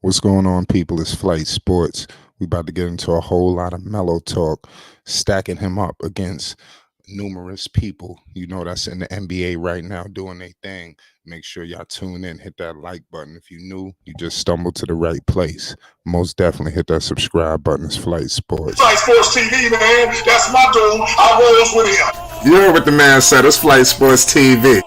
What's going on, people? It's Flight Sports. We about to get into a whole lot of mellow talk, stacking him up against numerous people, that's in the NBA right now doing their thing. Make sure y'all tune in, hit that like button. If you new, you just stumbled to the right place. Most definitely hit that subscribe button. It's Flight Sports. Flight Sports TV, man. That's my dude. I rolls with him. You heard what the man said. It's Flight Sports TV.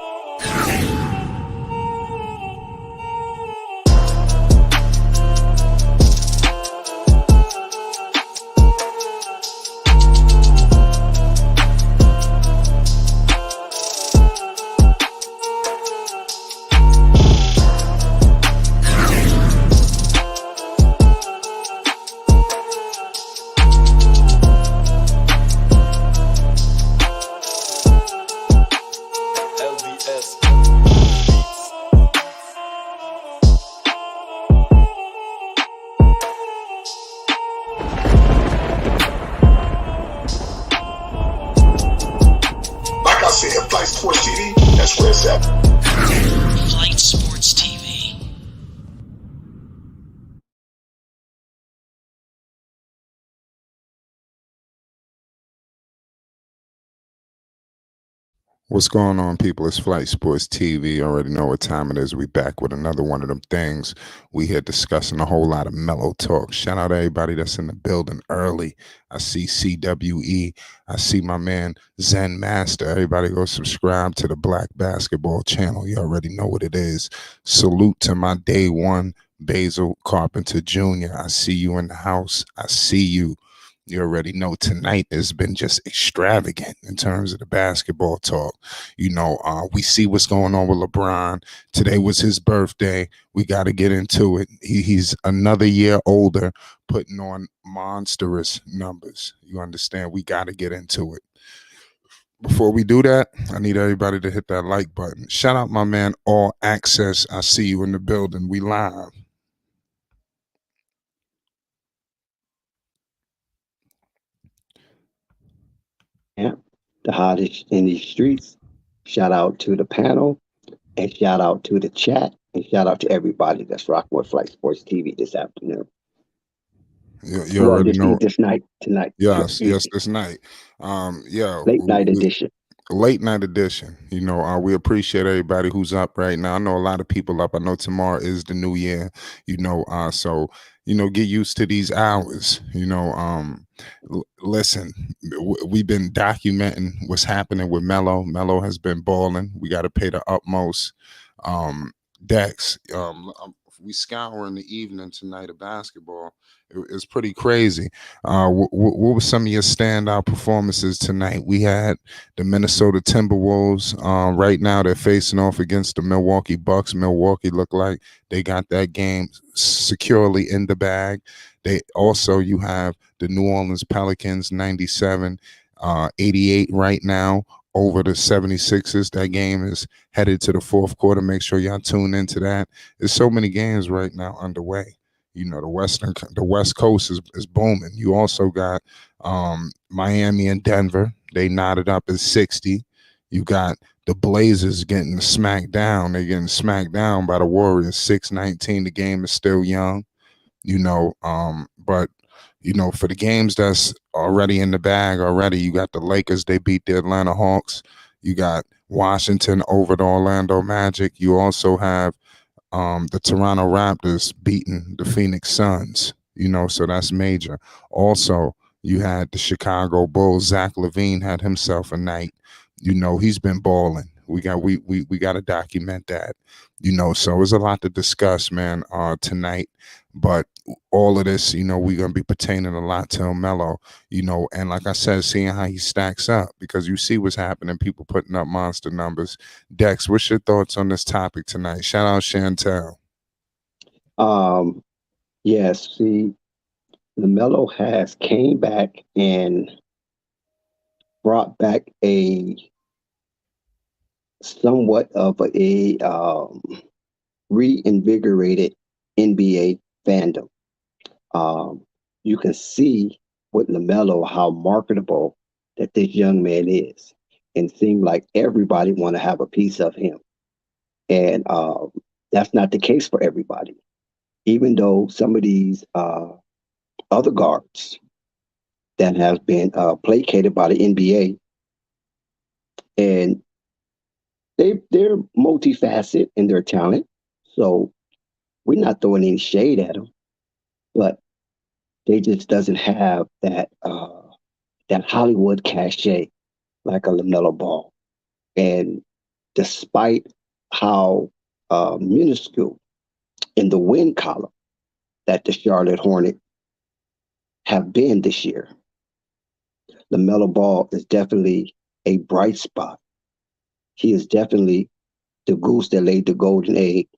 Like I said, Flight Sports TV, that's where it's at. Flight Sports TV. What's going on, people? It's Flight Sports TV. You already know what time it is. We back with another one of them things. We here discussing a whole lot of mellow talk. Shout out to everybody that's in the building early. I see CWE. I see my man Zen Master. Everybody go subscribe to the Black Basketball channel. You already know what it is. Salute to my day one, Basil Carpenter Jr. I see you in the house. I see you. You already know tonight has been just extravagant in terms of the basketball talk. We see what's going on with LeBron. Today was his birthday. We got to get into it. He's another year older, putting on monstrous numbers. You understand? We got to get into it. Before we do that, I need everybody to hit that like button. Shout out my man, All Access. I see you in the building. We live. Yeah, the hottest in these streets. Shout out to the panel, and shout out to the chat, and shout out to everybody that's rocking with Flight Sports TV this afternoon. You already know. This night, tonight. Yes, this night. Late night edition. Late night edition. We appreciate everybody who's up right now. I know a lot of people up. I know tomorrow is the new year. So get used to these hours. Listen, we've been documenting what's happening with Melo. Melo has been balling. We got to pay the utmost. Dex, we scour in the evening tonight of basketball. It's pretty crazy. What were some of your standout performances tonight? We had the Minnesota Timberwolves. Right now, they're facing off against the Milwaukee Bucks. Milwaukee look like they got that game securely in the bag. You have the New Orleans Pelicans 97, 88 right now over the 76ers. That game is headed to the fourth quarter. Make sure y'all tune into that. There's so many games right now underway. The West Coast is booming. You also got Miami and Denver. They knotted up at 60. You got the Blazers getting smacked down. They're getting smacked down by the Warriors 6-19. The game is still young, but for the games that's already in the bag already, you got the Lakers. They beat the Atlanta Hawks. You got Washington over the Orlando Magic. You also have the Toronto Raptors beating the Phoenix Suns, so that's major. Also, you had the Chicago Bulls. Zach LaVine had himself a night. He's been balling. We got to document that. So there's a lot to discuss, man, tonight. But all of this, we're gonna be pertaining a lot to Melo, and like I said, seeing how he stacks up, because you see what's happening, people putting up monster numbers. Dex, what's your thoughts on this topic tonight? Shout out Chantel. Yes, see, Lamelo has came back and brought back a somewhat of a reinvigorated NBA fandom. You can see with Lamelo how marketable that this young man is, and seem like everybody want to have a piece of him. And that's not the case for everybody. even though some of these other guards that have been placated by the NBA, and they're multifaceted in their talent. So we're not throwing any shade at them, but they just doesn't have that Hollywood cachet like a Lamelo Ball. And despite how minuscule in the win column that the Charlotte Hornets have been this year, Lamelo Ball is definitely a bright spot. He is definitely the goose that laid the golden egg.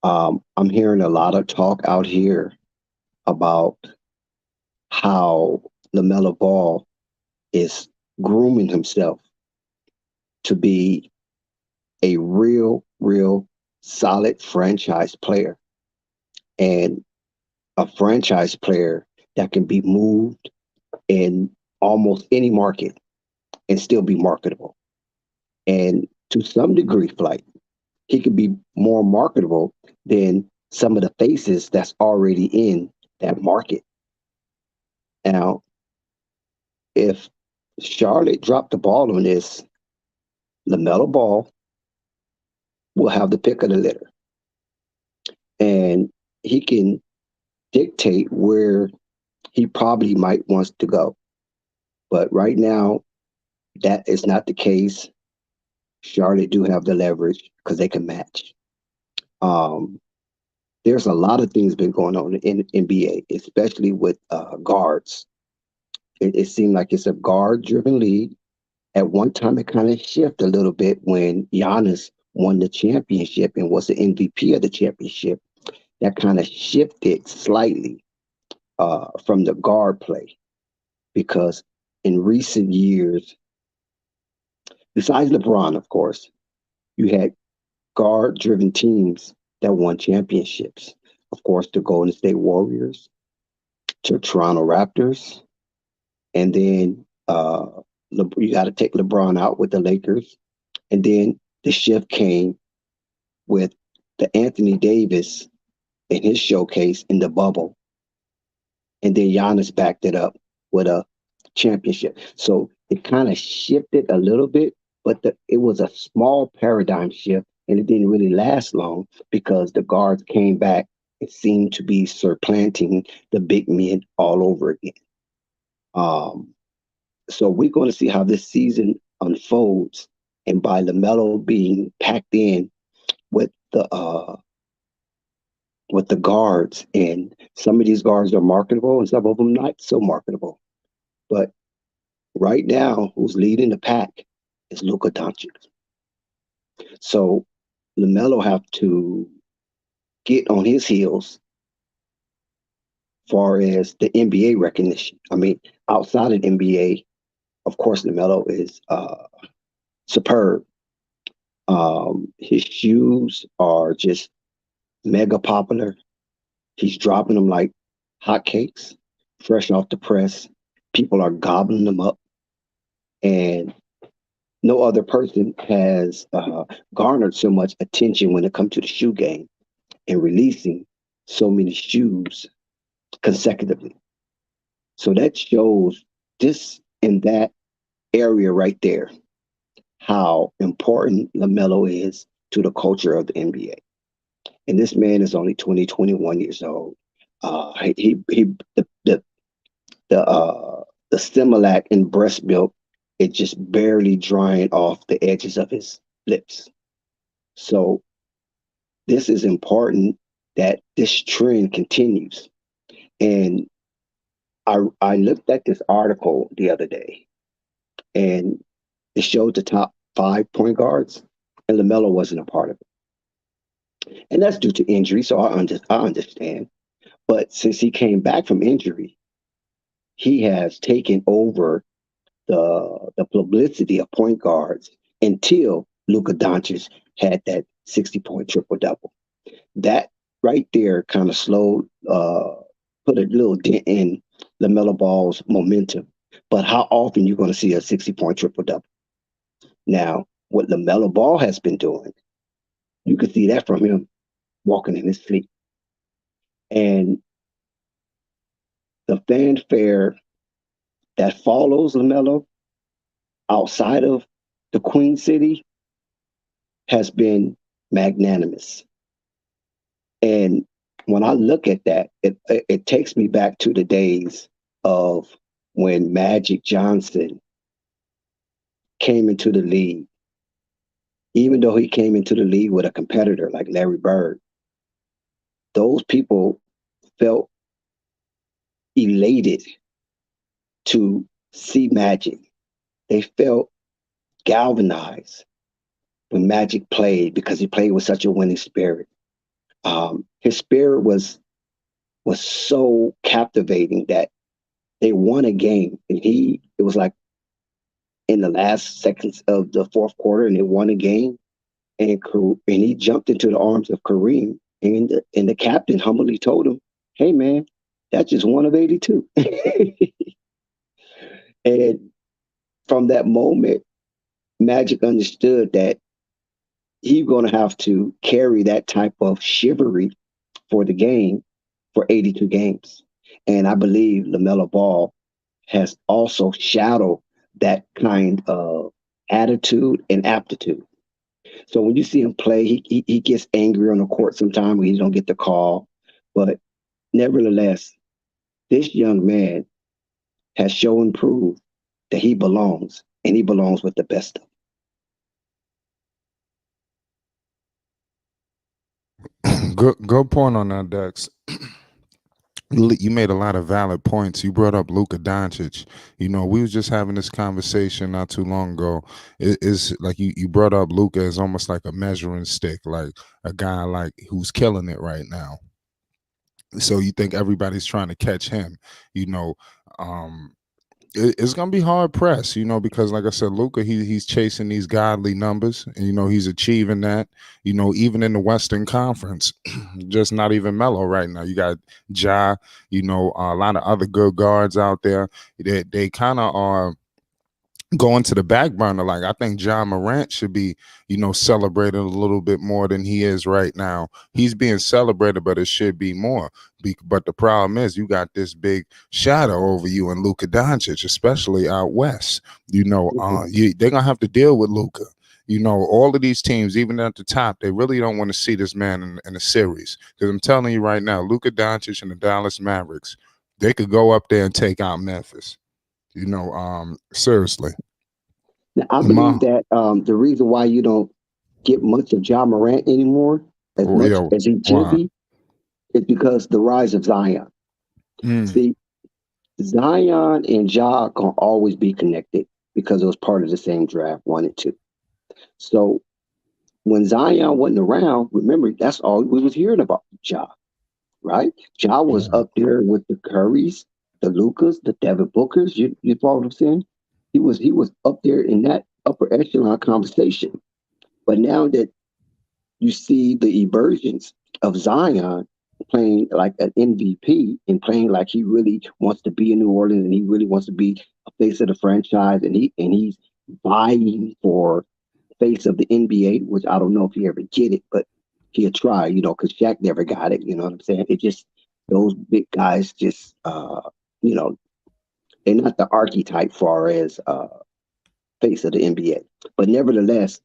I'm hearing a lot of talk out here about how Lamelo Ball is grooming himself to be a real solid franchise player, and a franchise player that can be moved in almost any market and still be marketable. And to some degree, Flight, he could be more marketable than some of the faces that's already in that market. Now, if Charlotte dropped the ball on this, LaMelo Ball will have the pick of the litter. And he can dictate where he probably might wants to go. But right now, that is not the case. Charlotte do have the leverage because they can match. Um, there's a lot of things been going on in NBA, especially with guards. It seemed like it's a guard-driven league. At one time, it kind of shifted a little bit when Giannis won the championship and was the MVP of the championship. That kind of shifted slightly from the guard play because in recent years, besides LeBron, of course, you had guard-driven teams that won championships. Of course, the Golden State Warriors, to Toronto Raptors, and then you got to take LeBron out with the Lakers, and then the shift came with the Anthony Davis in his showcase in the bubble, and then Giannis backed it up with a championship. So it kind of shifted a little bit, but it was a small paradigm shift, and it didn't really last long because the guards came back. It seemed to be supplanting the big men all over again. So we're going to see how this season unfolds, and by LaMelo being packed in with the guards, and some of these guards are marketable, and some of them not so marketable. But right now, who's leading the pack is Luka Doncic. So LaMelo have to get on his heels far as the NBA recognition. I mean, outside of the NBA, of course, LaMelo is superb. His shoes are just mega popular. He's dropping them like hotcakes, fresh off the press. People are gobbling them up, and no other person has garnered so much attention when it comes to the shoe game and releasing so many shoes consecutively. So that shows this and that area right there how important LaMelo is to the culture of the NBA. And this man is only 20, 21 years old. The Similac and breast milk, it just barely drying off the edges of his lips. So this is important that this trend continues. And I looked at this article the other day, and it showed the top 5 point guards, and LaMelo wasn't a part of it. And that's due to injury, so I understand. But since he came back from injury, he has taken over the publicity of point guards until Luka Doncic had that 60-point triple double. That right there kind of slowed, put a little dent in LaMelo Ball's momentum. But how often you going to see a 60-point triple double? Now, what LaMelo Ball has been doing, you can see that from him walking in his sleep. And the fanfare that follows LaMelo outside of the Queen City has been magnanimous. And when I look at that, it takes me back to the days of when Magic Johnson came into the league. Even though he came into the league with a competitor like Larry Bird, those people felt elated to see Magic. They felt galvanized when Magic played because he played with such a winning spirit. His spirit was so captivating that they won a game, and it was like in the last seconds of the fourth quarter, and they won a game, and he jumped into the arms of Kareem, and the captain humbly told him, "Hey man, that's just one of 82." And from that moment, Magic understood that he's going to have to carry that type of chivalry for the game for 82 games. And I believe LaMelo Ball has also shadowed that kind of attitude and aptitude. So when you see him play, he gets angry on the court sometimes when he don't get the call. But nevertheless, this young man has shown and proved that he belongs, and he belongs with the best of them. Good point on that, Dex. You made a lot of valid points. You brought up Luka Doncic. We was just having this conversation not too long ago. It's like you brought up Luka as almost like a measuring stick, like a guy like who's killing it right now. So you think everybody's trying to catch him? Um, it's gonna be hard pressed, because like I said, Luka, he's chasing these godly numbers, and he's achieving that. Even in the Western Conference, just not even Melo right now. You got Ja, a lot of other good guards out there. They kind of are going to the back burner. Like I think John Morant should be, celebrated a little bit more than he is right now. He's being celebrated, but it should be more. But the problem is, you got this big shadow over you and Luka Doncic, especially out west. They're gonna have to deal with Luka. All of these teams, even at the top, they really don't want to see this man in a series. Because I'm telling you right now, Luka Doncic and the Dallas Mavericks, they could go up there and take out Memphis. Seriously. Now, I believe that the reason why you don't get much of Ja Morant anymore, as much Yeah, as he should why? be, is because the rise of Zion. See, Zion and Ja can always be connected because it was part of the same draft, 1 and 2. So when Zion wasn't around, remember that's all we was hearing about Ja, right? Ja was up there with the Currys, the Lucas, the Devin Bookers. You follow what I'm saying? He was up there in that upper echelon conversation. But now that you see the emergence of Zion playing like an MVP and playing like he really wants to be in New Orleans and he really wants to be a face of the franchise and he's vying for face of the NBA, which I don't know if he ever get it, but he'll try, because Shaq never got it. You know what I'm saying? It just those big guys just you know, they're not the archetype far as face of the NBA. But nevertheless,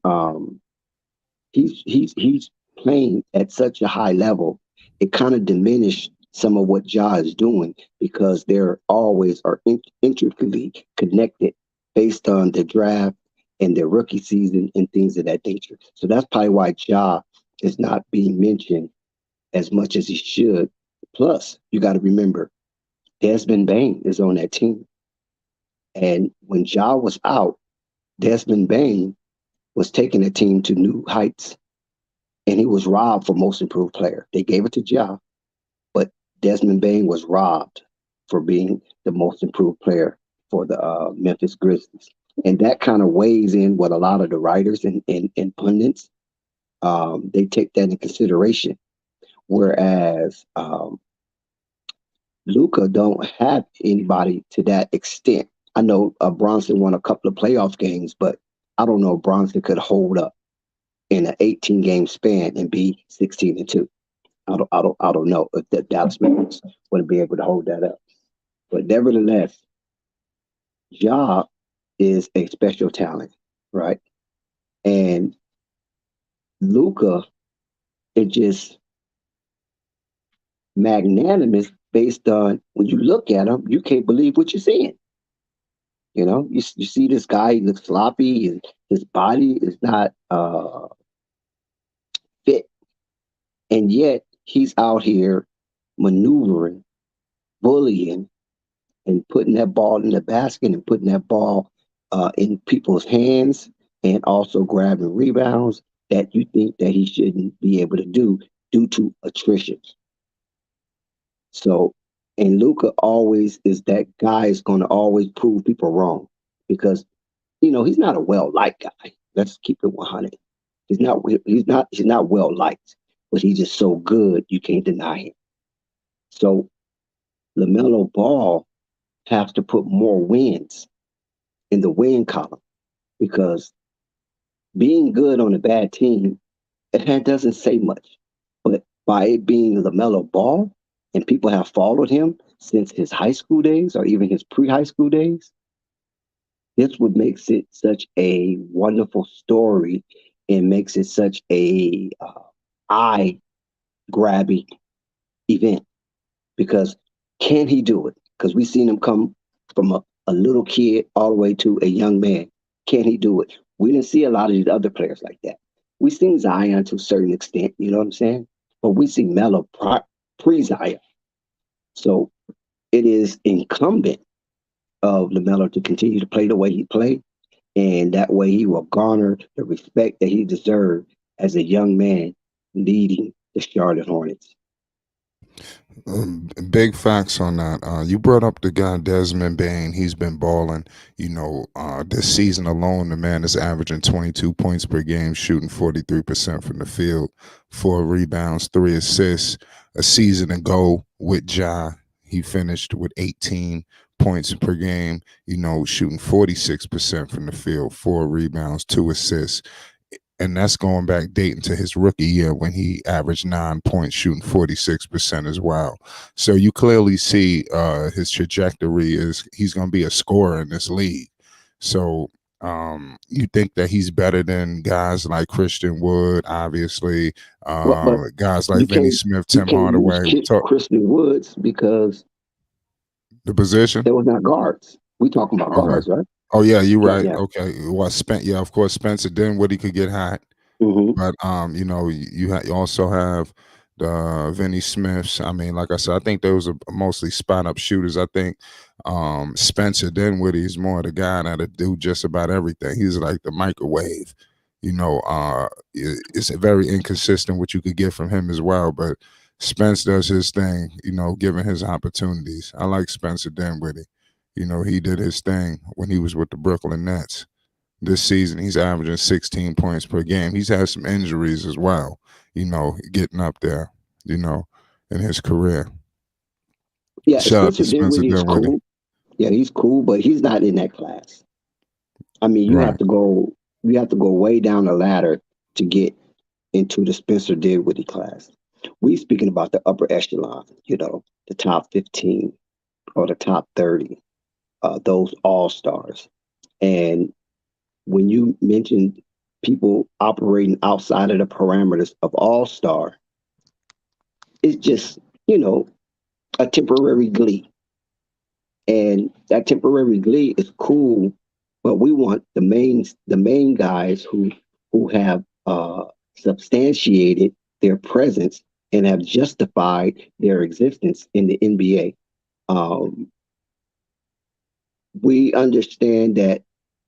he's playing at such a high level, it kind of diminished some of what Ja is doing because they're always are intricately connected based on the draft and their rookie season and things of that nature. So that's probably why Ja is not being mentioned as much as he should. Plus, you got to remember, Desmond Bain is on that team. And when Ja was out, Desmond Bain was taking the team to new heights, and he was robbed for most improved player. They gave it to Ja, but Desmond Bain was robbed for being the most improved player for the Memphis Grizzlies. And that kind of weighs in what a lot of the writers and pundits, they take that in consideration. Whereas Luka don't have anybody to that extent. I know Bronson won a couple of playoff games, but I don't know if Bronson could hold up in an 18-game span and be 16-2. I don't know if the Dallas Mavericks would be able to hold that up. But nevertheless, Ja is a special talent, right? And Luca is just magnanimous based on when you look at him, you can't believe what you're seeing. You see this guy, he looks sloppy, and his body is not fit, and yet he's out here maneuvering, bullying, and putting that ball in the basket and putting that ball in people's hands, and also grabbing rebounds that you think that he shouldn't be able to do due to attrition. So, and Luca always is that guy is going to always prove people wrong because he's not a well liked guy. Let's keep it 100. He's not well liked, but he's just so good you can't deny him. So LaMelo Ball has to put more wins in the win column because being good on a bad team it doesn't say much. But by it being LaMelo Ball and people have followed him since his high school days or even his pre-high school days, this what makes it such a wonderful story and makes it such a eye grabbing event because can he do it? Because we've seen him come from a little kid all the way to a young man. Can he do it? We didn't see a lot of these other players like that. We've seen Zion to a certain extent, you know what I'm saying? But we see Melo pre-Zion. So it is incumbent of LaMelo to continue to play the way he played, and that way he will garner the respect that he deserved as a young man leading the Charlotte Hornets. Big facts on that. You brought up the guy Desmond Bain. He's been balling. This season alone, the man is averaging 22 points per game, shooting 43% from the field, 4 rebounds, 3 assists. A season ago with Ja, he finished with 18 points per game. Shooting 46% from the field, 4 rebounds, 2 assists. And that's going back dating to his rookie year when he averaged 9 points, shooting 46% as well. So you clearly see his trajectory is he's going to be a scorer in this league. So you think that he's better than guys like Christian Wood, obviously, But guys like you Vinny can't Smith, you Tim can't use Hardaway. Christian Woods because The position. there was not guards. We talking about Okay. guards, right? Oh yeah, you're Yeah, right. yeah. Okay. Well, yeah, of course, Spencer Dinwiddie could get hot. hmm But you also have the Vinny Smiths. I mean, like I said, I think those are mostly spot up shooters. I think Spencer Dinwiddie is more the guy that'll do just about everything. He's like the microwave. It's very inconsistent what you could get from him as well. But Spence does his thing. Given his opportunities. I like Spencer Dinwiddie. He did his thing when he was with the Brooklyn Nets. This season, he's averaging 16 points per game. He's had some injuries as well, getting up there, in his career. Yeah, Shout out to Spencer Spencer Dinwiddie is Dinwiddie. cool. Yeah, he's cool, but he's not in that class. I mean, Right. you have to go way down the ladder to get into the Spencer Dinwiddie class. We speaking about the upper echelon, the top 15 or the top 30, those all stars. And when you mentioned people operating outside of the parameters of all star, it's just, a temporary glee. And that temporary glee is cool, but we want the main guys who have substantiated their presence and have justified their existence in the NBA. Um, we understand that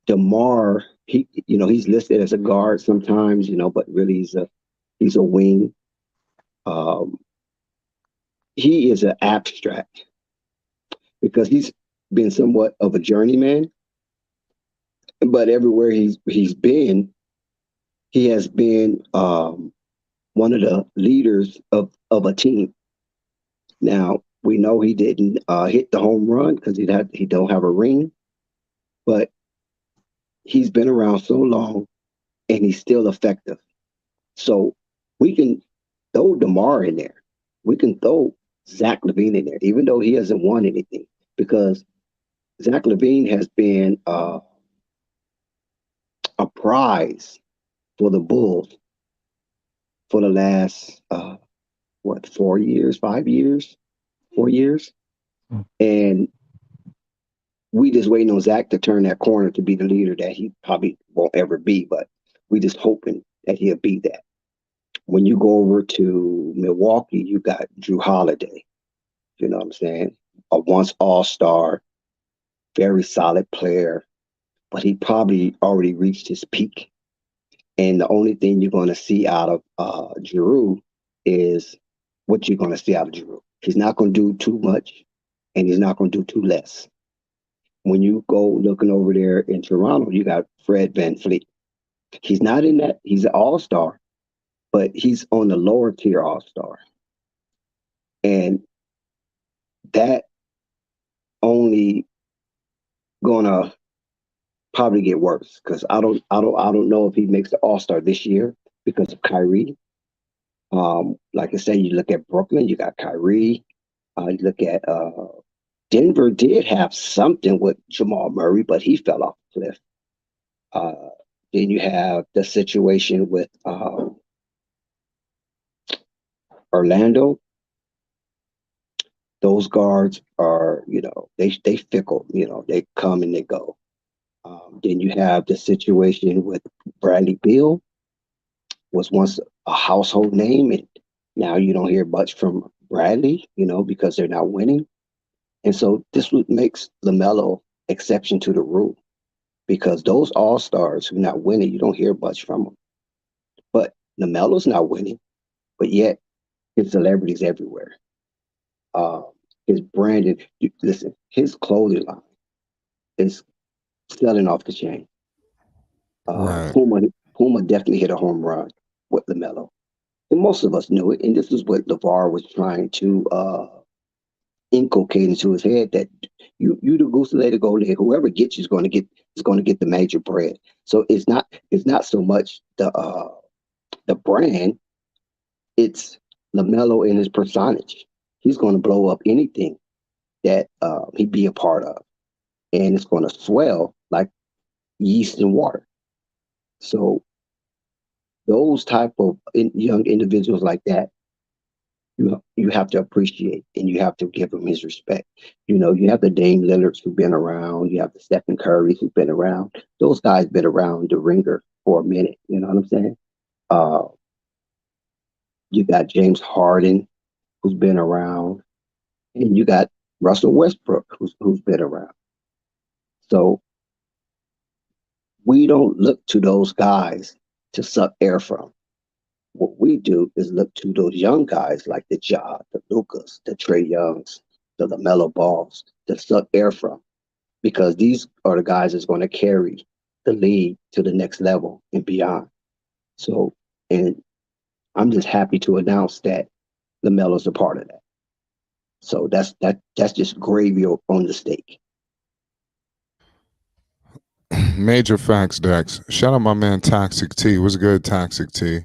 DeMar, he's listed as a guard sometimes, but really he's a wing. Um, he is an abstract because he's been somewhat of a journeyman, but everywhere he's been, he has been one of the leaders of a team. Now we know he didn't hit the home run because he don't have a ring, but he's been around so long and he's still effective. So we can throw DeMar in there. we can throw Zach Levine in there, even though he hasn't won anything, because Zach Levine has been a prize for the Bulls for the last 4 years, 5 years, 4 years, and we just waiting on Zach to turn that corner to be the leader that he probably won't ever be, but we just hoping that he'll be that. When you go over to Milwaukee, you got Drew Holiday. You know what I'm saying? A once All-Star, very solid player, but he probably already reached his peak. And the only thing you're going to see out of Giroux is what you're going to see out of Giroux. He's not going to do too much, and he's not going to do too less. When you go looking over there in Toronto, you got Fred VanVleet. He's not in that. He's an All-Star, but he's on the lower tier All-Star. And that only gonna probably get worse because I don't know if he makes the All-Star this year because of Kyrie. Like I said, you look at Brooklyn, you got Kyrie. You look at Denver did have something with Jamal Murray, but he fell off the cliff. Then you have the situation with Orlando. Those guards are, they fickle. They come and they go. Then you have the situation with Bradley Beal, was once a household name, and now you don't hear much from Bradley, because they're not winning. And so this makes LaMelo exception to the rule, because those all-stars who are not winning, you don't hear much from them. But LaMelo's not winning, but yet his celebrities everywhere. His branding, listen, his clothing line is selling off the chain. Right. Puma definitely hit a home run with LaMelo. And most of us knew it. And this is what LeVar was trying to inculcate into his head, that you the goose later go there. Whoever gets you is going to get the major bread. So it's not so much the brand, it's LaMelo and his personage. He's going to blow up anything that he'd be a part of, and it's going to swell like yeast and water. So those type of young individuals like that, you have to appreciate, and you have to give him his respect. You have the Dame Lillards who've been around, you have the Stephen Currys who've been around. Those guys been around the ringer for a minute. You know what I'm saying? You got James Harden who's been around, and you got Russell Westbrook who's been around. So we don't look to those guys to suck air from. What we do is look to those young guys like the Ja, the Lucas, the Trae Youngs, the LaMelo Balls to suck air from, because these are the guys that's going to carry the league to the next level and beyond. So, and I'm just happy to announce that LaMelo's a part of that. So that's just gravy on the steak. Major facts, Dex. Shout out my man Toxic T. What's good, Toxic T?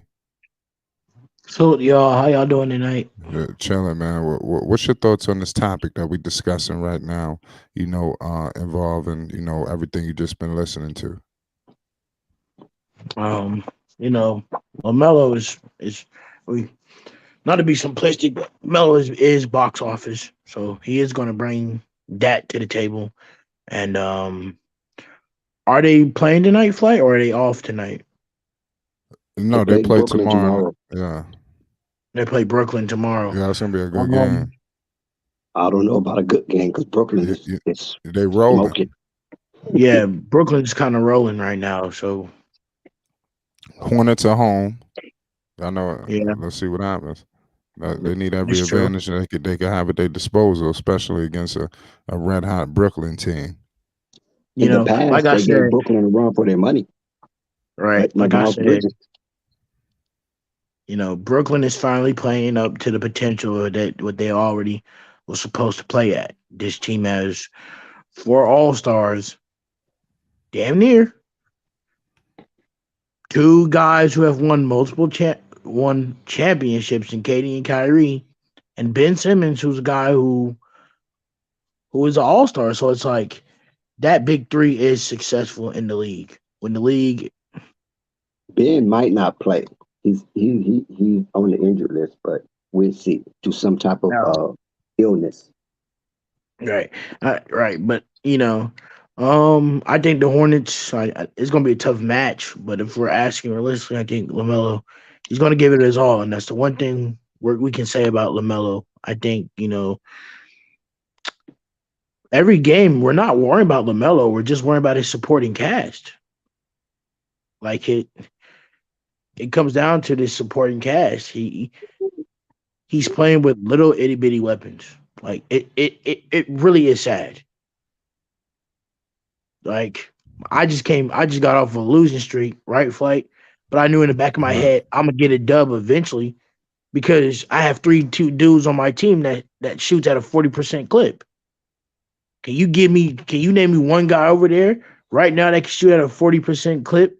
So y'all, how y'all doing tonight? Chilling, man. What's your thoughts on this topic that we're discussing right now? Involving everything you just been listening to. LaMelo is not to be simplistic, but Melo is box office, so he is going to bring that to the table. And are they playing tonight, Flight, or are they off tonight? No, they play Brooklyn tomorrow. Yeah, they play Brooklyn tomorrow. Yeah, it's gonna be a good game. I don't know about a good game because Brooklyn is they rolling. smoking. Yeah, Brooklyn's kind of rolling right now. So Hornets at home. I know. Yeah. Let's see what happens. They need every That's true. advantage they could have at their disposal, especially against a red hot Brooklyn team. In the past, like I they said, gave Brooklyn a run for their money. right? Like I said, Bridges. Brooklyn is finally playing up to the potential that what they already was supposed to play at. This team has 4 All-Stars, damn near. 2 guys who have won multiple championships in Katie and Kyrie, and Ben Simmons, who's a guy who is an all-star. So it's like that big three is successful in the league. When the league, Ben might not play. He's on the injured list, but we'll see. To some type of no, illness. right, right, but I think the Hornets. It's going to be a tough match, but if we're asking realistically, I think Lamelo, he's going to give it his all, and that's the one thing we can say about Lamelo. I think every game we're not worrying about Lamelo, we're just worrying about his supporting cast. Like it comes down to this supporting cast. He's playing with little itty bitty weapons. Like it really is sad. Like I just got off a losing streak, right, Flight? But I knew in the back of my Right. head I'm gonna get a dub eventually because I have two dudes on my team that shoots at a 40% clip. Can you name me one guy over there right now that can shoot at a 40% clip?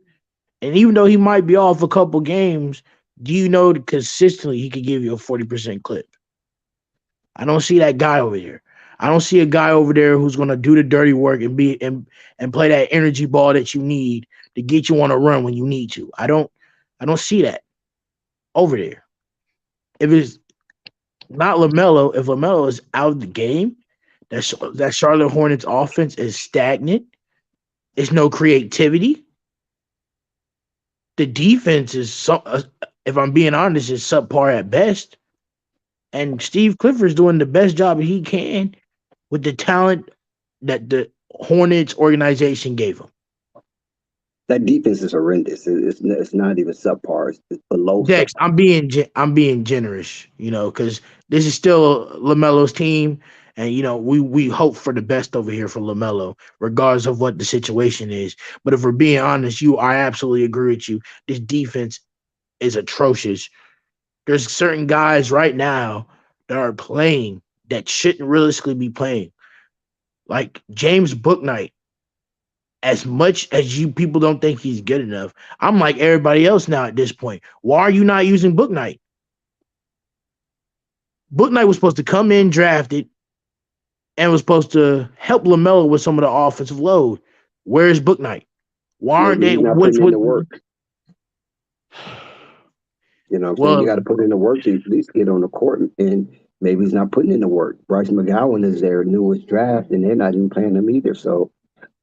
And even though he might be off a couple games, do you know that consistently he could give you a 40% clip? I don't see that guy over there. I don't see a guy over there who's gonna do the dirty work and play that energy ball that you need to get you on a run when you need to. I don't see that over there. If it's not Lamelo, if Lamelo is out of the game, that Charlotte Hornets offense is stagnant. There's no creativity. The defense is if I'm being honest, is subpar at best. And Steve Clifford's doing the best job he can with the talent that the Hornets organization gave him. That defense is horrendous. It's not even subpar. It's below Dex, subpar. I'm being generous, because this is still Lamelo's team, and we hope for the best over here for Lamelo, regardless of what the situation is. But if we're being honest, I absolutely agree with you. This defense is atrocious. There's certain guys right now that are playing that shouldn't realistically be playing. Like James Booknight, as much as you people don't think he's good enough, I'm like everybody else now at this point. Why are you not using Booknight? Booknight was supposed to come in drafted and was supposed to help LaMelo with some of the offensive load. Where's Booknight? Why aren't Maybe they? he's not What's putting in what? the work. You know what I'm saying? You Well, got to put in the work to at least get on the court, and maybe he's not putting in the work. Bryce McGowan is their newest draft, and they're not even playing him either. So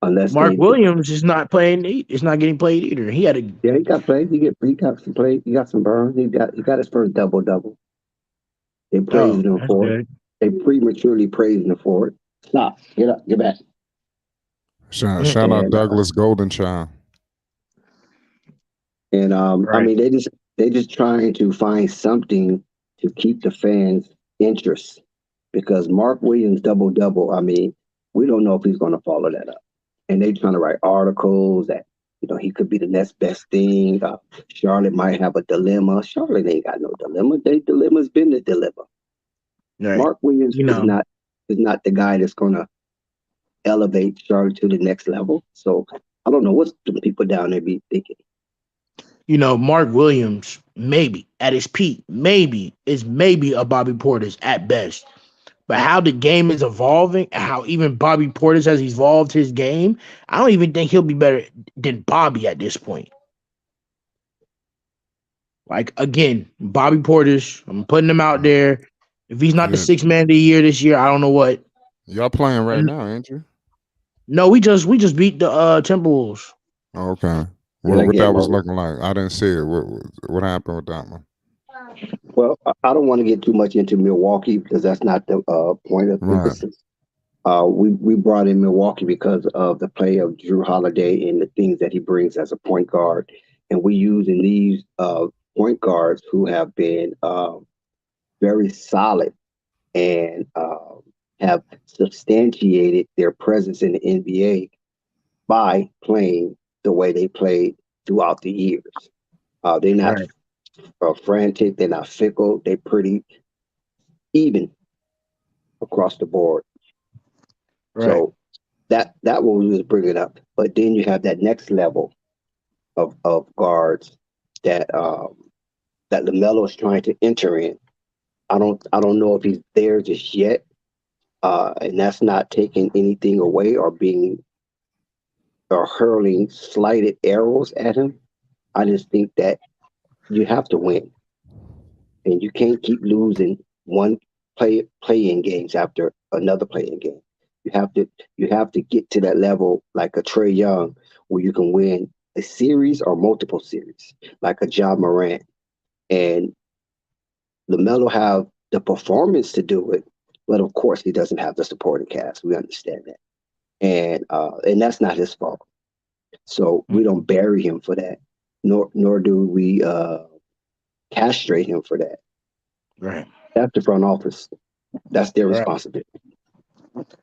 unless Mark they, Williams is not playing. It's not getting played either. He had a yeah, he got played. He got some play. He got some burn. He got his first double. They praised him that's for it. good. They prematurely praised him for it. Stop. Get up. Get back. Shout out And Douglas Goldenchild. I Right. mean, they just trying to find something to keep the fans' interest because Mark Williams double. I mean, we don't know if he's going to follow that up, and they trying to write articles that he could be the next best thing. Charlotte might have a dilemma. Charlotte ain't got no dilemma. Their dilemma's been the dilemma. Right. Mark Williams You know, is not the guy that's going to elevate Charlotte to the next level. So I don't know what the people down there be thinking. Mark Williams, maybe at his peak, maybe a Bobby Portis at best. But how the game is evolving, how even Bobby Portis has evolved his game, I don't even think he'll be better than Bobby at this point. Like again, Bobby Portis, I'm putting him out there. If he's not the Yeah. 6 man of the year this year, I don't know what. Y'all playing right And now, ain't you? no, we just beat the Timberwolves. Oh, okay. And What that again, was looking like? I didn't see it. What happened with that one? well, I don't want to get too much into Milwaukee because that's not the point of Right. emphasis. We brought in Milwaukee because of the play of Drew Holiday and the things that he brings as a point guard, and we using these point guards who have been very solid and have substantiated their presence in the NBA by playing the way they played throughout the years. They're not Right. frantic. They're not fickle. They're pretty even across the board. Right. So that what we was bringing up. But then you have that next level of guards that that LaMelo is trying to enter in, I don't know if he's there just yet. And that's not taking anything away or being or hurling slighted arrows at him. I just think that you have to win, and you can't keep losing one play-in games after another play-in game. You have to get to that level like a Trey Young, where you can win a series or multiple series, like a John Morant. And LaMelo have the performance to do it, but of course he doesn't have the supporting cast. We understand that, and that's not his fault. So we don't bury him for that, nor do we castrate him for that. Right. That's the front office. That's their Right. responsibility.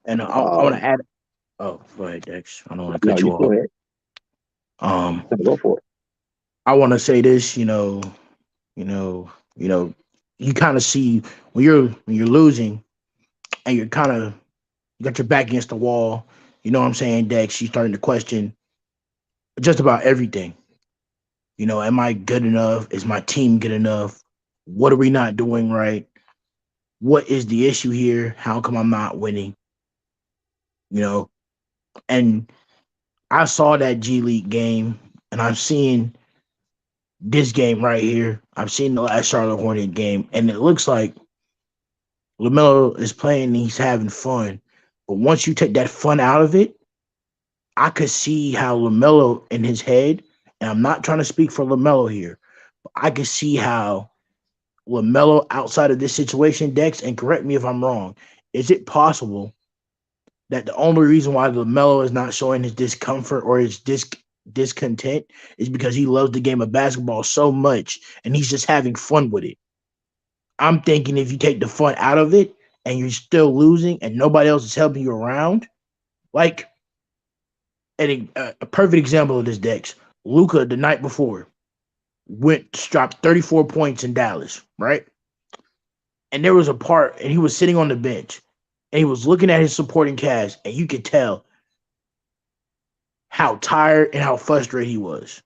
And I want to add. Oh, go ahead, Dex. I don't want to No, cut you you go off. ahead. Go for it. I want to say this. You kind of see when you're losing, and you got your back against the wall. You know what I'm saying, Dex? You're starting to question just about everything. Am I good enough? Is my team good enough? What are we not doing right? What is the issue here? How come I'm not winning? And I saw that G League game, and I'm seeing this game right here. I've seen the last Charlotte Hornet game, and it looks like LaMelo is playing and he's having fun. But once you take that fun out of it, I could see how LaMelo in his head, and I'm not trying to speak for LaMelo here, but I could see how LaMelo outside of this situation, Dex, and correct me if I'm wrong, is it possible that the only reason why LaMelo is not showing his discomfort or his discontent is because he loves the game of basketball so much and he's just having fun with it? I'm thinking if you take the fun out of it and you're still losing and nobody else is helping you around, like a perfect example of this, Dex, Luka the night before dropped 34 points in Dallas, right? And there was a part, and he was sitting on the bench, and he was looking at his supporting cast, and you could tell how tired and how frustrated he was.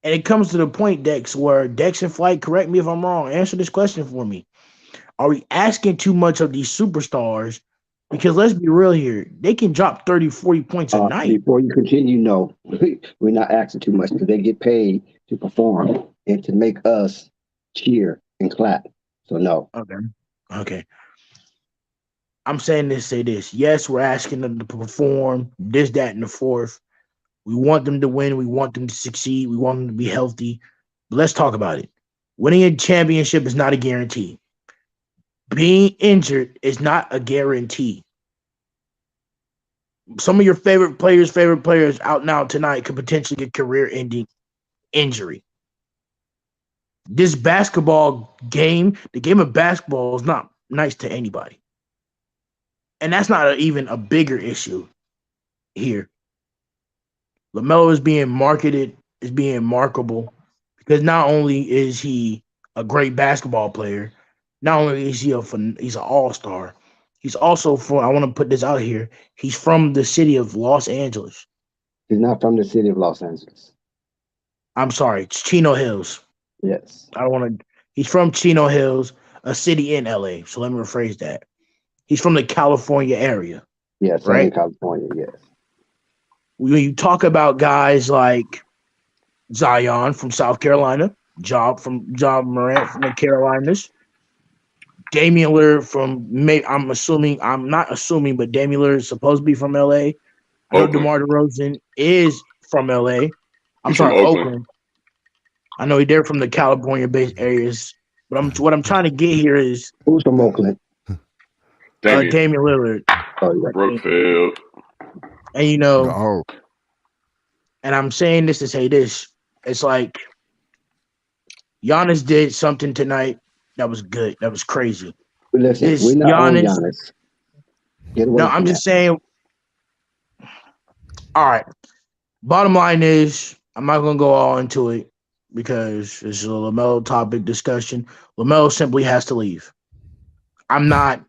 And it comes to the point, Dex, where Dex and Flight, correct me if I'm wrong, answer this question for me. Are we asking too much of these superstars? Because let's be real here, they can drop 30, 40 points a night. Before you continue, no, we're not asking too much because they get paid to perform and to make us cheer and clap. So no. Okay. I'm saying this, say this. Yes, we're asking them to perform this, that, and the fourth. We want them to win. We want them to succeed. We want them to be healthy. But let's talk about it. Winning a championship is not a guarantee. Being injured is not a guarantee. Some of your favorite players out now tonight could potentially get career-ending injury. This basketball game, the game of basketball, is not nice to anybody. And that's not even a bigger issue here. LaMelo is being marketed as being marketable because not only is he a great basketball player, not only is he's an all-star, he's also I want to put this out here, he's from the city of Los Angeles. He's not from the city of Los Angeles. I'm sorry, it's Chino Hills. Yes. He's from Chino Hills, a city in LA. So let me rephrase that. He's from the California area. Yes, right? in California, yes. When you talk about guys like Zion from South Carolina, John Morant from the Carolinas, Damian Lillard I'm not assuming, but Damian Lillard is supposed to be from LA. I know DeMar DeRozan is from LA. I'm sorry, Oakland. I know they're from the California-based areas, but what I'm trying to get here is who's from Oakland? Damian Lillard. Brookfield. And and I'm saying this to say this. It's like Giannis did something tonight that was good. That was crazy. Listen, we're not on Giannis. Get away from I'm that. just saying. All right. Bottom line is, I'm not going to go all into it because this is a LaMelo topic discussion. LaMelo simply has to leave. I'm not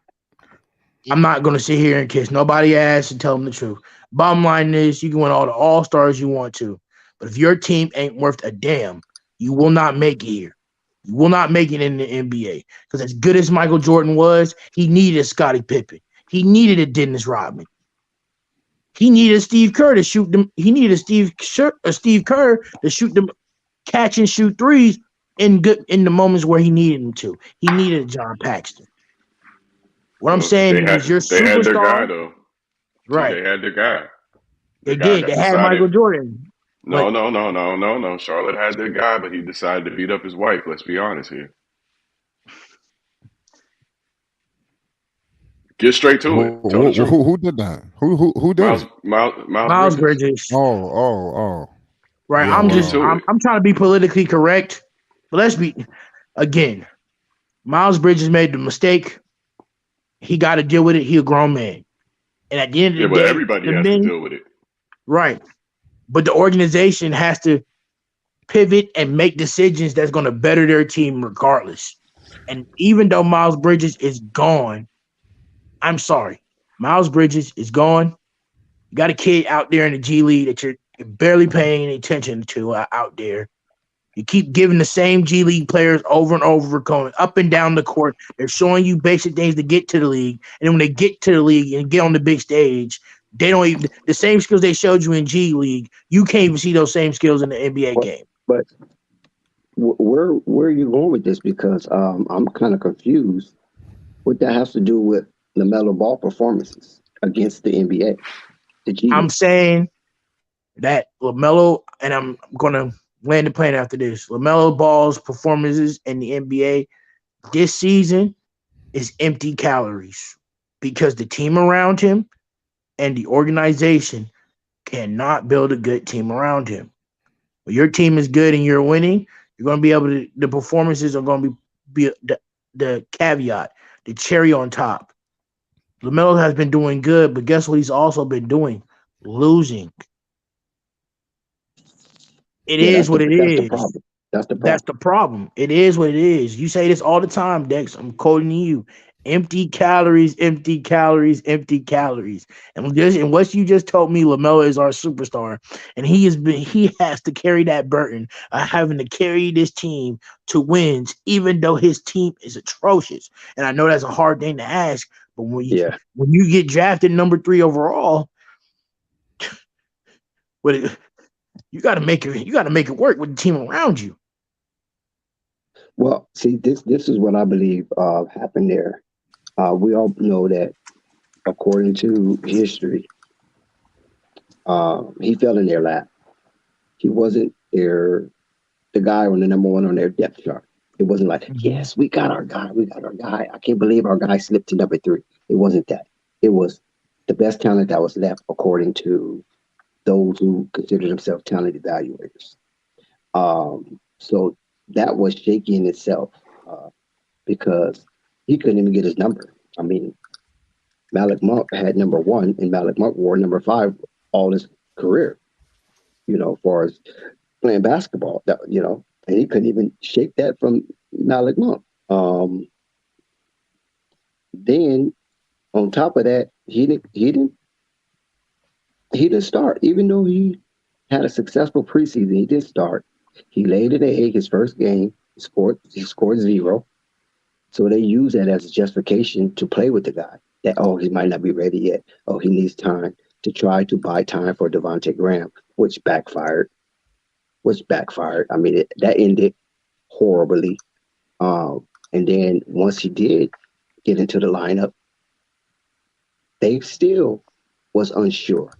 going to sit here and kiss nobody ass and tell them the truth. Bottom line is, you can win all the all-stars you want to, but if your team ain't worth a damn, you will not make it here. You will not make it in the NBA because as good as Michael Jordan was, he needed a Scottie Pippen. He needed a Dennis Rodman. He needed a Steve Kerr to shoot them. He needed a Steve Kerr to shoot them, catch and shoot threes in the moments where he needed him to. He needed a John Paxson. What I'm Well, saying is, your they had their guy superstar, though. T, right? they had their guy. The They guy did. got They had decided. Michael Jordan, No, but no, no, no, no, no. Charlotte had their guy, but he decided to beat up his wife. Let's be honest here. Get straight to it. Tell the truth. Who did that? Who did it? Miles Miles Bridges. Bridges, Oh. right? Yeah, I'm Get just, well, to it. I'm trying to be politically correct, but let's be again. Miles Bridges made the mistake. He got to deal with it. He a grown man, and at the end of Yeah, the but day, everybody the has to men, deal with it. right? But the organization has to pivot and make decisions that's going to better their team regardless. And even though Miles Bridges is gone, I'm sorry, Miles Bridges is gone. You got a kid out there in the G League that you're barely paying any attention to out there. You keep giving the same G League players over and over, going up and down the court. They're showing you basic things to get to the league. And then when they get to the league and get on the big stage, they don't even the same skills they showed you in G League. You can't even see those same skills in the NBA But, game. but where are you going with this? Because I'm kind of confused. What that has to do with LaMelo Ball performances against the NBA, the G I'm League? saying that LaMelo, and I'm going to land the plane after this. LaMelo Ball's performances in the NBA this season is empty calories because the team around him and the organization cannot build a good team around him. When your team is good and you're winning, you're going to be able to. The performances are going to be the caveat, the cherry on top. LaMelo has been doing good, but guess what? He's also been doing losing. It Yeah, is what it that's the is. problem. That's the That's problem. the problem. It is what it is. You say this all the time, Dex. I'm quoting you. Empty calories, empty calories, empty calories. And what you just told me, LaMelo is our superstar, and he has to carry that burden of having to carry this team to wins, even though his team is atrocious. And I know that's a hard thing to ask, but Yeah. when you get drafted number 3 overall, with you got to make it. You got to make it work with the team around you. Well, see, this is what I believe happened there. We all know that according to history, he fell in their lap. He wasn't the guy on the number one on their depth chart. It wasn't like, Mhm. yes, we got our guy, we got our guy. I can't believe our guy slipped to number 3. It wasn't that. It was the best talent that was left according to those who consider themselves talent evaluators. So that was shaky in itself because he couldn't even get his number. I mean, Malik Monk had number 1, and Malik Monk wore number 5 all his career. As far as playing basketball, and he couldn't even shake that from Malik Monk. Then on top of that, he didn't start, even though he had a successful preseason. He didn't start. He laid an egg his first game. He scored 0. So they use that as a justification to play with the guy. That he might not be ready yet. He needs time to try to buy time for Devontae Graham, which backfired. I mean, that ended horribly. And then once he did get into the lineup, they still was unsure.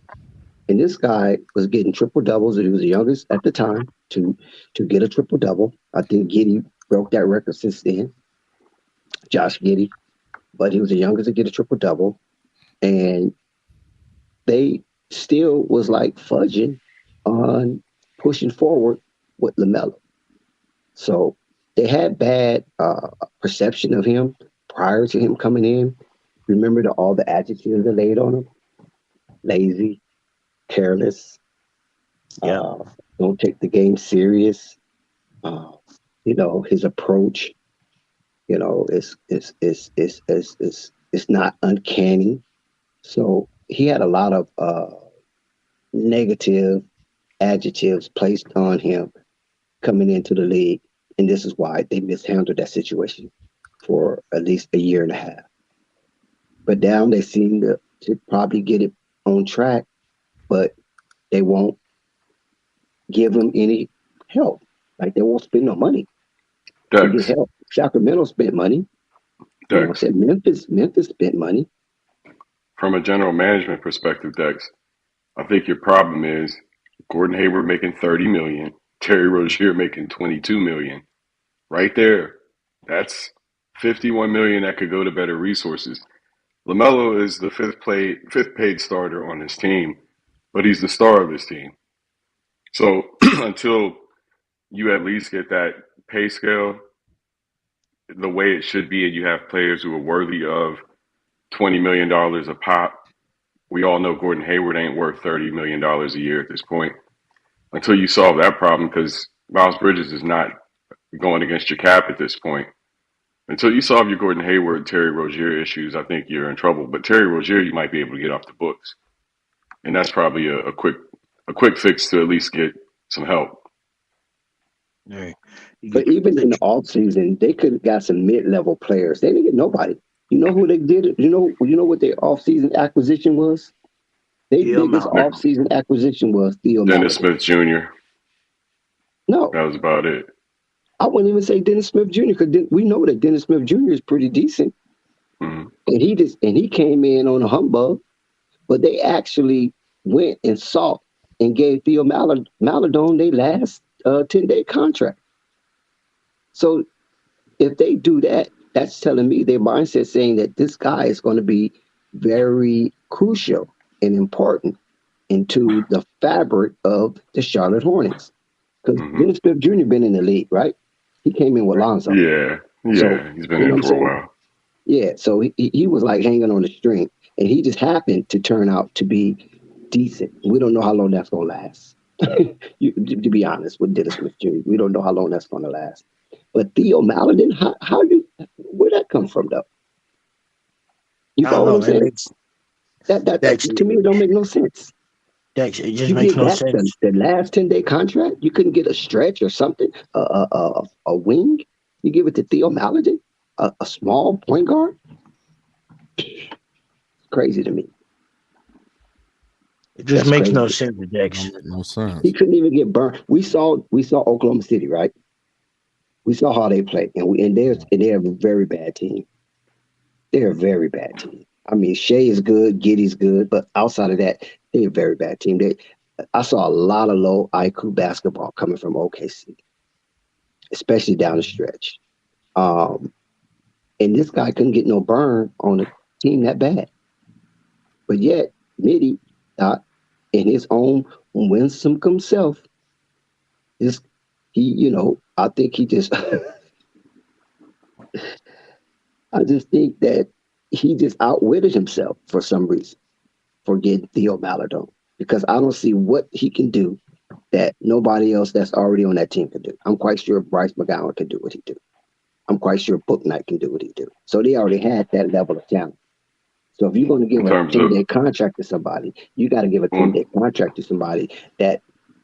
And this guy was getting triple doubles, and he was the youngest at the time to get a triple double. I think Giddey broke that record since then, Josh Giddey. But he was the youngest to get a triple double, and they still was like fudging on pushing forward with LaMelo. So they had bad perception of him prior to him coming in. Remember all the adjectives they laid on him: lazy, careless, Yeah. don't take the game serious. His approach, it's not uncanny. So he had a lot of negative adjectives placed on him coming into the league. And this is why they mishandled that situation for at least a year and a half. But now they seem to probably get it on track, but they won't give him any help. Like they won't spend no money to get Dex, help. Sacramento spent money. You know what I'm Dex. saying? Memphis spent money. From a general management perspective, Dex, I think your problem is Gordon Hayward making 30 million, Terry Rozier making 22 million. Right there, that's 51 million that could go to better resources. Lamelo is the fifth paid starter on his team, but he's the star of his team. So until you at least get that pay scale the way it should be, and you have players who are worthy of $20 million a pop, we all know Gordon Hayward ain't worth $30 million a year at this point. Until you solve that problem, because Miles Bridges is not going against your cap at this point. Until you solve your Gordon Hayward, Terry Rozier issues, I think you're in trouble. But Terry Rozier, you might be able to get off the books, and that's probably a quick fix to at least get some help. Yeah. You But get the even in the picture. off season, they could have got some mid level players. They didn't get nobody. You know who they did? You know what their off season acquisition was? Their Deal biggest Mount. off season acquisition was Theo Dennis Maladin. Smith Jr. No, That was about it. I wouldn't even say Dennis Smith Jr. because we know that Dennis Smith Jr. is pretty decent, Hmm. and he came in on a humbug. But they actually went and sought and gave Maladon their last 10-day contract. So if they do that, that's telling me their mindset saying that this guy is going to be very crucial and important into the fabric of the Charlotte Hornets. Because Hmm. Dennis Smith Jr. been in the league, right? He came in with Lonzo. Yeah, So, yeah, he's been you know in what I'm for a saying? while. Yeah. So he was like hanging on the string. And he just happened to turn out to be decent. We don't know how long that's going to last. To be honest with Dennis Smith Jr., we don't know how long that's going to last. But Theo Maladin, where that come from though? You I don't follow what know. I'm It saying? makes That Dex. to me it don't make no sense. Dex. It just You makes get no that sense. the last 10-day contract. You couldn't get a stretch or something, a wing. You give it to Theo Maladin, a small point guard. Crazy to me. It just That's makes crazy. no sense, Dex. Don't make no He sense. couldn't even get burned. We saw Oklahoma City, right? We saw how they play, they're a very bad team. They're a very bad team. I mean, Shea is good, Giddy's good, but outside of that, they're a very bad team. I saw a lot of low IQ basketball coming from OKC, especially down the stretch. Um, and this guy couldn't get no burn on a team that bad. But yet, Mitty, in his own winsome self, just I think he just, I just think that he just outwitted himself for some reason for getting Theo Maladon because I don't see what he can do that nobody else that's already on that team can do. I'm quite sure Bryce McGowan can do what he do. I'm quite sure Book Knight can do what he do. So they already had that level of talent. So if you're going to give In a terms of 10-day contract to somebody, you got to give a well, 10-day contract to somebody that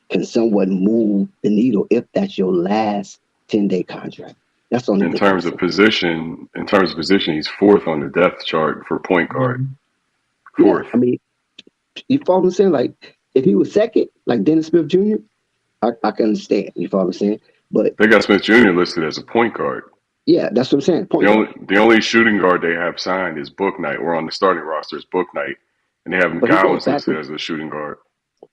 can somewhat move the needle if that's your last 10-day contract. That's the only in difference. terms of position, he's fourth on the depth chart for point guard. Mhm. Yeah, Fourth. I mean, you follow what I'm saying? Like, if he was second, like Dennis Smith Jr., I can understand. You follow what I'm saying? But They got Smith Jr. listed as a point guard. yeah, that's what I'm saying. The Point guard. only the only shooting guard they have signed is Book Knight, or on the starting roster is Book Knight, and they have But he goes McGowan's back listed and as a shooting guard.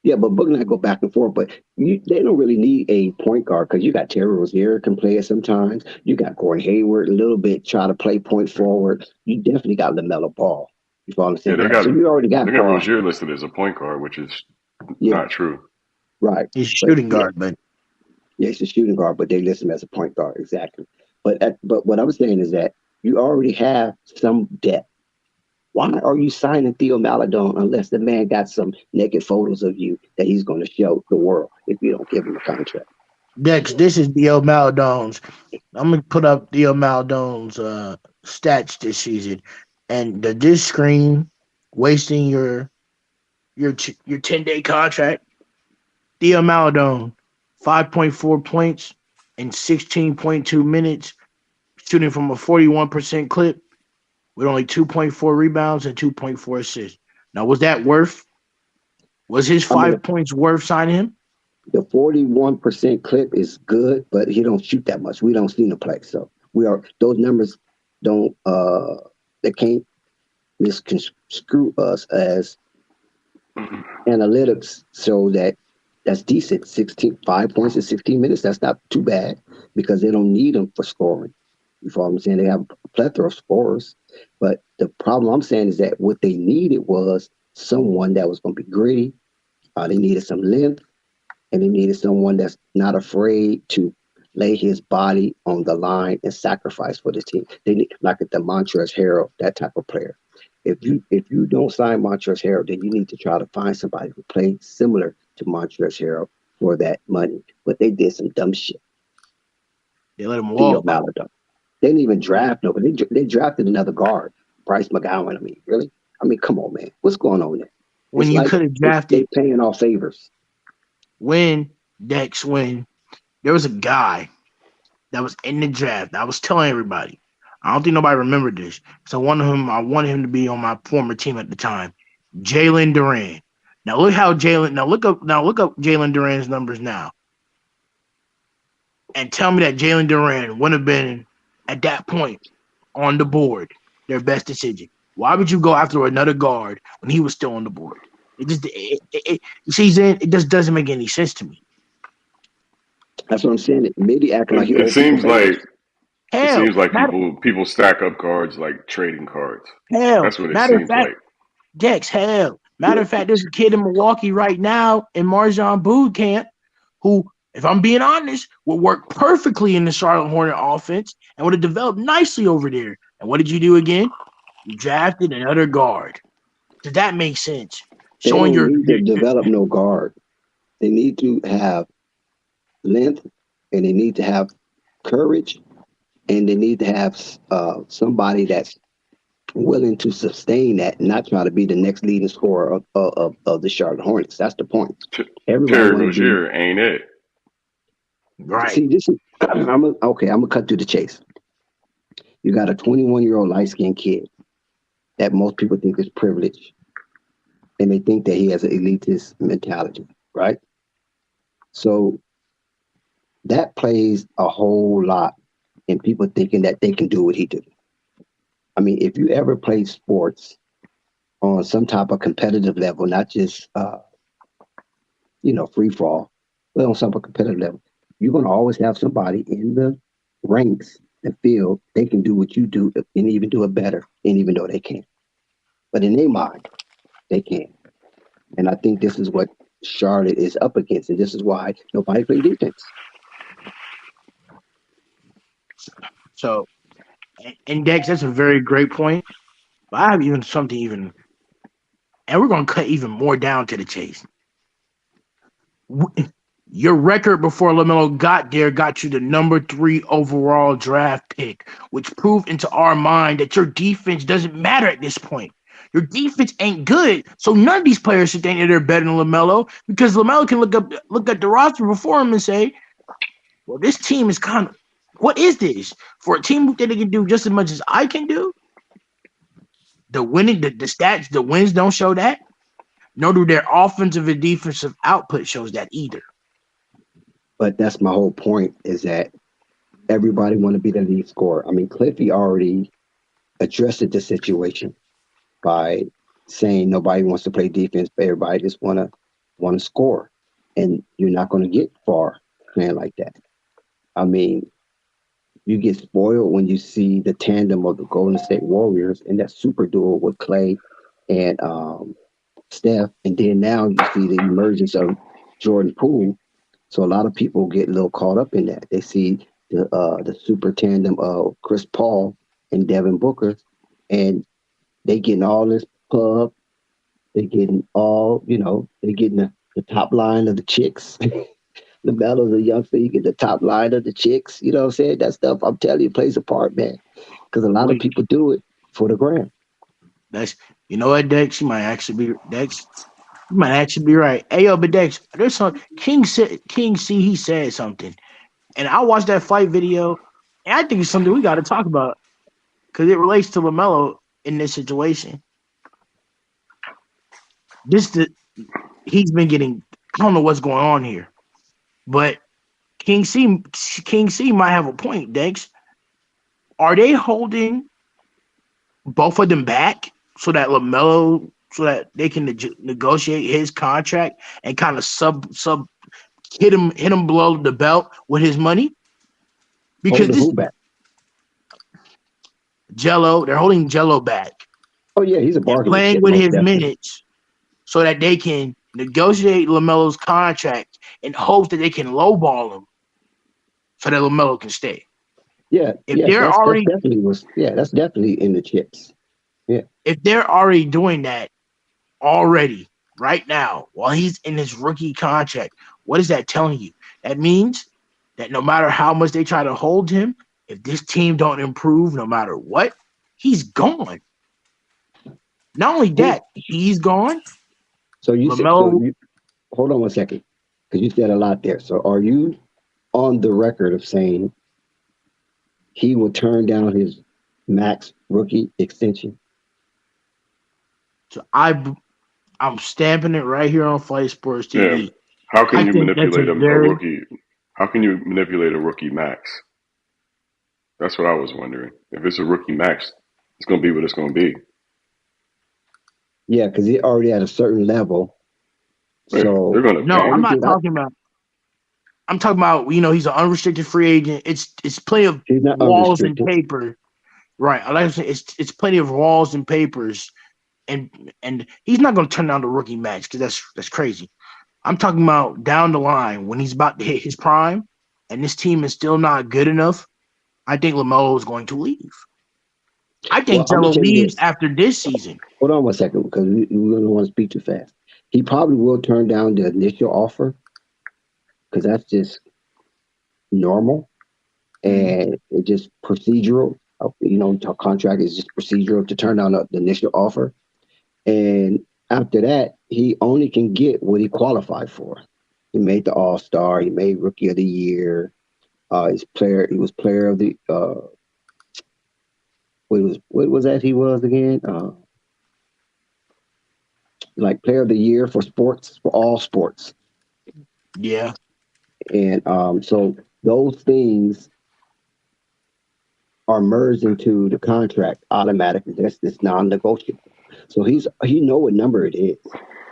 yeah, but Book and I go back and forth. But they don't really need a point guard because you got Terry Rozier can play it sometimes. You got Gordon Hayward a little bit try to play point forward. You definitely got Lamelo Ball. You follow what I'm Yeah, saying? So you already they got got Ball. Rozier listed as a point guard, which is Yeah, not true. right. He's a But shooting yeah, guard, but yeah, he's a shooting guard, but they list him as a point guard exactly. But what I'm saying is that you already have some depth. Why are you signing Theo Maladon unless the man got some naked photos of you that he's going to show the world if you don't give him a contract? Dex, this is Theo Maladon's. I'm gonna put up Theo Maladon's stats this season, and does this screen wasting your 10-day contract? Theo Maladon, 5.4 points, in 16.2 minutes, shooting from a 41% clip with only 2.4 rebounds and 2.4 assists. Now, was that worth? Was his I mean, 5 points worth signing him? the 41% clip is good, but he don't shoot that much. We don't see him play. So those numbers don't they can't misconstrue us as analytics show that's decent. 5 points in 16 minutes, that's not too bad because they don't need them for scoring. You follow what I'm saying? They have a plethora of scorers. But the problem I'm saying is that what they needed was someone that was going to be gritty. They needed some length, and they needed someone that's not afraid to lay his body on the line and sacrifice for the team. They need like the Montrezl Harrell, that type of player. If you don't sign Montrezl Harrell, then you need to try to find somebody who plays similar to Montrezl Harrell for that money. But they did some dumb shit. They let him Theo walk. Maladon. They didn't even draft nobody. They drafted another guard, Bryce McGowan. I mean, really? I mean, come on, man. What's going on there? When It's you like could have they drafted paying off favors. when there was a guy that was in the draft. I was telling everybody. I don't think nobody remembered this. So I wanted him to be on my former team at the time. Jalen Duran. Now look up Jalen Duran's numbers now. And tell me that Jalen Duran would have been at that point on the board their best decision. Why would you go after another guard when he was still on the board? You see, Zen, it just doesn't make any sense to me. That's what I'm saying. Maybe acting like It, you it owe people seems favors. like it Hell, seems like matter, people stack up cards like trading cards. hell, That's what it matter of seems fact, like. Dex, hell. Matter of fact, there's a kid in Milwaukee right now in Marjan Boot camp who, if I'm being honest, would work perfectly in the Charlotte Hornet offense and would have developed nicely over there. And what did you do again? You drafted another guard. Does that make sense? They Showing don't your, need to your develop no guard. They need to have length, and they need to have courage, and they need to have somebody that's willing to sustain that and not try to be the next leading scorer of the Charlotte Hornets. That's the point. Everybody Terry want to be. Rozier ain't it. right. See, this is. I'm gonna cut to the chase. You got a 21-year-old light skinned kid that most people think is privileged, and they think that he has an elitist mentality, right? So that plays a whole lot in people thinking that they can do what he did. I mean, if you ever played sports on some type of competitive level, not just free fall, but on some competitive level, you're going to always have somebody in the ranks that feel they can do what you do and even do it better, and even though they can't. But in their mind, they can. And I think this is what Charlotte is up against, and this is why nobody plays defense. So, and Dex, that's a very great point. But I have and we're going to cut even more down to the chase. Your record before Lamelo got there got you the number 3 overall draft pick, which proved into our mind that your defense doesn't matter at this point. Your defense ain't good, so none of these players should think that they're better than Lamelo because Lamelo can look at the roster before him and say, "Well, this team is kind of what is this for a team that they can do just as much as I can do?" The stats, the wins don't show that. Nor do their offensive and defensive output shows that either. But that's my whole point is that everybody want to be the lead scorer. I mean, Cliffy already addressed the situation by saying nobody wants to play defense, but everybody just want to score, and you're not going to get far playing like that. I mean, you get spoiled when you see the tandem of the Golden State Warriors and that super duel with Clay and Steph, and then now you see the emergence of Jordan Poole. So a lot of people get a little caught up in that. They see the super tandem of Chris Paul and Devin Booker, and they getting all this pub. They getting they're getting the top line of the chicks. LaMelo's a youngster, you get the top line of the chicks. You know what I'm saying? That stuff, I'm telling you, plays a part, man. Because a lot of people do it for the gram. That's what, Dex. You might actually be right. Hey, yo, but Dex, there's some King C. He said something. And I watched that fight video, and I think it's something we got to talk about because it relates to LaMelo in this situation. He's been getting. I don't know what's going on here, but King C might have a point. Dex, are they holding both of them back so that LaMelo, so that they can negotiate his contract and kind of sub hit him below the belt with his money? Because Holding this who back? They're holding Jello back Oh yeah, he's a and bargaining playing chip, with most his definitely. minutes so that they can negotiate LaMelo's contract in hopes that they can lowball him so that LaMelo can stay. Yeah, If yes, they're that's already that's definitely in the chips. Yeah. if they're already doing that already right now while he's in his rookie contract, what is that telling you? That means that no matter how much they try to hold him, if this team don't improve, no matter what, he's gone. Not only that, he's gone. So LaMelo, hold on one second, because you said a lot there. So are you on the record of saying he will turn down his max rookie extension? so I'm stamping it right here on Fight Sports Yeah. TV. How can I you think that's a manipulate a very rookie? How can you manipulate a rookie max? That's what I was wondering. If it's a rookie max, it's going to be what it's going to be. Yeah, because he already at a certain level. They're So going to no. pay I'm him. not talking about. I'm talking about he's an unrestricted free agent. It's plenty of he's not walls and unrestricted. paper, right? I like to say it's plenty of walls and papers, and he's not going to turn down the rookie max because that's crazy. I'm talking about down the line when he's about to hit his prime, and this team is still not good enough. I think LaMelo is going to leave. I Well, think I'm gonna Jello tell you leaves this. after this season. Hold on one second, because we don't want to speak too fast. He probably will turn down the initial offer because that's just normal and it's just procedural. Our contract is just procedural to turn down the initial offer. And after that, he only can get what he qualified for. He made the All Star. He made Rookie of the Year. He was player of the. What was that? He was again. Like player of the year for sports, for all sports. Yeah. And so those things are merged into the contract automatically. That's non-negotiable. So he know what number it is,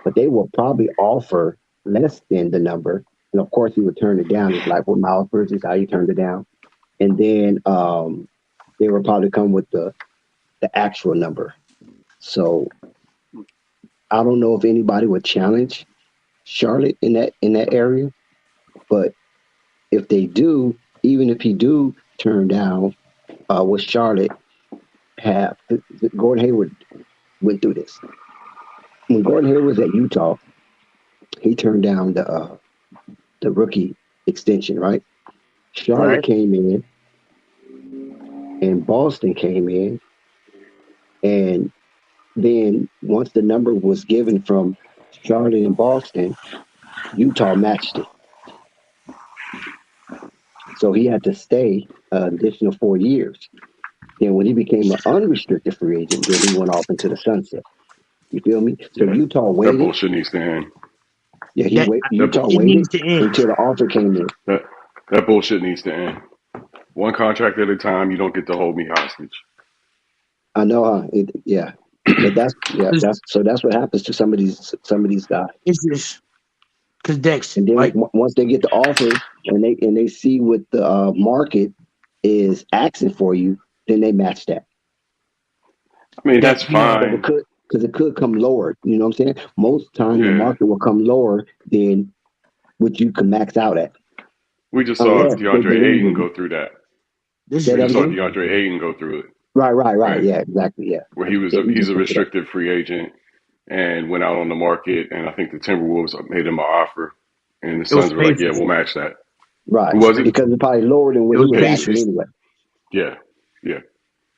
but they will probably offer less than the number. And of course, he would turn it down. It's like what Miles Bridges, how he turned it down. And then they will probably come with the actual number. So I don't know if anybody would challenge Charlotte in that area, but if they do, even if he do turn down what Charlotte have, Gordon Hayward went through this. When Gordon Hayward was at Utah, he turned down the rookie extension, right? Charlotte Right. came in and Boston came in, and then once the number was given from Charlotte and Boston, Utah matched it. So he had to stay an additional 4 years. Then when he became an unrestricted free agent, then he went off into the sunset. You feel me? So Yeah, Utah that waited. bullshit needs to end. Yeah, That That Utah it waited needs to end. until the offer came in. that bullshit needs to end. One contract at a time. You don't get to hold me hostage. I know, yeah, but that's what happens to some of these guys. It's just because Dex, And then like once they get the offer and they see what the market is asking for you, then they match that. I mean, that, that's Because fine. it could come lower. You know what I'm saying? Most times the Yeah, market will come lower than what you can max out at, we just saw unless they DeAndre believe Ayton in you. go through that. this Say We is that just saw again. ridiculous. DeAndre Ayton go through it, Right. right? Yeah, exactly. Yeah. Where Yeah, he he's just a went through that. restricted free agent and went out on the market, and I think the Timberwolves made him an offer, and the It was Suns were like, "Yeah, Pacers. we'll match that." Right. Who was it? Because it's probably lower than It what he was was asking Pacers. anyway. Yeah, yeah.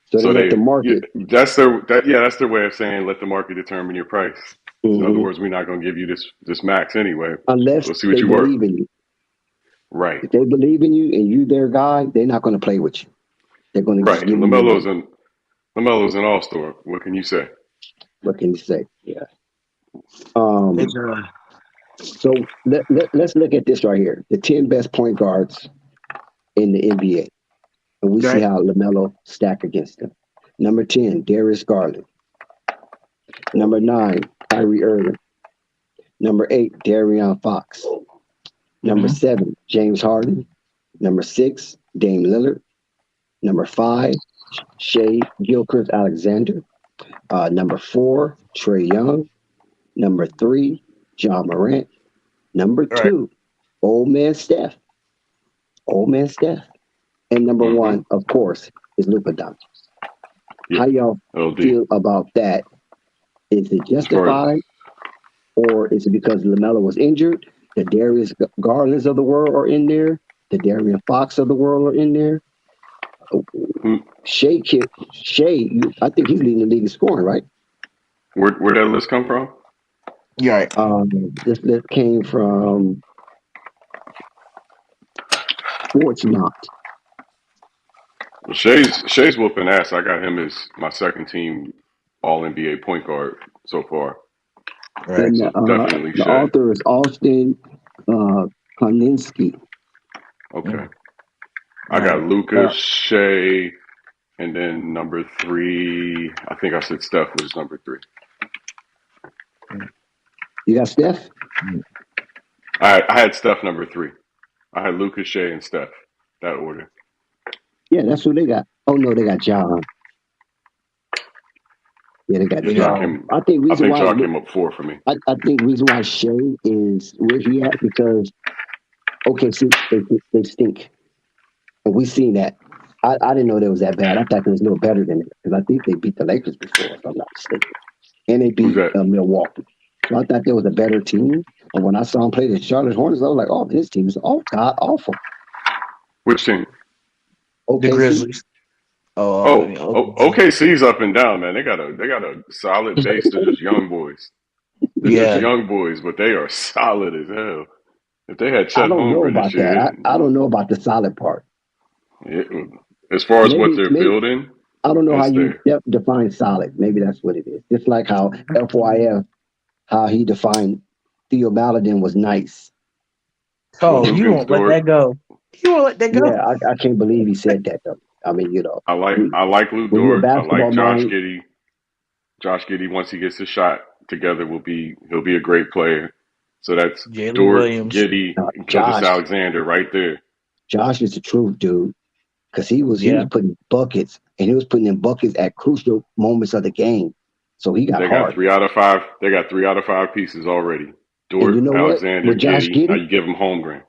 So they So let the yeah, market. that's their way of saying let the market determine your price. In other Mhm. words, we're not going to give you this max anyway. Unless Let's see what they you worth. believe in you. Right. If they believe in you and you their guy, they're not going to play with you. They're going to Right. just give And you money. Lamelo's an all-star. What can you say? What can you say? Yeah. Um. It's So let's look at this right here. The 10 best point guards in the NBA, and we see right. how Lamelo stack against them. Number 10, Darius Garland. Number 9, Kyrie Irving. Number 8, Darion Fox. Number Mm-hmm. 7, James Harden. Number 6, Dame Lillard. Number 5, Shea Gilchrist Alexander. Number 4, Trey Young. Number 3, John Morant. Number Right. 2, Old Man Steph. Old Man Steph. And number Mm-hmm. 1, of course, is Luka Doncic. Yeah. How y'all LD. feel about that? Is it As far as justified, or is it because Lamelo was injured? The Darius Garlands of the world are in there. The Darian Fox of the world are in there. who, Shea, I think he's leading the league in scoring, right? where that list come from? You're right. This list came from Sports Not. Well, Shay's whooping ass. I got him as my second team All NBA point guard so far. Right. And So definitely the Shay. author is Austin Koninsky. Okay. I got Right. Luca, Shay, and then number 3. I think I said Steph was number 3. You got Steph? I had Steph number 3. I had Luca, Shay, and Steph. That order. Yeah, that's who they got. Oh no, they got John. Yeah, they got Yeah, John. I think I reason think why Ja came up 4 for me. I think reason why Shea is where he at because okay, see they stink, and we seen that. I didn't know they was that bad. I thought they was a little better than it because I think they beat the Lakers before, if I'm not mistaken, and they Who's beat that? Milwaukee. So I thought they was a better team. And when I saw them play the Charlotte Hornets, I was like, oh, this team is god awful. Which team? The Okay, Grizzlies. OKC's up and down, man. They got a solid base. They're just young boys. They're just Yeah. young boys, but they are solid as hell. If they had I Chet don't know Holmgren about this that. year, I don't know about the solid part. as far as what Maybe they're maybe building, I don't know how it's you there. define solid. Maybe that's what it is. Just like how FYF, how he defined Theo Maladin was nice. Well, Oh, And you Luke and won't let Dort, that go. You won't let that go. yeah, I can't believe he said that though. I mean, I like Luke when you're a Dort. I basketball like Josh mind, Giddey. Josh Giddey, once he gets his shot together, he'll be a great player. So that's Jalen Dort, Williams. Giddey, and Gilgis Josh, Alexander right there. Josh is the truth, dude. Because he was Yeah. putting buckets, and he was putting in buckets at crucial moments of the game. So he got They got hard. 3 out of 5. They got 3 out of 5 pieces already. And you Dort, know what? Alexander, With Josh Giddey. Now Giddey, you give him Holmgren.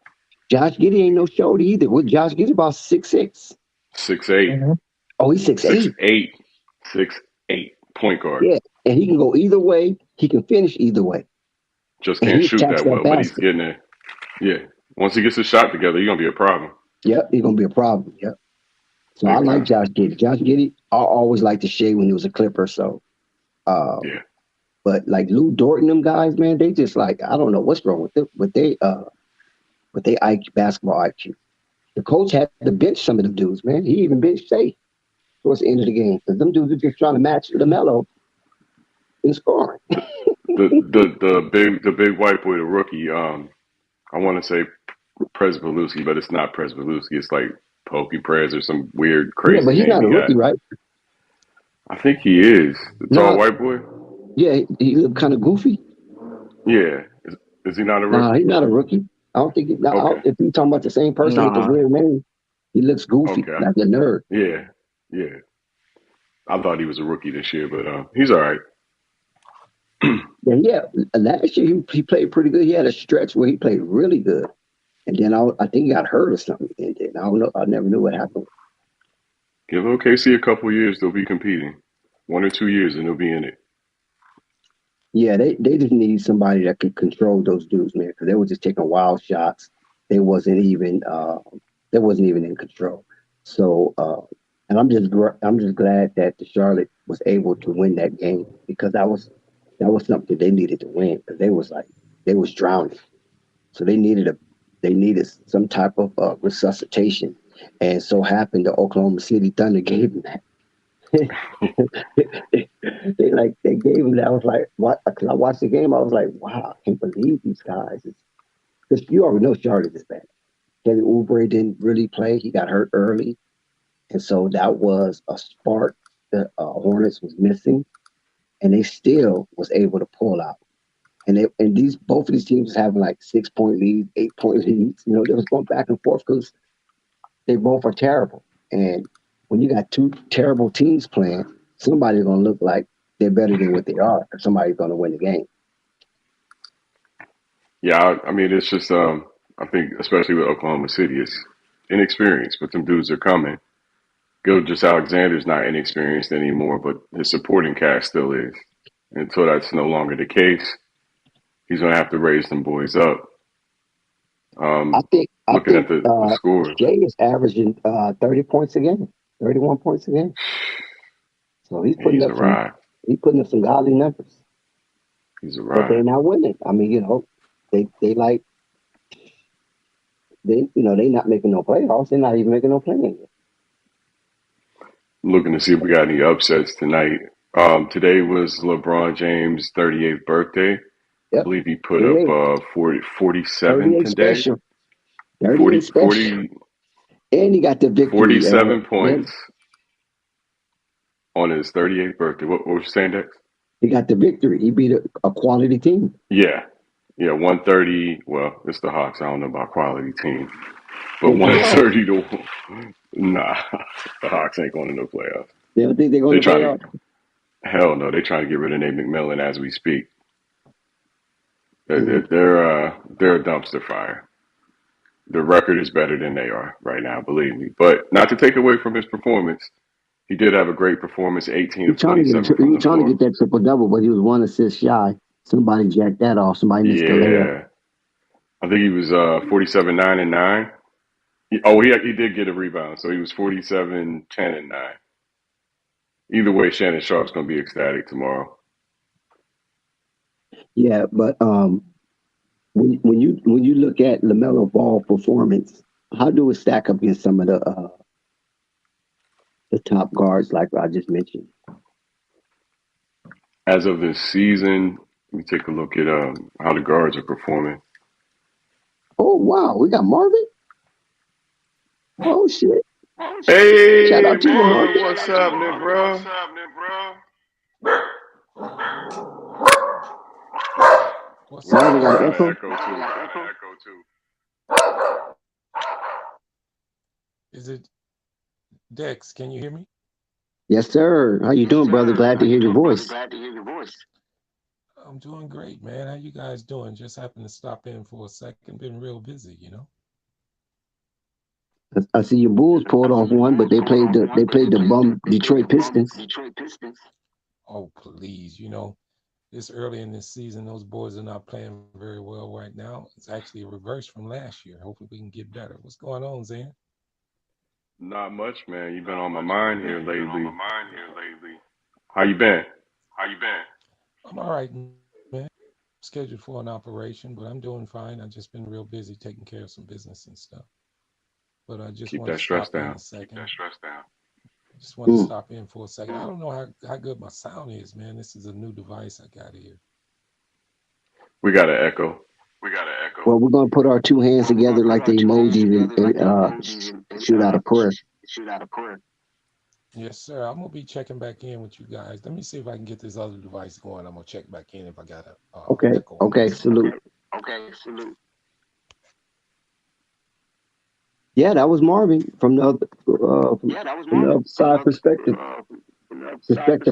Josh Giddey ain't no shorty either. With Josh Giddey about 6'6". 6'8", Mm-hmm. Oh, he's 6'8". 6'8", 6'8", point guard. Yeah, and he can go either way. He can finish either way, Just and can't he shoot attacks that that well, but he's basket. getting there. Yeah. Once he gets his shot together, he's gonna be a problem. Yep, he's gonna be a problem. Yep. So I Big like time. Josh Giddey. Josh Giddey, I always liked the shade when he was a Clipper. So, Yeah. but like Lou Dort and them guys, man, they just like I don't know what's wrong with them, with they IQ, basketball IQ. The coach had to bench some of them dudes, man. He even benched Shea towards the end of the game because them dudes are just trying to match Lamelo in scoring. The big white boy, the rookie, I wanna say Presveluski, but it's not Presveluski. It's like Pokey Prez or some weird Yeah, crazy but he's name not a he got. rookie, right? I think he is. The tall No, white boy? yeah, he looked kind of goofy. Yeah. Is he not a Nah, rookie? he's not a rookie. I don't think. Okay. If you talking about the same person with the Nah. weird name, he looks goofy, Okay. like a nerd. Yeah. Yeah. I thought he was a rookie this year, but he's all right. And yeah, last year he played pretty good. He had a stretch where he played really good, and then I think he got hurt or something. And then I don't know. I never knew what happened. Give OKC a couple years, they'll be competing. 1 or 2 years, and they'll be in it. Yeah, they just need somebody that could control those dudes, man, because they were just taking wild shots. They wasn't even in control. So, and I'm just glad that the Charlotte was able to win that game because that was something they needed to win because they was drowning. So they They needed some type of resuscitation, and so happened the Oklahoma City Thunder gave him that. they gave him that. I was like, what? Because I watched the game, I was like, wow, I can't believe these guys. Because you already know Charlotte is bad. Kelly Oubre didn't really play; he got hurt early, and so that was a spark the Hornets was missing, and they still was able to pull out. And these both of these teams was having like 6 point leads, 8 point leads. They was going back and forth because they both are terrible. And when you got two terrible teams playing, somebody's gonna look like they're better than what they are, or somebody's gonna win the game. Yeah, I mean, it's just I think especially with Oklahoma City, it's inexperienced, but them dudes are coming. Gilgeous Alexander's not inexperienced anymore, but his supporting cast still is. Until that's no longer the case, he's gonna have to raise them boys up. I think I Looking at think the scores, Jay is averaging 30 points a game, 31 points a game. So he's putting he's up some arrived. he's putting up some godly numbers. He's But they're arrived. not winning. I mean, they like they not making no playoffs. They're not even making no playing. Looking to see if we got any upsets tonight. Today was LeBron James' 38th birthday. I Yep. believe he put up 38. 47 38 today. special. 38 40, special. 40, And he got the victory. 47 Then points on his 38th birthday. What was you saying, Dex? he got the victory. He beat a quality team. Yeah. Yeah, 130. Well, it's the Hawks. I don't know about quality team. But And playoffs. 130 to nah, the Hawks ain't going to no playoffs. They don't think they're going They to trying playoffs. to hell no, they trying to get rid of Nate McMillan as we speak. They're Mm. they're, they're a dumpster fire. The record is better than they are right now, believe me. But not to take away from his performance, he did have a great performance, 18 He of trying to get 27 he from was the trying to floor. get that triple double, but he was 1 assist shy. Somebody jacked that off. Somebody missed the layup. Yeah, I think he was 47, 9 and 9. He did get a rebound, so he was 47, 10 and 9. Either way, Shannon Sharp's going to be ecstatic tomorrow. Yeah, but when you look at LaMelo Ball performance, how do it stack up against some of the top guards like I just mentioned? As of this season, we take a look at how the guards are performing. Oh wow, we got Marvin. Oh shit! Shout Hey, out to you, Marvin, Marvin. what's happening, bro? What's We up, got Marvin a got man? an lot of echo. echo too. Is it Dex? Can you hear me? Yes, sir. How you doing, brother? Glad to hear your voice. I'm doing great, man. How you guys doing? Just happened to stop in for a second. Been real busy. I see your Bulls pulled off one, but they played the bum Detroit Pistons. Oh, please. This early in this season, those boys are not playing very well right now. It's actually a reverse from last year. Hopefully we can get better. What's going on, Zan? Not much, man. You've been on my mind here lately. How you been? I'm all right, man. Scheduled for an operation, but I'm doing fine. I've just been real busy taking care of some business and stuff. But I just Keep wanted that to stress stop in down. a second. Just wanted to Mm. stop in for a second. I don't know how good my sound is, man. This is a new device I got here. We got an echo. Well, we're gonna put our two hands together like the emojis and shoot out a prayer. Yes, sir. I'm gonna be checking back in with you guys. Let me see if I can get this other device going. I'm gonna check back in if I got a Okay. echo on Okay. this one. Salute. Yeah, that was Marvin from the from the other side perspective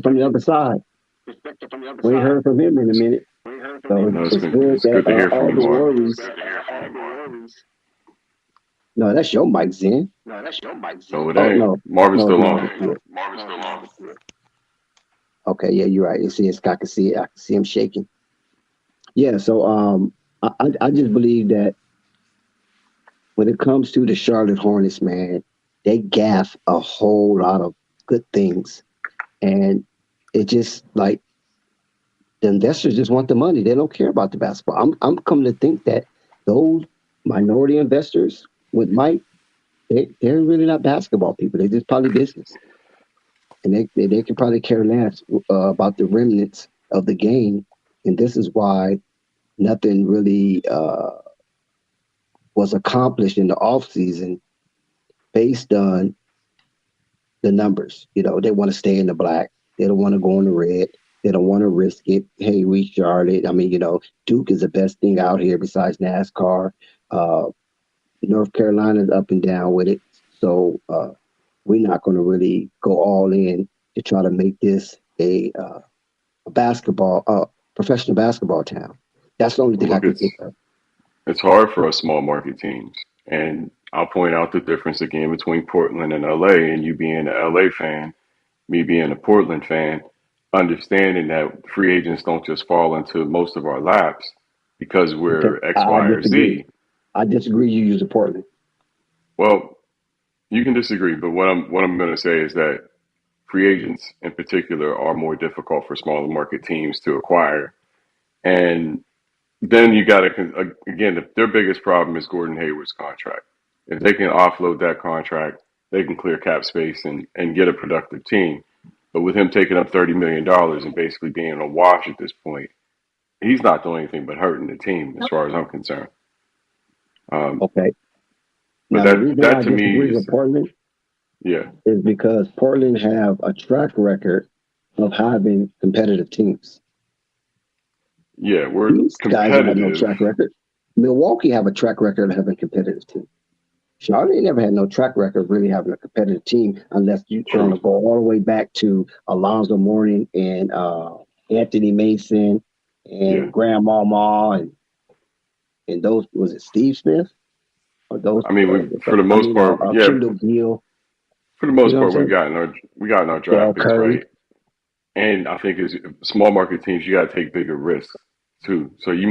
from the other side. We ain't heard from him in a minute, so No, it's good it's that good to hear from all you, the Marvin. worries. No, that's your mic, Zen. No, it Oh ain't. no, Marvin's no, it's still not. on. Yeah. Okay, yeah, you're right. I can see it. I can see him shaking. Yeah, so I just believe that when it comes to the Charlotte Hornets, man, they gaff a whole lot of good things, and it just like the investors just want the money. They don't care about the basketball. I'm coming to think that those minority investors with Mike, they're really not basketball people. They're just probably business, and they can probably care less about the remnants of the game. And this is why nothing really was accomplished in the off season based on the numbers. You know, they want to stay in the black. They don't want to go in the red. They don't want to risk it. Hey, we Charlotte. I mean, you know, Duke is the best thing out here besides NASCAR. Uh, North Carolina's up and down with it. So we're not going to really go all in to try to make this a professional basketball town. That's the only thing I Look, can think of. it's hard for us small market teams, and I'll point out the difference again between Portland and LA, and you being an LA fan, me being a Portland fan, understanding that free agents don't just fall into most of our laps because Okay, we're X, I Y, or disagree. Z. I disagree. You use Portland. Well, you can disagree, but what I'm going to say is that free agents in particular are more difficult for smaller market teams to acquire. And then you got to, again, their biggest problem is Gordon Hayward's contract. If they can offload that contract, they can clear cap space and get a productive team. But with him taking up $30 million and basically being a wash at this point, he's not doing anything but hurting the team as far as I'm concerned. Okay. But Now the reason why that I to me disagree with is, Portland yeah, is because Portland have a track record of having competitive teams. yeah, we're These guys don't have no competitive. track record. Milwaukee have a track record of having competitive teams. Charlotte never had no track record of really having a competitive team unless you want True. to go all the way back to Alonzo Mourning and Anthony Mason Yeah. and Grandmama and those, was it Steve Smith or those? I mean, for the I most mean, part, yeah, Kendall Gill. for the You most know what I'm part, saying? we gotten our Dell draft picks Curry. right. And I think as small market teams, you got to take bigger risks too. So you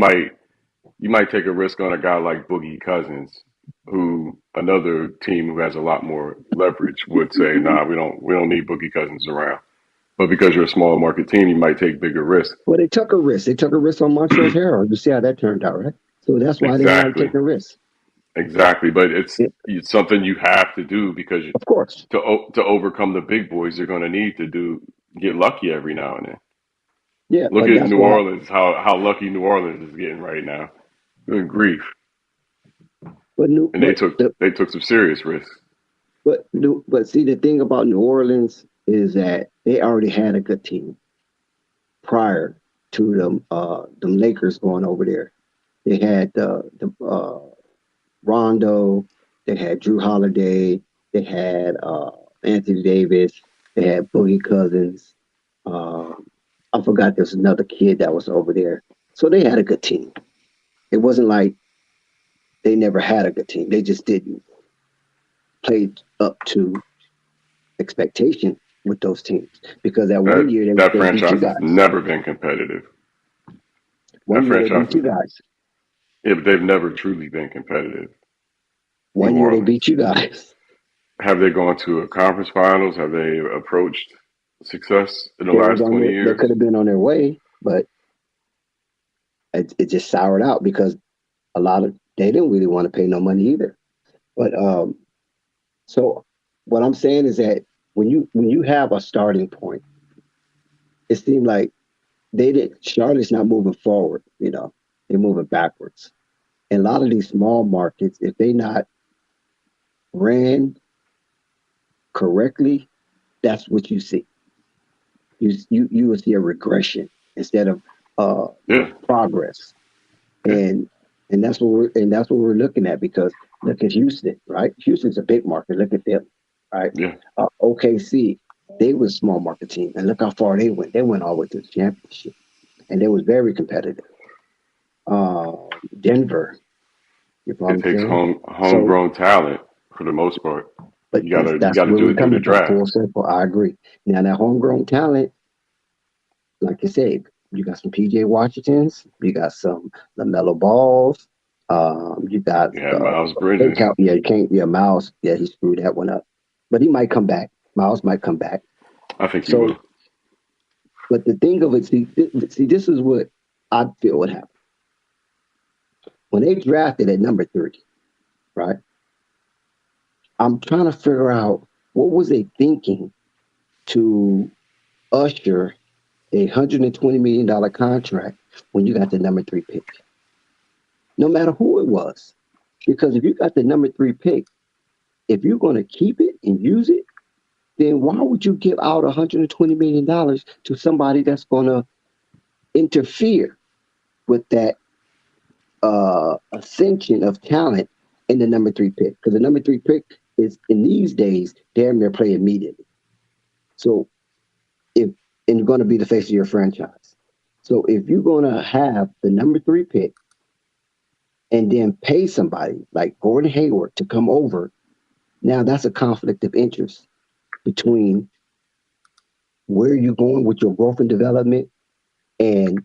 might take a risk on a guy like Boogie Cousins, who another team who has a lot more leverage would say, "Nah, we don't need Boogie Cousins around." But because you're a small market team, you might take bigger risks. Well, they took a risk. They took a risk on Montrezl Harrell. You see how that turned out, right? So that's why they wanted to Exactly, take a risk. exactly. But Yeah, it's something you have to do because of course. to overcome the big boys, you're going to need to get lucky every now and then. Yeah, Look but at that's New why. Orleans, how lucky New Orleans is getting right now. Good grief. But new, And they took some serious risks. but see, the thing about New Orleans is that they already had a good team prior to them Lakers going over there. They had the Rondo, they had Drew Holiday, they had Anthony Davis, they had Boogie Cousins. Um, I forgot there's another kid that was over there. So they had a good team. It wasn't like they never had a good team. They just didn't play up to expectation with those teams. Because that one That year that they beat you franchise has guys. never been competitive. That One year they franchise, beat you guys. yeah, but they've never truly been competitive. New One year they Orleans. beat you guys. Have they gone to a conference finals? Have they approached success in the They was last on 20 their, they years? could have been on their way, but it just soured out because a lot of they didn't really want to pay no money either. But so what I'm saying is that when you have a starting point, it seemed like they did Charlotte's not moving forward, they're moving backwards. And a lot of these small markets, if they not ran correctly, that's what you see. You will see a regression instead of Yeah, progress. yeah, And that's what we're looking at because look at Houston, right? Houston's a big market. Look at them, right? yeah. OKC, they was a small market team, and look how far they went. They went all the way to the championship, and they was very competitive. Denver, you know what It I'm takes saying? So, homegrown talent for the most part. but You that's gotta you that's gotta where do we're it through the coming from. Full draft. circle. I agree. Now that homegrown talent, like you said, you got some PJ Washingtons, you got some Lamelo Balls, you got You had Miles can't Bridges. count. Yeah, you can't. Yeah, Miles. Yeah, he screwed that one up, but he might come back. Miles might come back. I think he So, will. but the thing of it, see, this is what I feel would happen when they drafted at number 3. right? I'm trying to figure out what was they thinking to usher $120 million contract when you got the number 3 pick, no matter who it was. Because if you got the number 3 pick, if you're going to keep it and use it, then why would you give out $120 million to somebody that's going to interfere with that ascension of talent in the number 3 pick? Because the number 3 pick is in these days damn near play immediately. So if and going to be the face of your franchise. So if you're going to have the number 3 pick and then pay somebody like Gordon Hayward to come over, now that's a conflict of interest between where you're going with your growth and development and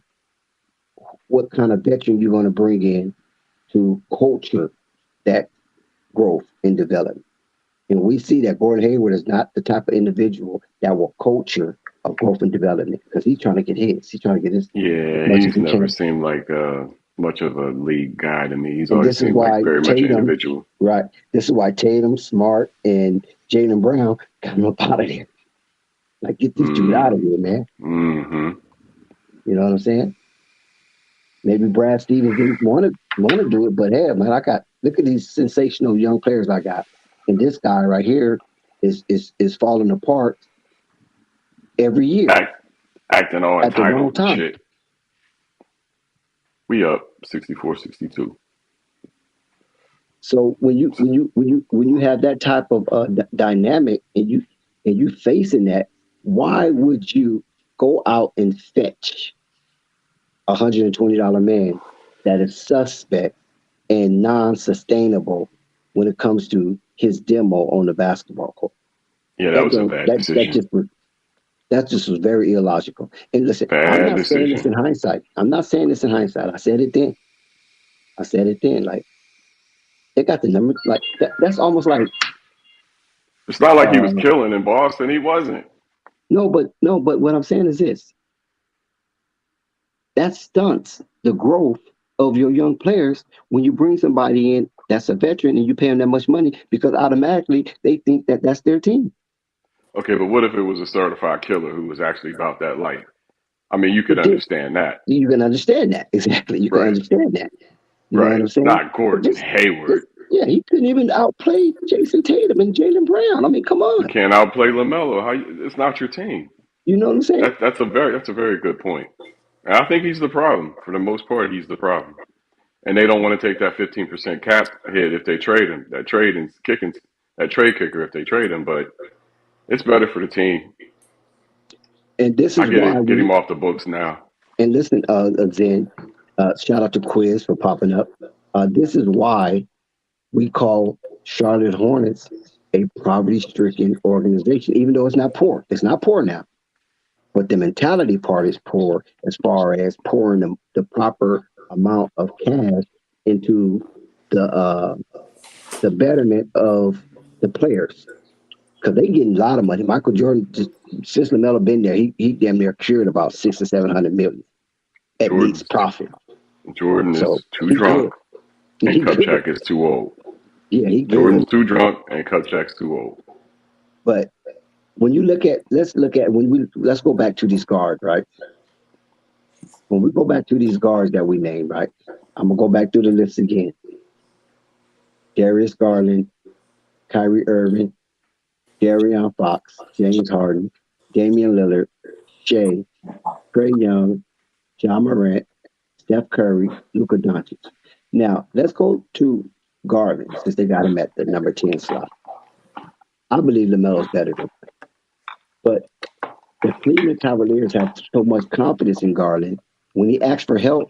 what kind of veteran you're going to bring in to culture that growth and development. And we see that Gordon Hayward is not the type of individual that will culture a growth and development because he's trying to get his. He's trying to get his Yeah, as much as he's he never can. seemed like much of a league guy to me. He's And always this is seemed like why very much an Tatum, individual. right? This is why Tatum, Smart, and Jaylen Brown got him up out of there. Like, get this dude out of here, man. Mm-hmm. You know what I'm saying? Maybe Brad Stevens didn't want to do it, but hey, man, look at these sensational young players I got, and this guy right here is falling apart every year Acting all at the wrong entitled and time. shit. We up 64-62. So when you have that type of dynamic and you facing that, why would you go out and fetch $120 man that is suspect and non-sustainable when it comes to his demo on the basketball court? Yeah, that was a bad decision. That just was very illogical. And listen, I'm Bad not saying this in decision. hindsight. I said it then. Like, they got the number. Like that's almost like It's not like he was uh, killing in Boston. He wasn't. no, but what I'm saying is this: that stunts the growth of your young players when you bring somebody in that's a veteran and you pay them that much money because automatically they think that that's their team. Okay, but what if it was a certified killer who was actually about that life? I mean, you could But then understand that. you can understand that exactly. You can Right. understand that. You know what Right. I'm saying? Not But Gordon this Hayward. yeah, he couldn't even outplay Jason Tatum and Jaylen Brown. I mean, come You on. can't outplay Lamelo. It's not your team. You know what I'm saying? That's a very good point. And I think he's the problem. For the most part, he's the problem. And they don't want to take that 15% cap hit if they trade him. That trade kicker if they trade him. But it's better for the team. And this I is get why it. Get we him off the books now. and listen, Zen, shout out to Quiz for popping up. This is why we call Charlotte Hornets a poverty-stricken organization, even though it's not poor. It's not poor now, but the mentality part is poor as far as pouring the proper amount of cash into the betterment of the players because they getting a lot of money. Michael Jordan, just since Lamelo been there, he damn near cured about 600 or 700 million at Jordan, least profit. Jordan So is too he drunk, good. and He good. Kupchak is too old. Yeah, he good. Jordan's too drunk, and Kupchak's too old. But when you let's go back to these guards, right? When we go back to these guards that we named, right? I'm gonna go back through the list again. Darius Garland, Kyrie Irving, De'Aaron Fox, James Harden, Damian Lillard, Shea, Trey Young, John Morant, Steph Curry, Luka Doncic. Now let's go to Garland since they got him at the number 10 slot. I believe LaMelo's better than him. But the Cleveland Cavaliers have so much confidence in Garland. When he asked for help,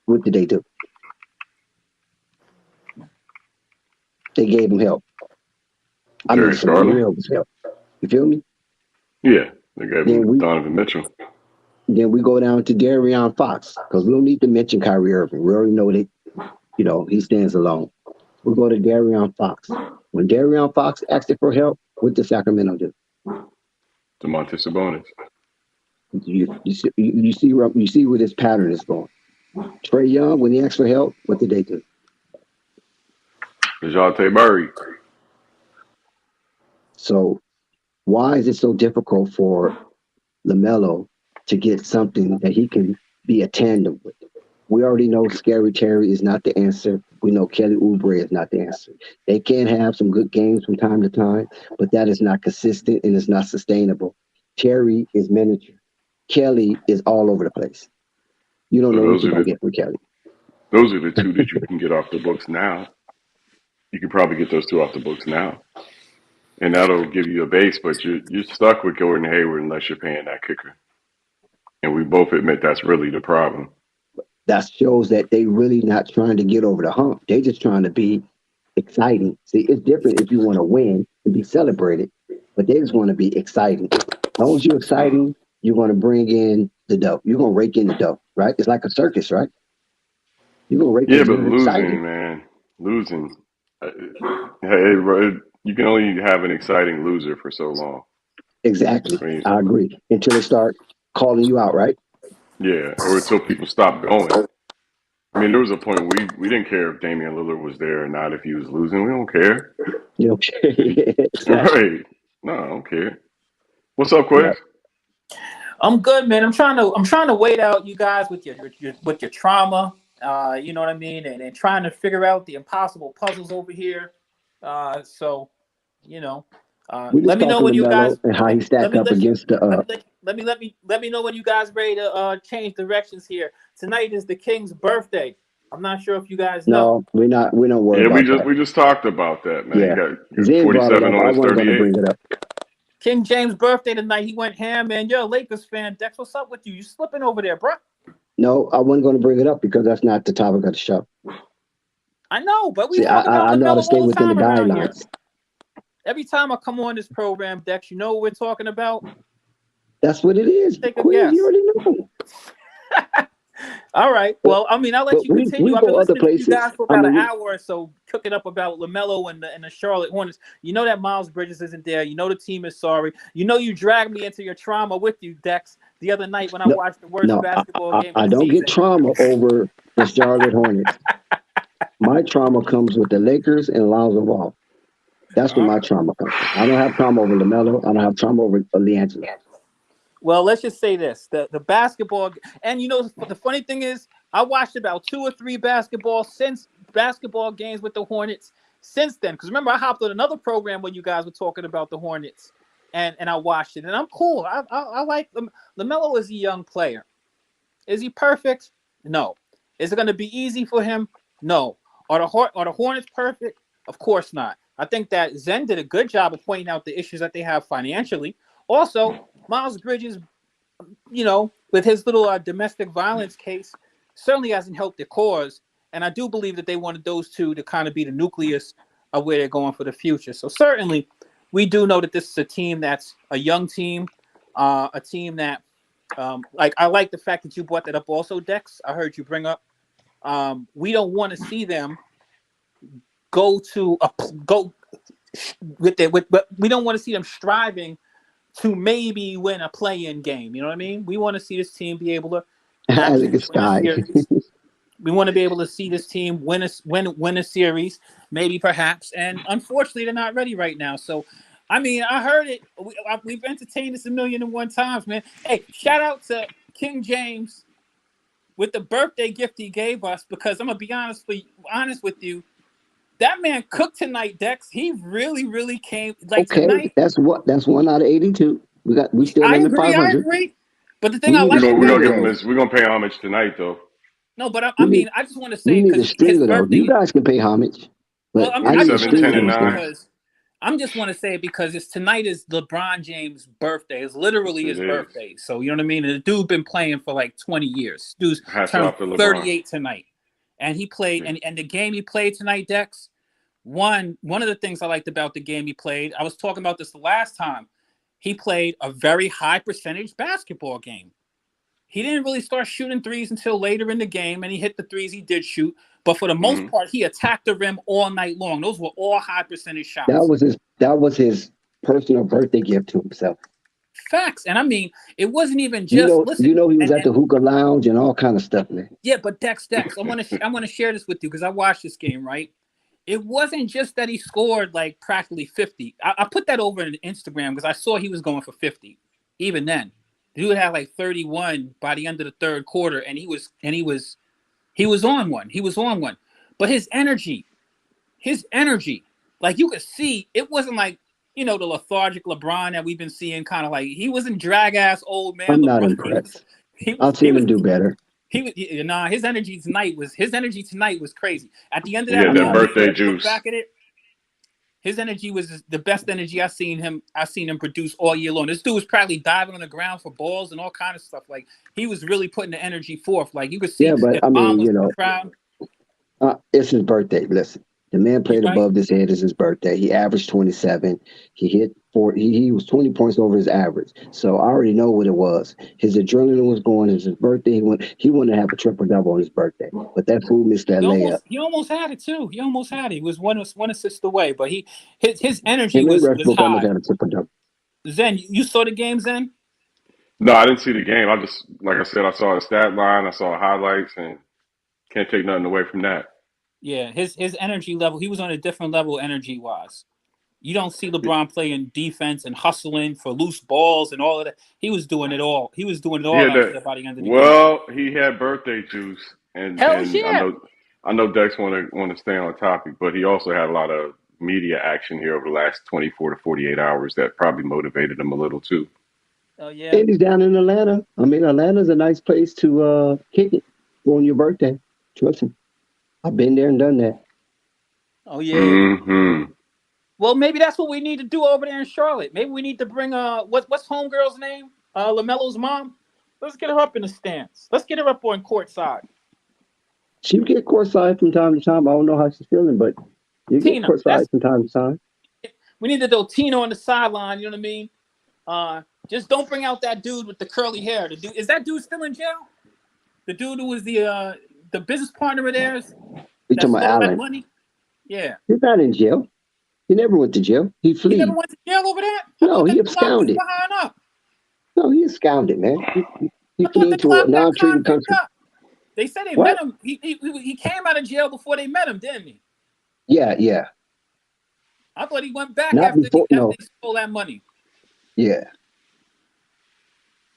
what did they do? They gave him help. I mean, Darius some Garland? real help. You feel me? Yeah, they gave Then him we Donovan Mitchell. then we go down to De'Aaron Fox because we don't need to mention Kyrie Irving. We already know that he stands alone. We go to De'Aaron Fox. When De'Aaron Fox asked for help, what did Sacramento do? DeMontis Sabonis. You see where this pattern is going. Trey Young, when he asked for help, what did they do? DeJounte Murray. So why is it so difficult for Lamelo to get something that he can be a tandem with? We already know Scary Terry is not the answer. We know Kelly Oubre is not the answer. They can have some good games from time to time, but that is not consistent and it's not sustainable. Terry is miniature. Kelly is all over the place. You don't So know what you're gonna get from Kelly. those are the two that you can get off the books now. You can probably get those two off the books now, and that'll give you a base. But you're stuck with Gordon Hayward unless you're paying that kicker, and we both admit that's really the problem. That shows that they really not trying to get over the hump. They just trying to be exciting. See, it's different if you want to win and be celebrated, but they just want to be exciting. As long as you're exciting, you're going to bring in the dough. You're going to rake in the dough, right? It's like a circus, right? You're going to rake Yeah, in but the losing, exciting. man, losing. Hey, bro, you can only have an exciting loser for so long. Exactly. I mean, I agree. Until they start calling you out, right? yeah, or until people stop going. I mean, there was a point we didn't care if Damian Lillard was there or not if he was losing. We don't care. You know, exactly. Right. No, I don't care. What's up, Yeah. Quez? I'm good, man. I'm trying to wait out you guys with your trauma. You know what I mean, and trying to figure out the impossible puzzles over here. So, you know, We just let me know talking when to you guys. Melo and how he stack up Let you. against the. Let me know when you guys ready to change directions here. Tonight is the King's birthday. I'm not sure if you guys know. No, we're not. We don't worry Yeah, about that. we just talked about that, man. Yeah. You got Zen brought it 47 up. on I his wasn't going to 38. bring it up. King James' birthday tonight. He went ham, man. You're a Lakers fan, Dex. What's up with you? You slipping over there, bro? No, I wasn't going to bring it up because that's not the topic of the show. I know, but we See, talk about I know how to LaMelo stay all the within the time around here. guidelines. Every time I come on this program, Dex, you know what we're talking about? That's what it is. Take a Quiz, guess. you already know. All right. Well, I mean, I'll let But you continue. I've been go other listening to you places. guys for about an hour or so, cooking up about LaMelo and the Charlotte Hornets. You know that Miles Bridges isn't there. You know the team is sorry. You know you dragged me into your trauma with you, Dex, the other night when I watched the worst basketball game of the I don't season. get trauma over the Charlotte Hornets. My trauma comes with the Lakers and Lonzo Ball. That's where my trauma comes from. I don't have trauma over LaMelo. I don't have trauma over LeAngelo. Well, let's just say this: the basketball, and you know, the funny thing is, I watched about 2 or 3 basketball games with the Hornets since then. Because remember, I hopped on another program when you guys were talking about the Hornets, and I watched it, and I'm cool. I like them. LaMelo is a young player. Is he perfect? No. Is it going to be easy for him? No. Are the Hornets perfect? Of course not. I think that Zen did a good job of pointing out the issues that they have financially. Also, Miles Bridges, you know, with his little domestic violence case, certainly hasn't helped their cause. And I do believe that they wanted those two to kind of be the nucleus of where they're going for the future. So certainly, we do know that this is a team that's a young team, a team that, like I like the fact that you brought that up also, Dex. I heard you bring up. We don't want to see them go with it, but we don't want to see them striving to maybe win a play-in game. You know what I mean? We want to see this team be able to actually win a series. We want to be able to see this team win a series, maybe perhaps. And unfortunately, they're not ready right now. So, I mean, I heard it. We've entertained this 1,000,001 times, man. Hey, shout out to King James with the birthday gift he gave us, because I'm gonna be honest with you. That man cooked tonight, Dex. He really, really came tonight. That's 1 out of 82. We still in the 500. I agree. But the thing I like, we're gonna give him this. We're gonna pay homage tonight, though. No, but I mean, I just want to say, we need a because his stringer, though. birthday. You guys can pay homage. But Well, I need a 7, stringer 10, and 9. because I'm just want to say because tonight is LeBron James' birthday. It's literally his birthday. So you know what I mean. And the dude been playing for like 20 years. Dude's turned 38 tonight, and he played. And the game he played tonight, Dex. One of the things I liked about the game he played, I was talking about this the last time. He played a very high percentage basketball game. He didn't really start shooting threes until later in the game, and he hit the threes he did shoot. But for the most part, he attacked the rim all night long. Those were all high percentage shots. That was his personal birthday gift to himself. Facts. And I mean, it wasn't even just he was at the hookah lounge and all kind of stuff, man. Yeah, but Dex, I want to share this with you because I watched this game, right? it wasn't just that he scored like practically 50. I put that over on Instagram because I saw he was going for 50. Even then, the dude had like 31 by the end of the third quarter, and he was on one. He was on one. But his energy, like you could see, it wasn't like the lethargic LeBron that we've been seeing. Kind of like he wasn't drag ass old man I'm LeBron. not impressed. He I've he seen was him do better. his energy tonight was crazy. At the end of He that had that game, Um, birthday look juice. back at it. His energy was the best energy I've seen him produce all year long. This dude was practically diving on the ground for balls and all kind of stuff. Like he was really putting the energy forth. Like you could yeah, see but his I mom mean, was in the crowd. it's his birthday. Listen, the man You played right? above his head. It's his birthday. He averaged 27. He hit 4. He was 20 points over his average. So I already know what it was. His adrenaline was going. It's his birthday. He wanted to have a triple double on his birthday, but that fool missed that layup. He almost had it too. He almost had it. He was one assist away, but his energy Him and was Westbrook almost high. had a triple double. Zen, you saw the game, Zen? No, I didn't see the game. I just, like I said, I saw the stat line, I saw highlights, and can't take nothing away from that. Yeah, his energy level. He was on a different level energy wise. You don't see LeBron playing defense and hustling for loose balls and all of that. He was doing it all. He was doing it He all had out that. there by the end of the game. Well, he had birthday juice, and Hell's and yeah. I know Dex want to stay on topic, but he also had a lot of media action here over the last 24 to 48 hours that probably motivated him a little too. Oh yeah. And he's down in Atlanta. I mean, Atlanta's a nice place to kick it on your birthday. Trust me. I've been there and done that. Oh yeah. Hmm. Well, maybe that's what we need to do over there in Charlotte. Maybe we need to bring what's homegirl's name? Lamelo's mom. Let's get her up in the stands. Let's get her up on court side. She get courtside from time to time. I don't know how she's feeling, but you get Tina. courtside from time to time. We need to do Tina on the sideline. You know what I mean? Just don't bring out that dude with the curly hair. Is that dude still in jail? The dude who was the business partner of theirs You that talking about stole that Allen? money? Yeah. He's not in jail. He never went to jail. He He never fled. went to jail over there? I No, thought he they locked his absconded. behind up. No, he absconded, man. He I thought they fled to a locked that non-treating convict country. up. They said they met What? him. He came out of jail before they met him, didn't he? Yeah. I thought he went back Not after before. No. he stole that money. Yeah.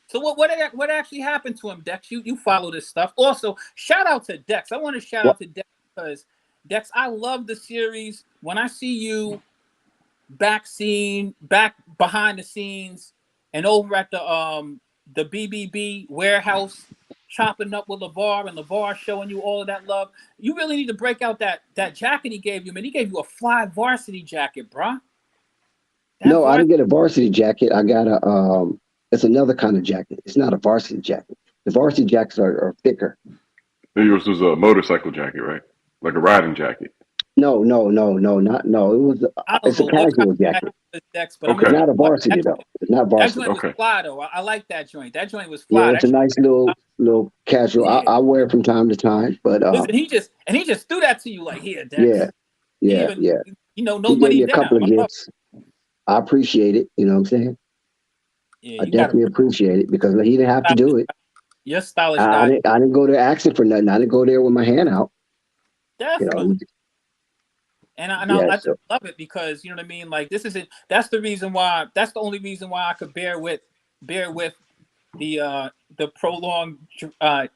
So what actually happened to him, Dex? You follow this stuff. Also, shout out to Dex. I want to shout What? out to Dex because Dex, I love the series. When I see you back behind the scenes and over at the BBB warehouse chopping up with LeVar and LeVar showing you all of that love. You really need to break out that jacket he gave you, man. He gave you a fly varsity jacket, bruh. No, I didn't get a varsity jacket. I got it's another kind of jacket. It's not a varsity jacket. The varsity jackets are thicker. Yours was a motorcycle jacket, right? Like a riding jacket. No. It was. I don't It's a know what kind casual of jacket. jacket Dex, but Okay. It's not a varsity though. It's not that varsity. joint was Okay. fly though. I like that joint. That joint was Yeah, fly. it's a nice little casual. Yeah. I wear it from time to time, but Listen, he just threw that to you like here, Dex. yeah. No He gave money me a down. couple of gifts. I appreciate it. You know what I'm saying? Yeah, I definitely appreciate it because he didn't have to do it. You're stylish I guy. didn't go there asking for nothing. I didn't go there with my hand out. Definitely. You know, And I so- love it because you know what I mean. Like this isn't. That's the reason why. That's the only reason why I could bear with the prolonged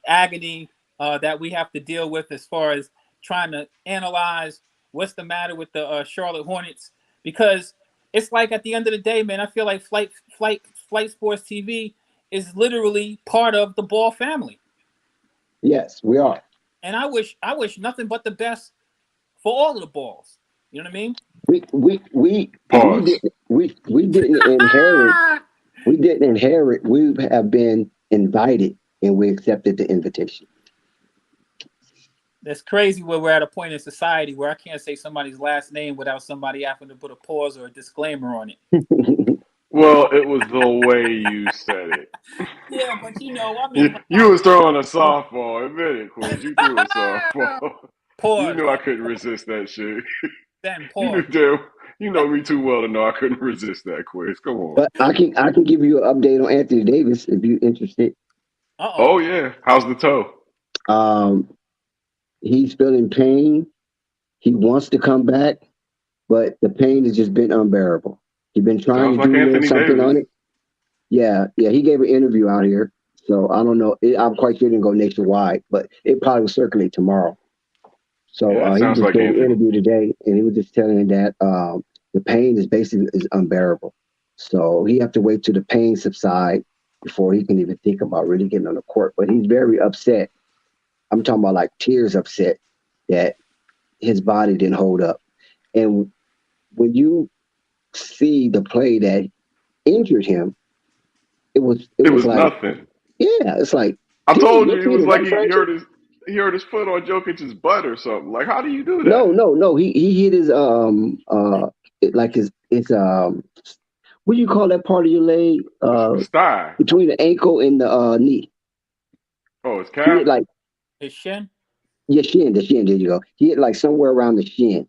agony that we have to deal with as far as trying to analyze what's the matter with the Charlotte Hornets, because it's like at the end of the day, man, I feel like Flight Sports TV is literally part of the Ball family. Yes, we are. And I wish nothing but the best for all of the Balls. You know what I mean? Pause. We didn't inherit. We didn't inherit. We have been invited, and we accepted the invitation. That's crazy where we're at a point in society where I can't say somebody's last name without somebody having to put a pause or a disclaimer on it. Well, it was the way you said it. Yeah, but I mean, You was throwing a softball. Admit it, Quiz. You threw a softball. pause. You knew I couldn't resist that shit. Then You pause. know me too well to know I couldn't resist that, Quiz. Come on. But I can give you an update on Anthony Davis if you're interested. Oh yeah, how's the toe? He's feeling pain He wants to come back, but the pain has just been unbearable. He's been trying Sounds to like do a little Anthony something Davis. on it. Yeah, yeah. He gave an interview out here, so I don't know. I'm quite sure it didn't go nationwide, but it probably will circulate tomorrow. So Yeah, that he sounds just like gave an Anthony. interview today, and he was just telling that the pain is basically is unbearable. So he have to wait till the pain subside before he can even think about really getting on the court. But he's very upset. I'm talking about like tears upset that his body didn't hold up. And when you see the play that injured him, it It was was like, nothing. yeah, it's like, I dude, told your you it feet was are like right fractured. he hurt his foot on Jokic's butt or something. Like, how do you do No, that? no, no. He hit his like his what do you call that part of your leg? His thigh. Between the ankle and the knee. Oh, his He calf. hit like His shin. yeah, shin, the shin, there you go. He hit like somewhere around the shin.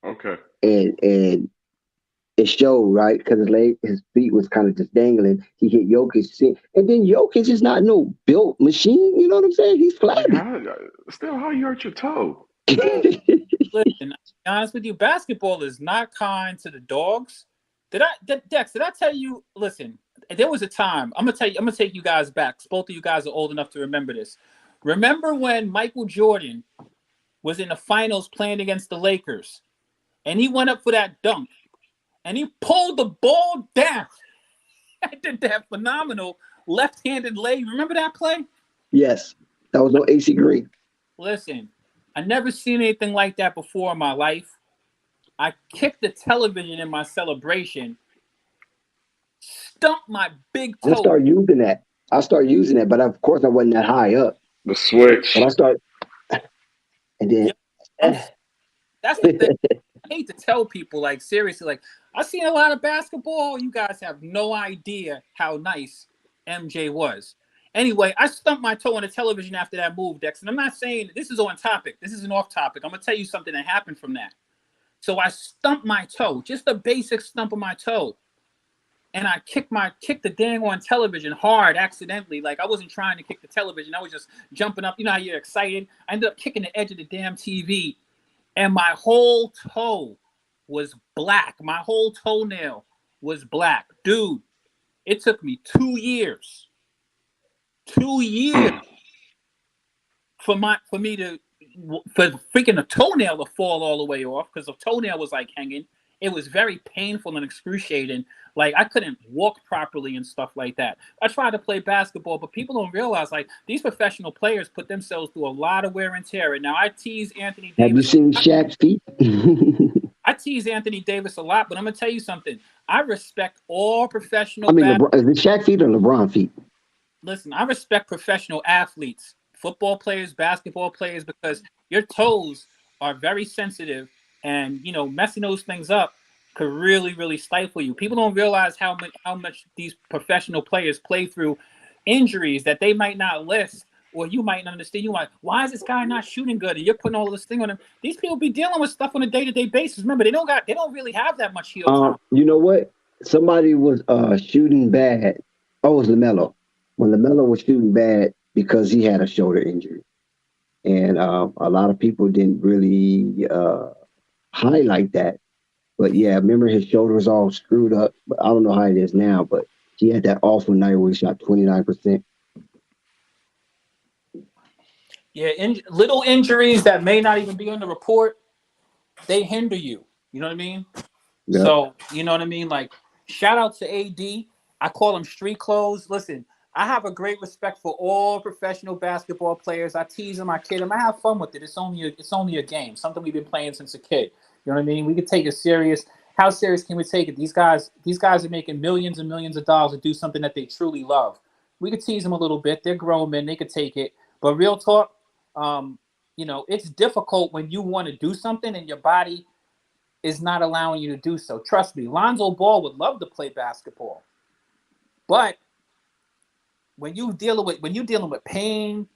Okay. And it showed, right? Because his feet was kind of just dangling. He hit Jokic shin. And then Jokic is not no built machine, you know what I'm saying? He's Like, flabby. how you hurt your toe? Listen, I'll be honest with you, basketball is not kind to the dogs. Dex, did I tell you? Listen, there was a time. I'm gonna take you guys back. Both of you guys are old enough to remember this. Remember when Michael Jordan was in the finals playing against the Lakers, and he went up for that dunk, and he pulled the ball down. I did that phenomenal left-handed leg. Remember that play? Yes. That was on AC Green. Listen, I never seen anything like that before in my life. I kicked the television in my celebration, stumped my big I toe. started using that. But of course I wasn't that high up. The But switch. I started, and then Yo, that's the thing. I hate to tell people, like, seriously, like, I've seen a lot of basketball. You guys have no idea how nice MJ was. Anyway, I stumped my toe on the television after that move, Dex. And I'm not saying this is on topic. This isn't off topic. I'm going to tell you something that happened from that. So I stumped my toe, just a basic stump of my toe. And I kicked the dang on television hard accidentally. Like, I wasn't trying to kick the television. I was just jumping up. You know how you're excited? I ended up kicking the edge of the damn TV. And my whole toe was black. My whole toenail was black. Dude, it took me 2 years. 2 years for freaking a toenail to fall all the way off, because the toenail was like hanging. It was very painful and excruciating. Like, I couldn't walk properly and stuff like that. I tried to play basketball, but people don't realize, like, these professional players put themselves through a lot of wear and tear. And now I tease Anthony have you Davis. seen Shaq's feet? I tease Anthony Davis a lot, but I'm gonna tell you something. I respect all professional. I mean, is it Shaq feet or LeBron feet? Listen, I respect professional athletes, football players, basketball players, because your toes are very sensitive, and messing those things up could really, really stifle you. People don't realize how much these professional players play through injuries that they might not list, or you might not understand. You're like, why is this guy not shooting good? And you're putting all this thing on him. These people be dealing with stuff on a day-to-day basis. Remember, they don't really have that much heel time. You know what? Somebody was shooting bad. Oh, it was Lamelo. When Lamelo was shooting bad because he had a shoulder injury, and a lot of people didn't really highlight that. But yeah, remember his shoulder was all screwed up. But I don't know how it is now. But he had that awful night where he shot 29%. Yeah, little injuries that may not even be on the report, they hinder you. You know what I mean? Yeah. So, you know what I mean? Like, shout out to AD. I call him street clothes. Listen, I have a great respect for all professional basketball players. I tease them, I kid them, I have fun with it. It's only a game, something we've been playing since a kid. You know what I mean? We could take it serious. How serious can we take it? These guys are making millions and millions of dollars to do something that they truly love. We could tease them a little bit. They're grown men. They could take it. But real talk, it's difficult when you want to do something and your body is not allowing you to do so. Trust me, Lonzo Ball would love to play basketball. But when you're dealing with pain,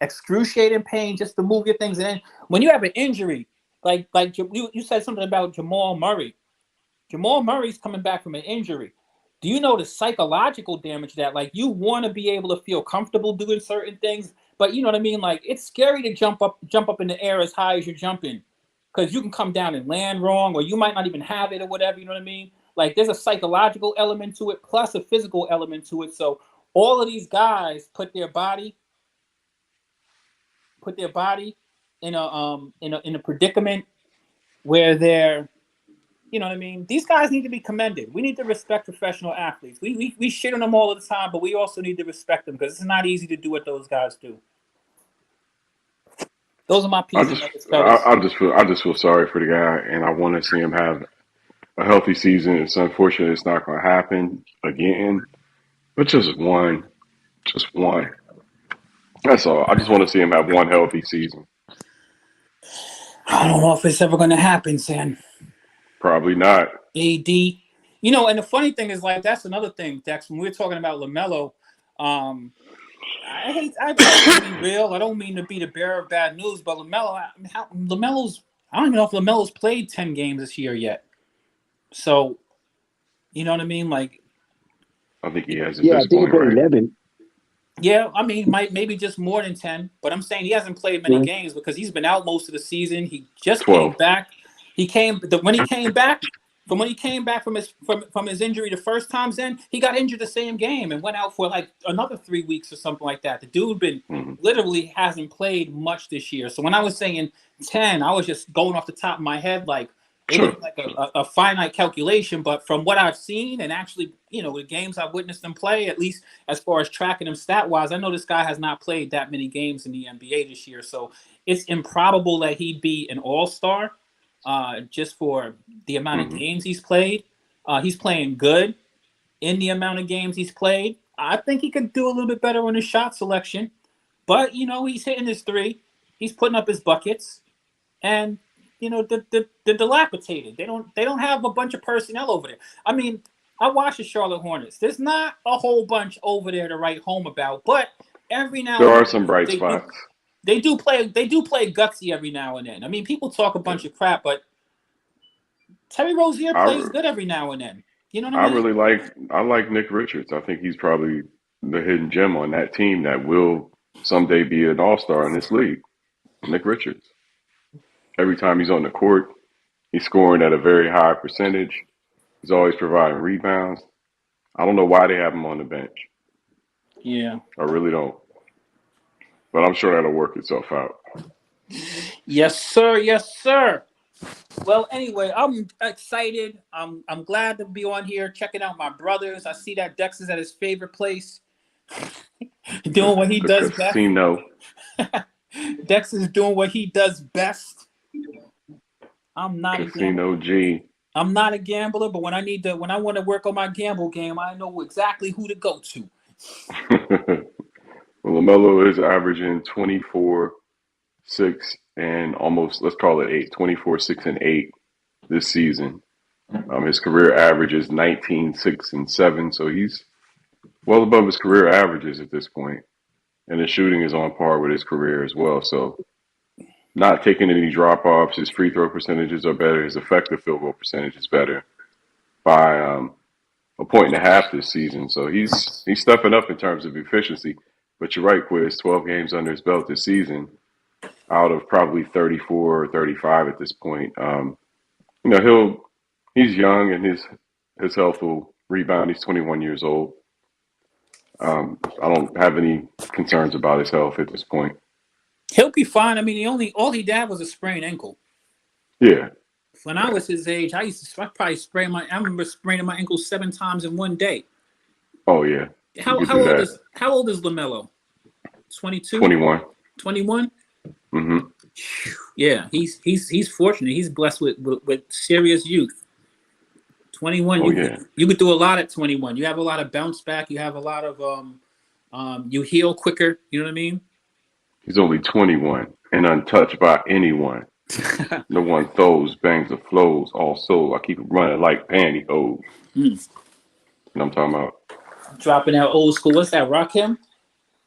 excruciating pain, just to move your things, and then when you have an injury, like you said something about Jamal Murray. Jamal Murray's coming back from an injury. Do you know the psychological damage that, like, you want to be able to feel comfortable doing certain things, But you know what I mean? Like it's scary to jump up in the air as high as you're jumping, because you can come down and land wrong, or you might not even have it or whatever. You know what I mean? Like there's a psychological element to it, plus a physical element to it. So all of these guys put their body in a predicament where they're, you know what I mean? These guys need to be commended. We need to respect professional athletes. We shit on them all the time, but we also need to respect them because it's not easy to do what those guys do. Those are my pieces. I just feel sorry for the guy, and I want to see him have a healthy season. It's unfortunate it's not going to happen again, but just one. That's all. I just want to see him have one healthy season. I don't know if it's ever going to happen, Sam. Probably not. AD. You know, and the funny thing is, like, that's another thing, Dex, when we're talking about LaMelo, I hate to be real. I don't mean to be the bearer of bad news, but LaMelo's, I don't even know if LaMelo's played 10 games this year yet. So, you know what I mean? Like, I think he has at Yeah, I this think he point, played right? 11. yeah, I mean, maybe just more than 10, but I'm saying he hasn't played many Mhm. games because he's been out most of the season. He just 12. came back. When he came back from his injury the first time, then he got injured the same game and went out for like another 3 weeks or something like that. The dude literally hasn't played much this year. So when I was saying 10, I was just going off the top of my head, like it Sure. was like a finite calculation. But from what I've seen and actually, you know, the games I've witnessed him play, at least as far as tracking him stat wise, I know this guy has not played that many games in the NBA this year. So it's improbable that he'd be an all-star. Just for the amount of games he's played. He's playing good in the amount of games he's played. I think he could do a little bit better on his shot selection, but you know he's hitting his three. He's putting up his buckets, and you know they're dilapidated. They don't have a bunch of personnel over there. I mean, I watch the Charlotte Hornets. There's not a whole bunch over there to write home about, but every now There and are then some bright spots. they do play gutsy every now and then. I mean, people talk a bunch of crap, but Terry Rozier plays I good every now and then. You know what I I mean? really like Nick Richards. I think he's probably the hidden gem on that team that will someday be an all-star in this league. Nick Richards. Every time he's on the court, he's scoring at a very high percentage. He's always providing rebounds. I don't know why they have him on the bench. Yeah. I really don't. But I'm sure that'll work itself out. Yes, sir. Yes, sir. Well, anyway, I'm excited. I'm glad to be on here checking out my brothers. I see that Dex is at his favorite place, doing what he The does best. casino. Dex is doing what he does best. I'm not Casino G. I'm not a gambler, but when I want to work on my gamble game, I know exactly who to go to. Well, LaMelo is averaging 24, 6, and almost, let's call it 8, 24, 6, and 8 this season. His career average is 19, 6, and 7, so he's well above his career averages at this point. And his shooting is on par with his career as well. So not taking any drop-offs. His free throw percentages are better. His effective field goal percentage is better by a point and a half this season. So he's stepping up in terms of efficiency. But you're right, Quiz, 12 games under his belt this season out of probably 34 or 35 at this point. You know, he's young and his health will rebound. He's 21 years old. I don't have any concerns about his health at this point. He'll be fine. I mean, all he had was a sprained ankle. Yeah. When I was his age, I probably I remember spraining my ankle 7 times in one day. Oh yeah. How old is LaMelo? 22? 21. 21? Mm-hmm. Yeah, he's fortunate. He's blessed with serious youth. 21. Oh, yeah. You could do a lot at 21. You have a lot of bounce back. You have a lot of you heal quicker. You know what I mean? He's only 21 and untouched by anyone. No one throws, bangs, or flows. Also, I keep it running like pantyhose. And I'm talking about dropping out old school. What's that? Rakim?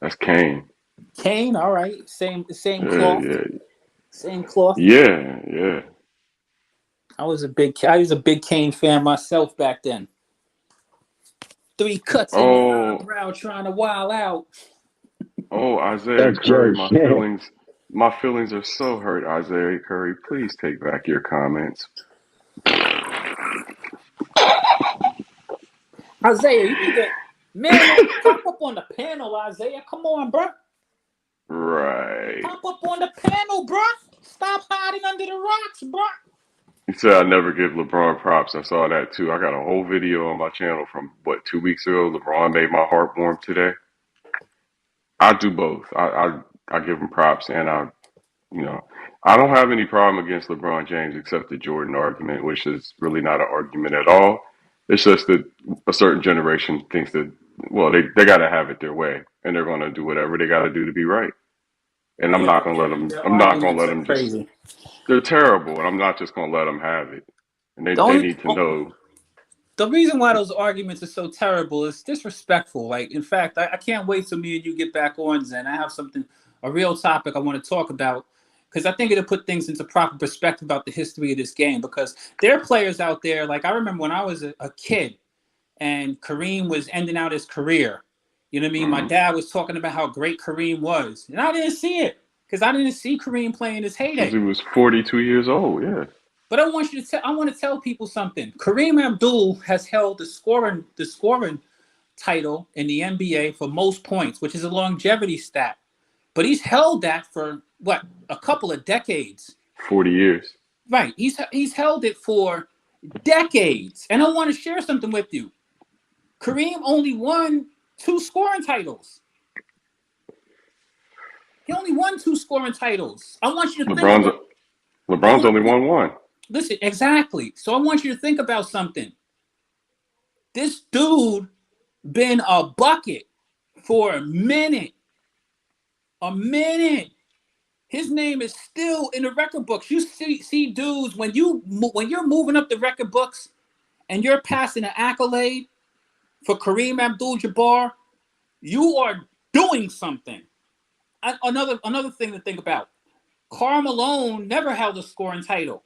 that's Kane. Kane. All right. Same cloth. Yeah. Same cloth. Yeah. I was a big Kane fan myself back then. 3 cuts in the eyebrow trying to wild out. Oh, Isaiah That's Curry, Joe. my feelings are so hurt. Isaiah Curry, please take back your comments. Isaiah, you need to man up, pop up on the panel, Isaiah. Come on, bro. Right. Pop up on the panel, bro. Stop hiding under the rocks, bro. He said I never give LeBron props. I saw that too. I got a whole video on my channel from what 2 weeks ago. LeBron made my heart warm today. I do both. I give him props, and you know I don't have any problem against LeBron James except the Jordan argument, which is really not an argument at all. It's just that a certain generation thinks that they got to have it their way, and they're going to do whatever they got to do to be right. And I'm Yeah, not going to let them. their I'm not going to arguments let are them just. crazy. They're terrible, and I'm not just going to let them have it. And The they only need to know. the reason why those arguments are so terrible is disrespectful. Like, in fact, I can't wait till me and you get back on, Zen. I have a real topic I want to talk about because I think it'll put things into proper perspective about the history of this game. Because there are players out there, like I remember when I was a kid and Kareem was ending out his career. You know what I mean? My dad was talking about how great Kareem was, and I didn't see it because I didn't see Kareem playing his Because heyday. he was 42 years old, yeah. But I want to tell people something. Kareem Abdul has held the scoring title in the NBA for most points, which is a longevity stat. But he's held that for what, a couple of decades. 40 years. Right. He's held it for decades. And I want to share something with you. Kareem only won 2 scoring titles. He only won 2 scoring titles. I want you to think. LeBron's only won 1. Listen, exactly. So I want you to think about something. This dude been a bucket for a minute. A minute. His name is still in the record books. You see dudes when you're moving up the record books and you're passing an accolade for Kareem Abdul-Jabbar, you are doing something. Another thing to think about. Karl Malone never held a scoring title.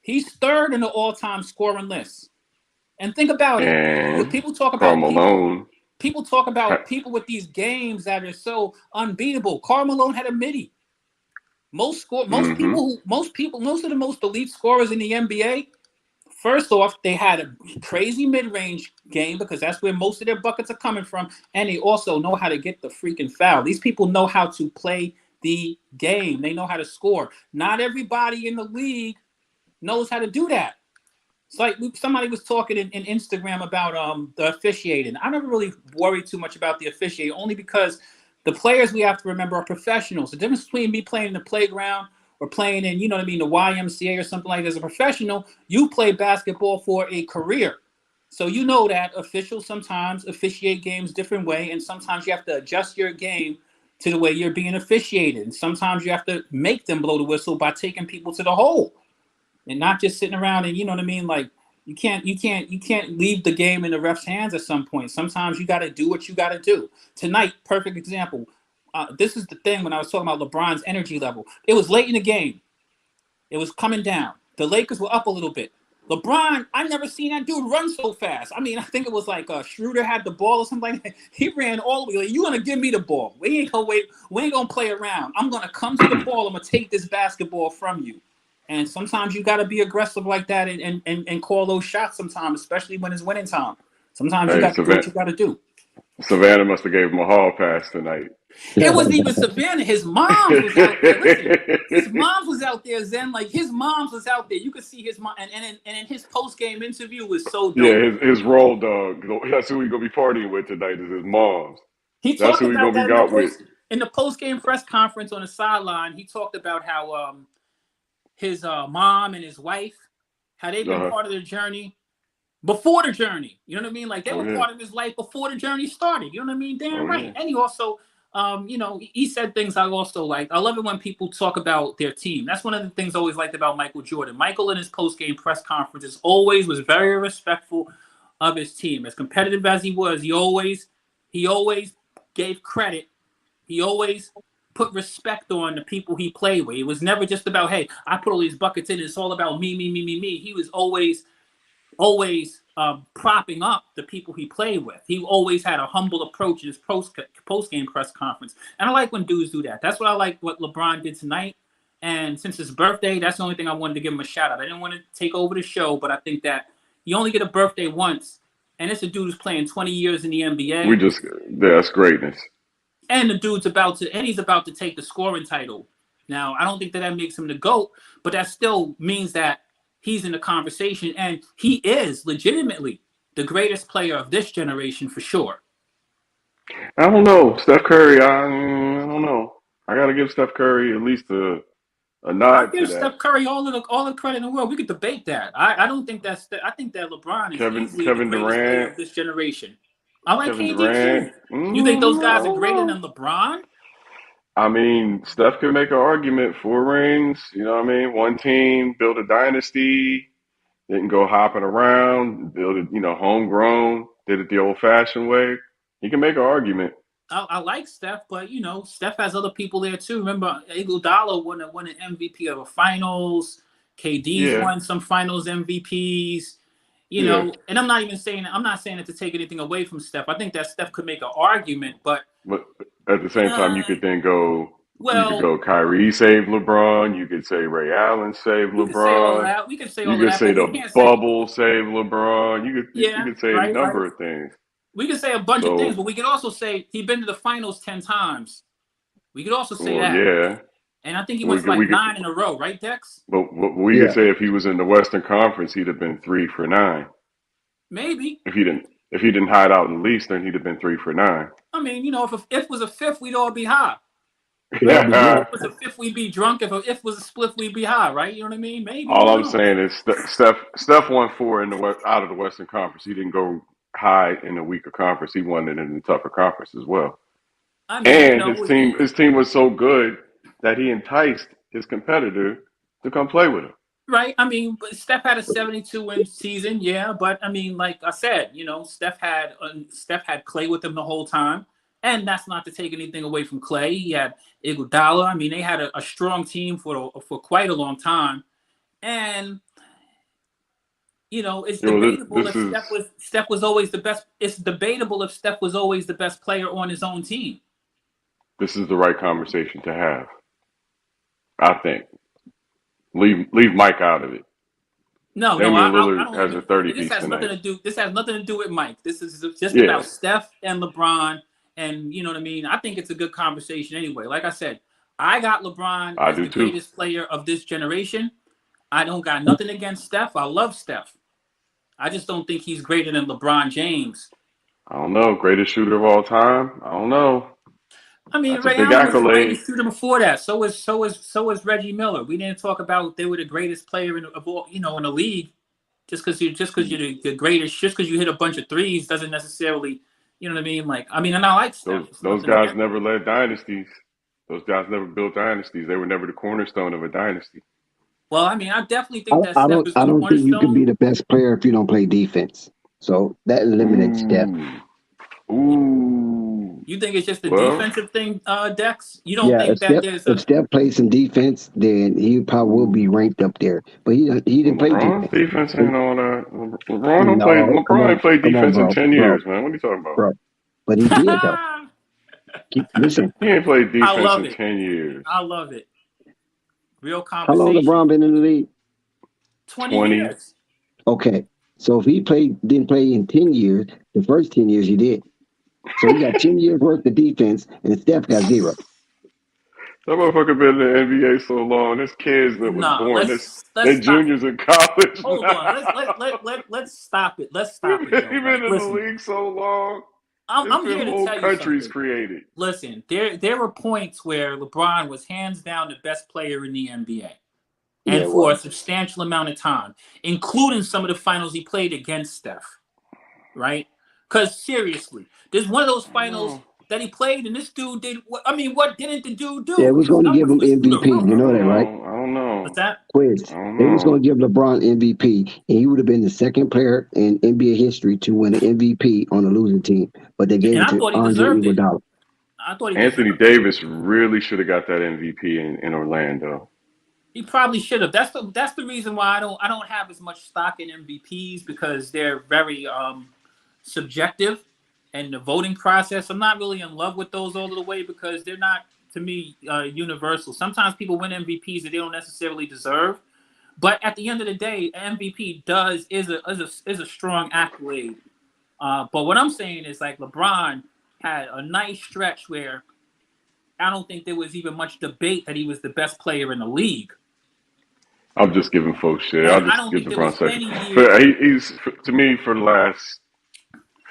He's 3rd in the all-time scoring list. And think about it. And People talk Karl about Malone. people talk about people with these games that are so unbeatable. Karl Malone had a midi. Most of the most elite scorers in the NBA, first off, they had a crazy mid-range game because that's where most of their buckets are coming from, and they also know how to get the freaking foul. These people know how to play the game. They know how to score. Not everybody in the league knows how to do that. It's like somebody was talking in Instagram about the officiating. I never really worry too much about the officiating, only because the players, we have to remember, are professionals. The difference between me playing in the playground or playing in, the YMCA or something like that, as a professional, you play basketball for a career. So you know that officials sometimes officiate games different way, and sometimes you have to adjust your game to the way you're being officiated. And sometimes you have to make them blow the whistle by taking people to the hole and not just sitting around and like you can't leave the game in the ref's hands at some point. Sometimes you got to do what you got to do. Tonight, perfect example. This is the thing when I was talking about LeBron's energy level. It was late in the game. It was coming down. The Lakers were up a little bit. LeBron, I never seen that dude run so fast. I mean, I think it was like Schroeder had the ball or something like that. He ran all the way. Like, you want to give me the ball. We ain't going to wait. We ain't going to play around. I'm going to come to the ball. I'm going to take this basketball from you. And sometimes you got to be aggressive like that and call those shots sometimes, especially when it's winning time. Sometimes you got to do what you got to do. Savannah must have gave him a hall pass tonight. It wasn't even Savannah. His mom was out there. Listen, his mom was out there, Zen. Like, his mom was out there. You could see his mom. And in his post-game interview was so dope. Yeah, his roll dog. That's who he going to be partying with tonight is his mom's. He That's talked who he about going to that be out with. in the post-game press conference on the sideline. He talked about how his mom and his wife, how they've been part of the journey before the journey. You know what I mean? Like, they were part of his life before the journey started. You know what I mean? Damn right. Yeah. And he also, he said things I also like. I love it when people talk about their team. That's one of the things I always liked about Michael Jordan. Michael in his post-game press conferences always was very respectful of his team. As competitive as he was, he always gave credit. He always put respect on the people he played with. It was never just about, hey, I put all these buckets in. It's all about me. He was always propping up the people he played with. He always had a humble approach in his post game press conference, and I like when dudes do that. That's what I like what LeBron did tonight. And since his birthday, that's the only thing I wanted to give him a shout out. I didn't want to take over the show, but I think that you only get a birthday once, and it's a dude who's playing 20 years in the NBA. That's greatness. And the dude's about to take the scoring title. Now, I don't think that makes him the GOAT, but that still means that he's in the conversation, and he is legitimately the greatest player of this generation for sure. I don't know. Steph Curry, I don't know. I got to give Steph Curry at least a I nod to give that. Steph Curry all the credit in the world. We could debate that. I don't think that's. I think that LeBron is easily the greatest player of this generation. I like Kevin KD Durant. too. You think those guys I are don't greater know. than LeBron? I mean, Steph could make an argument. 4 rings, you know what I mean? One team, build a dynasty, didn't go hopping around, build it, homegrown, did it the old-fashioned way. He can make an argument. I like Steph, but Steph has other people there too. Remember, Iguodala won an MVP of a finals. KD's won some finals MVPs. And I'm not saying it to take anything away from Steph. I think that Steph could make an argument, but at the same time, you could then go. Well, you could go Kyrie saved LeBron. You could say Ray Allen saved LeBron. We could say all of that. We could say all you of could that. say But the bubble saved LeBron. You could say a number of things. We could say a bunch of things, but we could also say he's been to the finals 10 times. We could also say that. Yeah. And I think he went 9 in a row, right, Dex? But we could say if he was in the Western Conference, he'd have been 3 for 9. Maybe. If he didn't hide out in the East, then he'd have been 3 for 9. I mean, if it was a fifth, we'd all be high. Yeah. If it was a fifth, we'd be drunk. If it was a split, we'd be high, right? You know what I mean? Maybe. All I'm saying is Steph won 4 out of the Western Conference. He didn't go high in a weaker conference. He won it in the tougher conference as well. I mean, his team was so good that he enticed his competitor to come play with him. Right. I mean, Steph had a 72-win season, yeah. But I mean, like I said, Steph had Clay with him the whole time, and that's not to take anything away from Clay. He had Iguodala. I mean, they had a strong team for quite a long time, and it's debatable if Steph was always the best. It's debatable if Steph was always the best player on his own team. This is the right conversation to have, I think. Leave Mike out of it. No, Damian I Lillard don't. has a 30 This piece has tonight. nothing to do. This has nothing to do with Mike. This is just about Steph and LeBron, and you know what I mean. I think it's a good conversation anyway. Like I said, I got LeBron as the greatest player of this generation. I don't got nothing against Steph. I love Steph. I just don't think he's greater than LeBron James. I don't know. Greatest shooter of all time? I don't know. I mean, Ray Allen was the greatest shooter before that. So was Reggie Miller. We didn't talk about they were the greatest player in the league. Just because you're the greatest, just because you hit a bunch of threes doesn't necessarily, you know what I mean? Like, I mean, and I like Steph. Those guys never led dynasties. Those guys never built dynasties. They were never the cornerstone of a dynasty. Well, I mean, I definitely think that I don't think you can be the best player if you don't play defense. So that eliminates Steph. Ooh. You think it's just a defensive thing, Dex? You don't think that if Steph plays some defense, then he probably will be ranked up there. But he didn't play defense. Defense ain't all that. LeBron ain't played defense in 10 years, man. What are you talking about? Bro. But he did though. Listen, he ain't played defense in 10 years. I love it. Real conversation. How long LeBron been in the league? 20 years. Okay. So if he didn't play in 10 years, the first 10 years he did. So he got 10 years worth of defense, and Steph got 0. That motherfucker been in the NBA so long. There's kids that was born. They're juniors in college. Hold on. Let's stop it. Let's stop it. He's been in the league so long. I'm here to tell you something. Countries created. Listen, there were points where LeBron was hands down the best player in the NBA. And for a substantial amount of time, including some of the finals he played against Steph. Right? Because seriously, there's one of those finals that he played, and this dude did. What didn't the dude do? Yeah, it was going to give him MVP. You know that, right? I don't know. What's that? Quiz. They was going to give LeBron MVP, and he would have been the second player in NBA history to win an MVP on a losing team. But they gave it to Andre Iguodala. Anthony Davis really should have got that MVP in Orlando. He probably should have. That's the reason why I don't have as much stock in MVPs, because they're very subjective, and the voting process. I'm not really in love with those all the way, because they're not, to me, universal. Sometimes people win MVPs that they don't necessarily deserve, but at the end of the day, MVP is a strong accolade. But what I'm saying is, like, LeBron had a nice stretch where I don't think there was even much debate that he was the best player in the league. I'm just giving folks shit. I'll And I just don't give think there was LeBron second. any year. For, he's to me for the last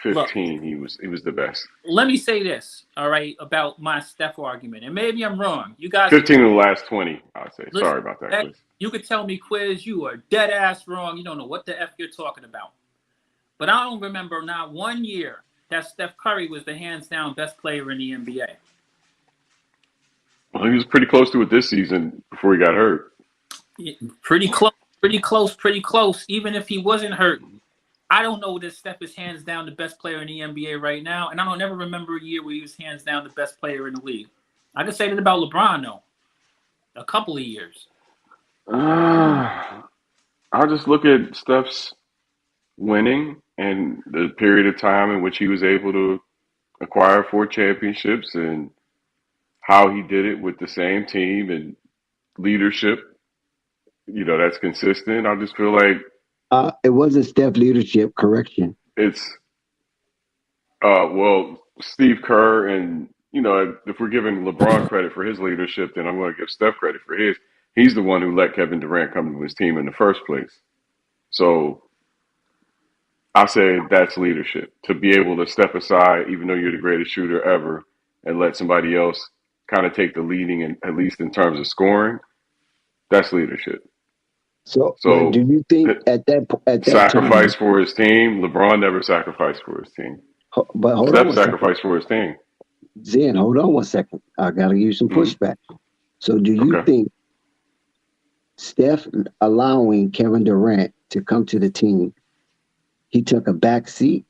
Look, 15, he was the best. let me say this, all right, about my Steph argument, and maybe I'm wrong. You guys, 15 in the last 20, I'd say. listen, Sorry about that, Quiz. you could tell me, Quiz, you are dead ass wrong. You don't know what the F you're talking about. But I don't remember not one year that Steph Curry was the hands down best player in the NBA. Well, he was pretty close to it this season before he got hurt. Pretty close. Even if he wasn't hurt, I don't know that Steph is hands down the best player in the NBA right now, and I don't ever remember a year where he was hands down the best player in the league. I can say that about LeBron, though. A couple of years. I'll just look at Steph's winning and the period of time in which he was able to acquire 4 championships and how he did it with the same team and leadership. You know, that's consistent. I just feel like It wasn't Steph leadership. Correction. it's well, Steve Kerr, and you know, if we're giving LeBron credit for his leadership, then I'm going to give Steph credit for his. He's the one who let Kevin Durant come to his team in the first place. So I say that's leadership, to be able to step aside, even though you're the greatest shooter ever, and let somebody else kind of take the leading, and at least in terms of scoring. That's leadership. So, So do you think at that sacrifice time? for his team. LeBron never sacrificed for his team. But hold on Steph one second. sacrificed for his team. Zen, hold on one second. I gotta give you some pushback. So, do you Okay. think Steph allowing Kevin Durant to come to the team, he took a back seat,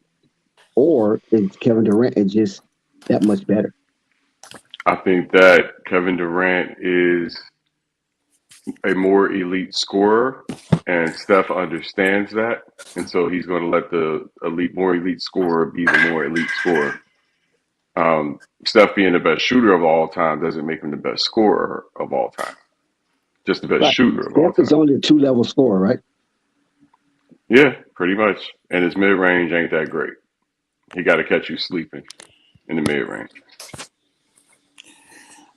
or is Kevin Durant just that much better? I think that Kevin Durant is a more elite scorer, and Steph understands that, and so he's going to let the more elite scorer be the more elite scorer. Steph being the best shooter of all time doesn't make him the best scorer of all time. Just the best Right. shooter of all Steph is time. only a 2-level scorer, right? Yeah, pretty much. And his mid range ain't that great. He got to catch you sleeping in the mid range.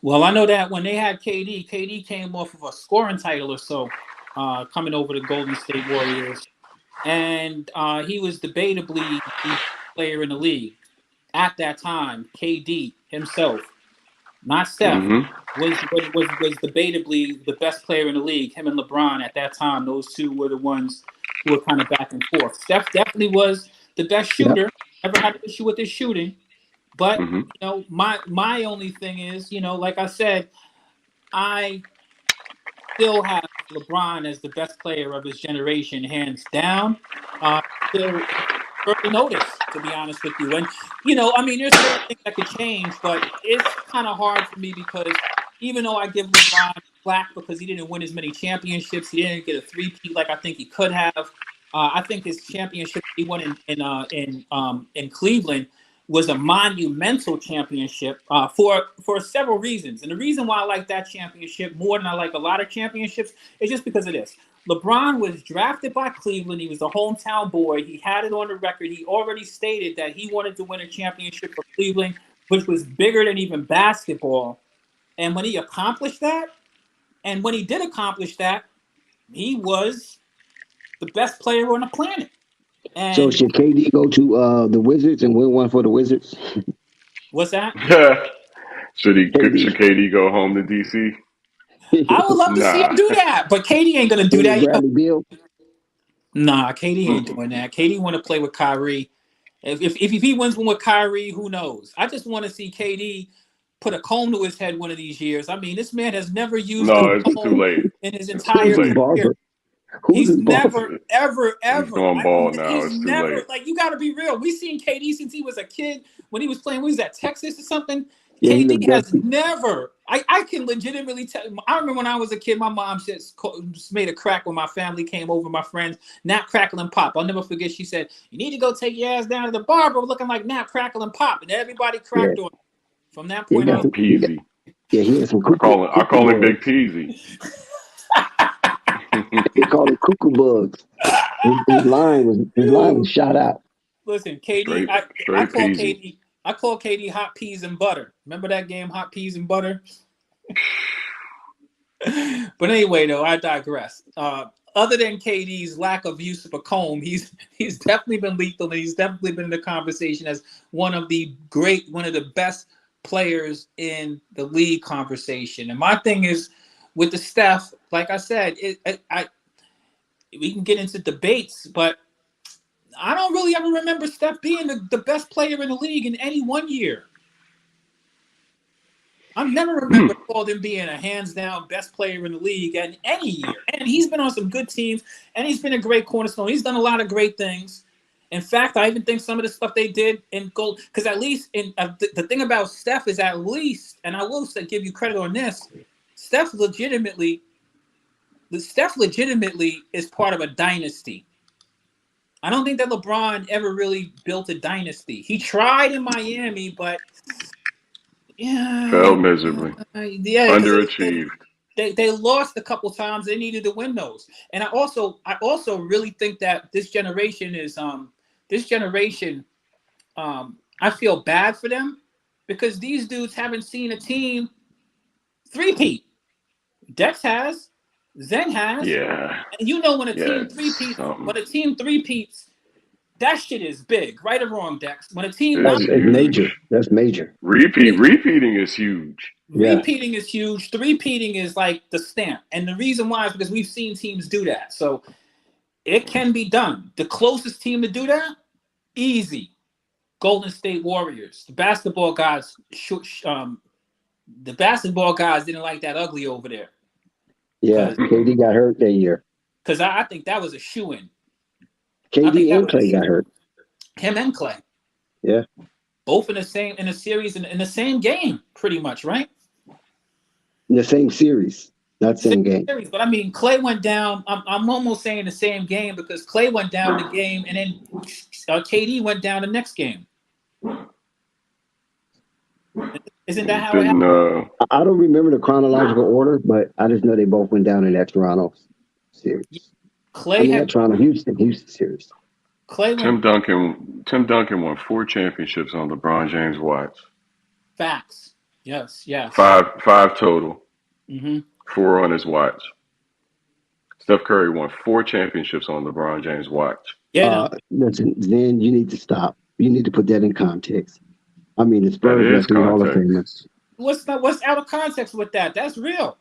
Well, I know that when they had KD came off of a scoring title or so, coming over the Golden State Warriors, and he was debatably the player in the league at that time. KD himself, not Steph, was debatably the best player in the league. Him and LeBron at that time, those two were the ones who were kind of back and forth. Steph definitely was the best shooter. Never had an issue with his shooting. But you know, my only thing is, you know, like I said, I still have LeBron as the best player of his generation, hands down. Still early notice, to be honest with you. And you know, I mean, there's certain things that could change, but it's kind of hard for me, because even though I give LeBron flack because he didn't win as many championships, he didn't get a three-peat like I think he could have. I think his championship he won in Cleveland was a monumental championship for several reasons. And the reason why I like that championship more than I like a lot of championships is just because of this. LeBron was drafted by Cleveland. He was a hometown boy. He had it on the record. He already stated that he wanted to win a championship for Cleveland, which was bigger than even basketball. And when he accomplished that, and when he did accomplish that, he was the best player on the planet. And so should KD go to the Wizards and win one for the Wizards? what's that? Should KD go home to DC? I would love to see him do that, but KD ain't gonna do that. Bradley Beal? Nah, KD ain't doing that. KD want to play with Kyrie. If he wins one with Kyrie, who knows? I just want to see KD put a comb to his head one of these years. I mean, this man has never used a it's comb too late in his entire career. He's never, ever. He's going bald now. He's It's never too late. Like, you got to be real. We've seen KD since he was a kid when he was playing. What was that, Texas or something? Yeah, he KD looked has dusty. never. I can legitimately tell. I remember when I was a kid, my mom just made a crack when my family came over, my friends, Nap, Crackle, and Pop. I'll never forget. She said, "You need to go take your ass down to the barber looking like Nap, Crackle, and Pop," and everybody Yeah, cracked on it. From that yeah, he point got on, Oh, some. He got, Peasy. yeah, he had some I cuckoo call him Big bugs. Peasy. They call him cuckoo bugs. His line was shot out. listen, KD, straight I straight call Peasy. KD, I call KD hot peas and butter. Remember that game, hot peas and butter? But anyway, though, I digress. Other than KD's lack of use of a comb, he's definitely been lethal, and he's definitely been in the conversation as one of the best players in the league conversation. And my thing is with the Steph, like I said, we can get into debates, but I don't really ever remember Steph being the best player in the league in any one year. I've never remembered him being a hands-down best player in the league in any year. And he's been on some good teams, and he's been a great cornerstone. He's done a lot of great things. In fact, I even think some of the stuff they did in gold, because at least the thing about Steph is at least, and I will say, give you credit on this, Steph legitimately is part of a dynasty. I don't think that LeBron ever really built a dynasty. He tried in Miami, but Failed miserably. yeah, Underachieved. they lost a couple times. They needed to win those. And I also really think that this generation I feel bad for them because these dudes haven't seen a team three-peat. Dex has, Zen has, Yeah. and you know when a Yeah. team three-peats, that shit is big, right or wrong, Dex. When a team It's not That's huge. major. That's major. Repeating is huge. Yeah. repeating is huge. Three-peating is like the stamp. And the reason why is because we've seen teams do that. So it can be done. The closest team to do that, easy. Golden State Warriors. The basketball guys didn't like that ugly over there. Yeah. KD got hurt that year. Because I think that was a shoo-in. KD and Clay got hurt. Him and Clay. Yeah. Both in the series in the same game, pretty much, right? In the same series, not same game. Series, but I mean, Clay went down. I'm almost saying the same game because Clay went down the game, and then KD went down the next game. Isn't that how it happened? I don't remember the chronological order, but I just know they both went down in that Toronto series. Toronto Houston series. Tim Duncan won 4 championships on LeBron James' watch. Facts. Yes. 5 total. Mm-hmm. 4 on his watch. Steph Curry won 4 championships on LeBron James' watch. Yeah. Listen, Zen, you need to stop. You need to put that in context. I mean, the Spurs got 3 Hall of Famers. What's out of context with that? That's real.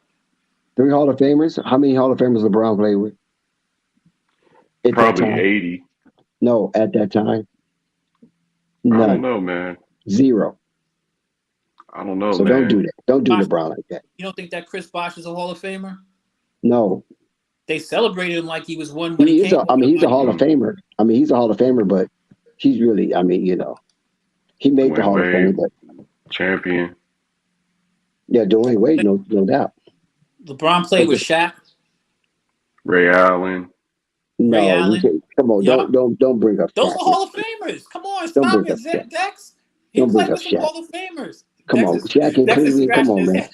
3 Hall of Famers? How many Hall of Famers LeBron played with? Probably 80. No, at that time. None. I don't know, man. 0. I don't know, so man. Don't do that. Don't do LeBron like that. You don't think that Chris Bosh is a Hall of Famer? No. They celebrated him like he was one. He's a Hall of Famer. I mean, he's a Hall of Famer, but he's really, he made the Hall of Fame. But champion. Yeah, Dwayne Wade, no doubt. LeBron played with Shaq. Ray Allen. No, come on, don't bring up. Those are Hall of Famers. Come on, stop it, Dex. He played with some Hall of Famers. Come on, Shaq and Cleveland. Come on, man.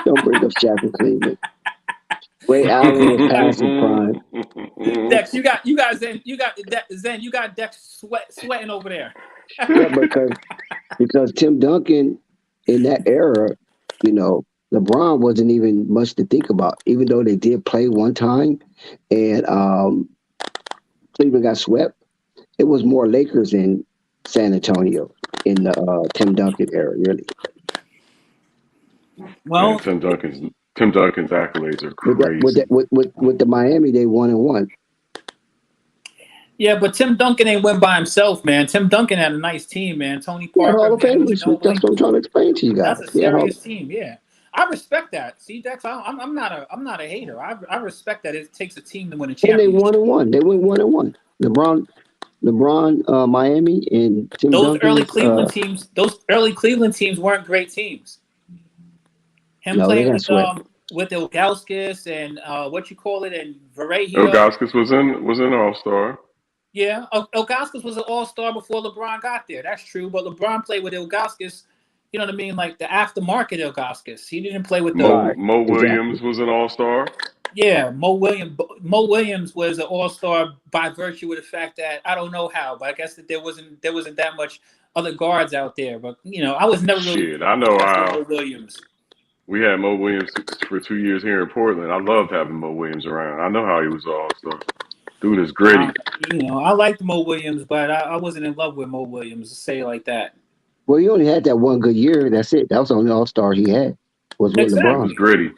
Don't bring up Shaq and Cleveland. Ray Allen was past his prime. Dex, you got Zen, you got Dex sweating over there. Yeah, because Tim Duncan in that era, LeBron wasn't even much to think about, even though they did play one time and Cleveland got swept. It was more Lakers in San Antonio in the Tim Duncan era, really. Well, man, Tim Duncan's accolades are crazy. With the Miami, they 1-1. Yeah, but Tim Duncan ain't win by himself, man. Tim Duncan had a nice team, man. Tony Parker. Hall of Fame. That's what I'm trying to explain to you guys. That's a serious team, yeah. I respect that. See, Dex, I'm not a hater. I respect that it takes a team to win a championship. And they 1-1. They went 1-1. LeBron LeBron, Miami, and Tim Those early Duncan's. Cleveland teams weren't great teams. Him No, they playing got swept. with Ilgauskas and what you call it, and Varejao. Ilgauskas was an All-Star. Yeah, Ilgauskas was an all-star before LeBron got there. That's true, but LeBron played with Ilgauskas. You know what I mean? Like the aftermarket Ilgauskas. He didn't play with the. Right. Mo Exactly. Williams was an All-Star. Yeah, Mo Williams was an all-star by virtue of the fact that I don't know how, but I guess that there wasn't that much other guards out there. But I was never really Shit, I know interested in how. Mo Williams. We had Mo Williams for 2 years here in Portland. I loved having Mo Williams around. I know how he was an All-Star. Dude is gritty. I liked Mo Williams, but I wasn't in love with Mo Williams, to say it like that. Well, he only had that one good year. That's it. That was the only All-Star he had. Was with Exactly. He was LeBron. gritty.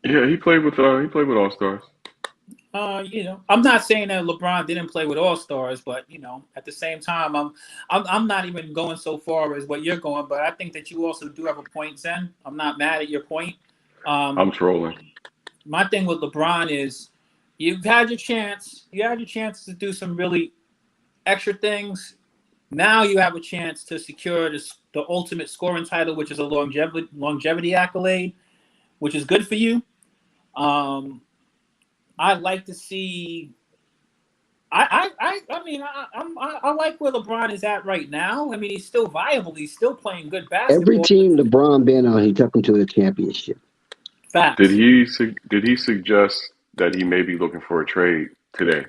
Yeah, he played with All-Stars. I'm not saying that LeBron didn't play with all-stars, but at the same time, I'm not even going so far as what you're going, but I think that you also do have a point, Zen. I'm not mad at your point. I'm trolling. My thing with LeBron is you've had your chance. You had your chance to do some really extra things. Now you have a chance to secure the ultimate scoring title, which is a longevity accolade, which is good for you. I'd like to see. I like where LeBron is at right now. I mean, he's still viable. He's still playing good basketball. Every team LeBron been on, he took them to the championship. Facts. Did he suggest that he may be looking for a trade today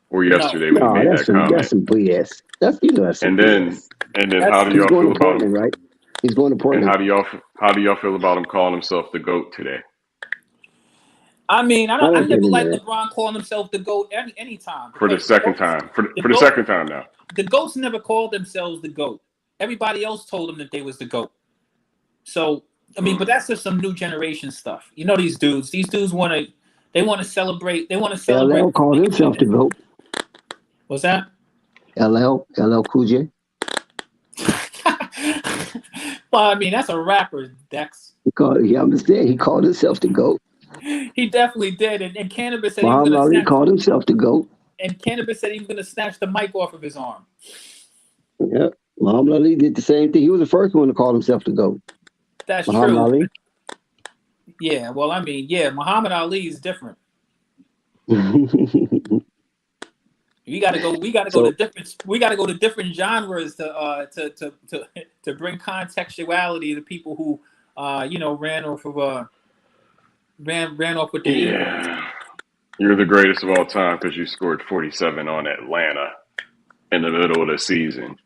or yesterday when he made that comment? That's some BS. That's some BS. And then how do He's y'all going feel to about Portland, him? right? He's going to Portland. And how do y'all feel about him calling himself the GOAT today? I mean, I never liked LeBron calling himself the GOAT any time. For the second time. For the second time now. The GOATs never called themselves the GOAT. Everybody else told them that they was the GOAT. So, I mean, but that's just some new generation stuff. These dudes. These dudes want to celebrate. They want to celebrate. LL called himself the GOAT. What's that? LL Cool J. Well, I mean, that's a rapper, Dex. I'm saying he called himself the GOAT. He definitely did, and Cannabis said Muhammad Ali called himself the GOAT. And Cannabis said he was going to snatch the mic off of his arm. Yeah, Muhammad Ali did the same thing. He was the first one to call himself the GOAT. That's Muhammad true. Ali. Yeah, well, I mean, Muhammad Ali is different. We got to go to different genres to bring contextuality to people who ran off with the Eagles. You're the greatest of all time because you scored 47 on Atlanta in the middle of the season.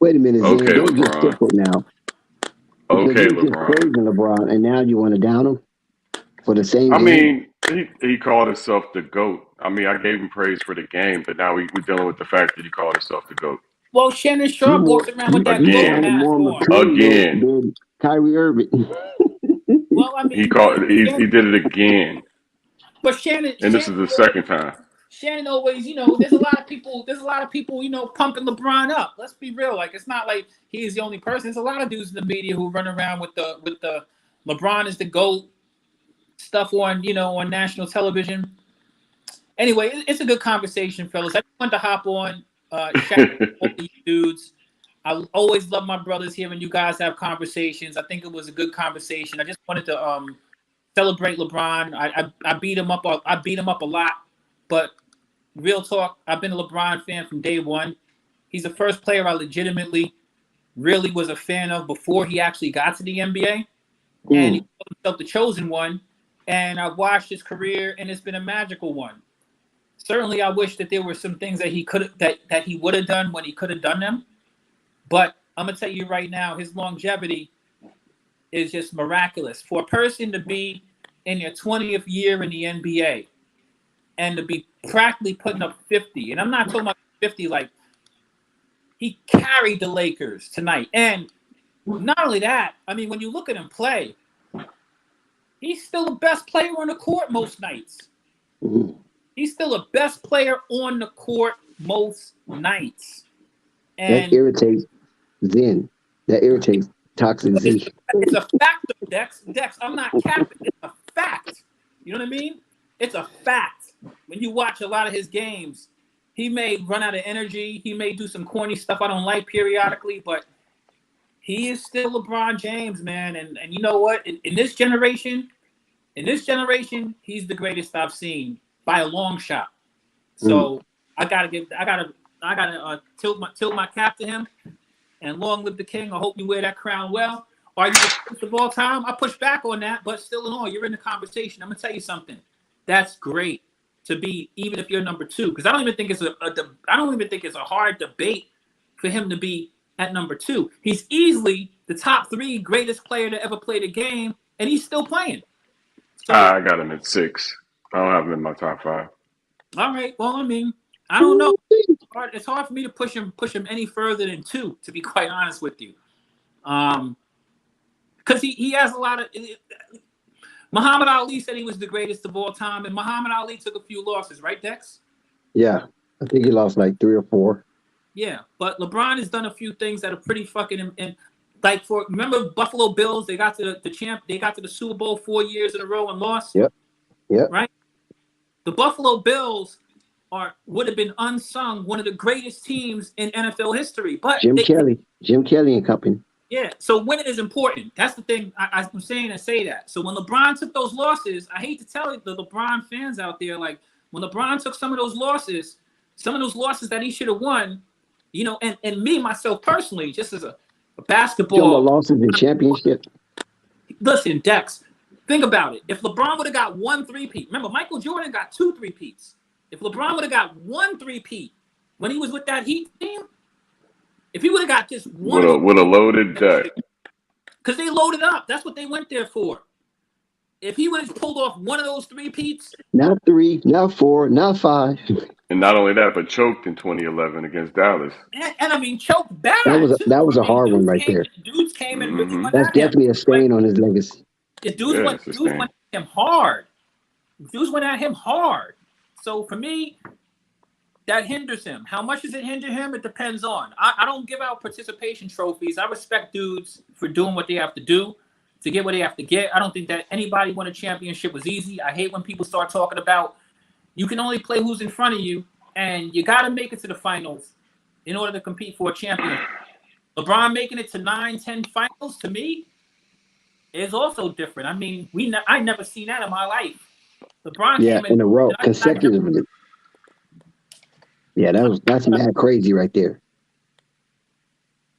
Wait a minute, Zane. Okay, Don't get LeBron. difficult now. Okay, you're just praising LeBron, and now you want to down him for the same game? mean, he called himself the GOAT. I mean, I gave him praise for the game, but now we're dealing with the fact that he called himself the GOAT. Well, Shannon Sharp walks around with that Again. GOAT mask on. Again. Kyrie Irving. Well, I mean, he did it again. But Shannon, this is the second time. Shannon always, there's a lot of people, pumping LeBron up. Let's be real. Like, it's not like he's the only person. There's a lot of dudes in the media who run around with the LeBron is the GOAT stuff on national television. Anyway, it's a good conversation, fellas. I just wanted to hop on, shout out to all these dudes. I always love my brothers hearing you guys have conversations. I think it was a good conversation. I just wanted to celebrate LeBron. I beat him up. I beat him up a lot, but real talk, I've been a LeBron fan from day one. He's the first player I legitimately really was a fan of before he actually got to the NBA, and he called himself the chosen one. And I watched his career, and it's been a magical one. Certainly, I wish that there were some things that he would have done when he could have done them. But I'm gonna tell you right now, his longevity is just miraculous. For a person to be in your 20th year in the NBA and to be practically putting up 50, and I'm not talking about 50 like he carried the Lakers tonight. And not only that, I mean, when you look at him play, he's still the best player on the court most nights. He's still the best player on the court most nights. And that irritates Zen. That irritates Toxic Z. It's a fact, Dex. I'm not capping. It's a fact. You know what I mean? It's a fact. when you watch a lot of his games, he may run out of energy. He may do some corny stuff I don't like periodically, but he is still LeBron James, man. And you know what? In this generation, he's the greatest I've seen by a long shot. So I gotta tilt my cap to him. And long live the king. I hope you wear that crown well. Are you the greatest of all time? I push back on that, but still in all, you're in the conversation. I'm gonna tell you something. That's great to be, even if you're number 2, because I don't even think it's a hard debate for him to be at number 2. He's easily the top 3 greatest player to ever play the game, and he's still playing. So, I got him at 6. I don't have him in my top 5. All right. Well, I mean, I don't know. It's hard for me to push him any further than 2, to be quite honest with you. Because he has a lot of. Muhammad Ali said he was the greatest of all time, and Muhammad Ali took a few losses, right, Dex? Yeah, I think he lost like 3 or 4. Yeah, but LeBron has done a few things that are pretty fucking. And like remember Buffalo Bills? They got to They got to the Super Bowl 4 years in a row and lost. Yep. Right. The Buffalo Bills would have been unsung, one of the greatest teams in NFL history. But Jim Kelly and company. Yeah, so winning is important. That's the thing I'm saying to say that. So when LeBron took those losses, I hate to tell it, the LeBron fans out there, like when LeBron took some of those losses that he should have won, you know, and me, myself personally, just as a basketball. Losses in championship. Listen, Dex, think about it. If LeBron would have got 1 3-peat, remember Michael Jordan got 2 3-peats. If LeBron would have got 1 3-peat when he was with that Heat team, if he would have got just one, would have loaded deck. Because they loaded up. That's what they went there for. If he would have pulled off one of those 3-peats, not 3, not 4, not 5, and not only that, but choked in 2011 against Dallas. And I mean, choked bad. That was a hard one right there. Dudes came and really went That's at him. definitely a stain on his legacy. Dudes went at him hard. Dudes went at him hard. So for me, that hinders him. How much does it hinder him? It depends on. I don't give out participation trophies. I respect dudes for doing what they have to do to get what they have to get. I don't think that anybody won a championship was easy. I hate when people start talking about you can only play who's in front of you, and you got to make it to the finals in order to compete for a championship. LeBron making it to 9, 10 finals, to me, is also different. I mean, I never seen that in my life. LeBron came in a row, consecutively. Yeah, that's mad crazy right there.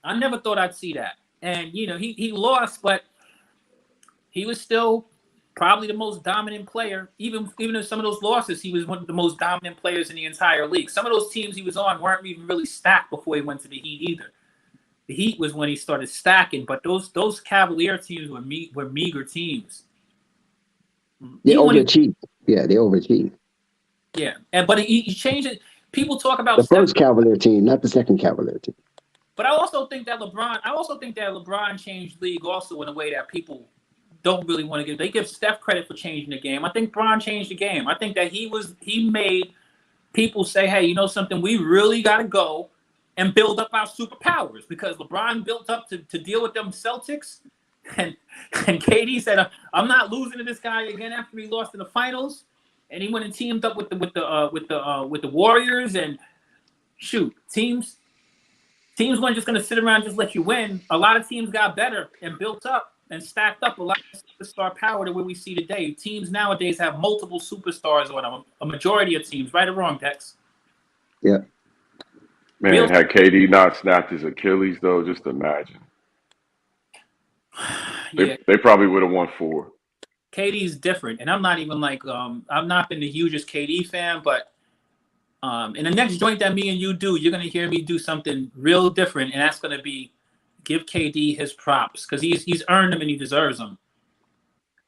I never thought I'd see that. And, you know, he lost, but he was still probably the most dominant player. Even in some of those losses, he was one of the most dominant players in the entire league. Some of those teams he was on weren't even really stacked before he went to the Heat either. The Heat was when he started stacking, but those Cavalier teams were meager teams. They overachieved. Yeah, they overachieved. Yeah, but he changed it. People talk about the first Cavalier team, not the second Cavalier team. But I also think that LeBron changed the league also in a way that people don't really want to give. They give Steph credit for changing the game. I think LeBron changed the game. I think that he made people say, hey, you know something, we really got to go and build up our superpowers, because LeBron built up to deal with them Celtics, and KD said, I'm not losing to this guy again after he lost in the finals. And he went and teamed up with the Warriors, and shoot, teams weren't just going to sit around and just let you win. A lot of teams got better and built up and stacked up a lot of superstar power to what we see today. Teams nowadays have multiple superstars on them. A majority of teams, right or wrong, Dex? Yeah. Man, had KD not snapped his Achilles, though, just imagine. They probably would have won 4. KD's different, and I'm not even like I've not been the hugest KD fan, but in the next joint that me and you do, you're gonna hear me do something real different, and that's gonna be give KD his props, because he's earned them and he deserves them.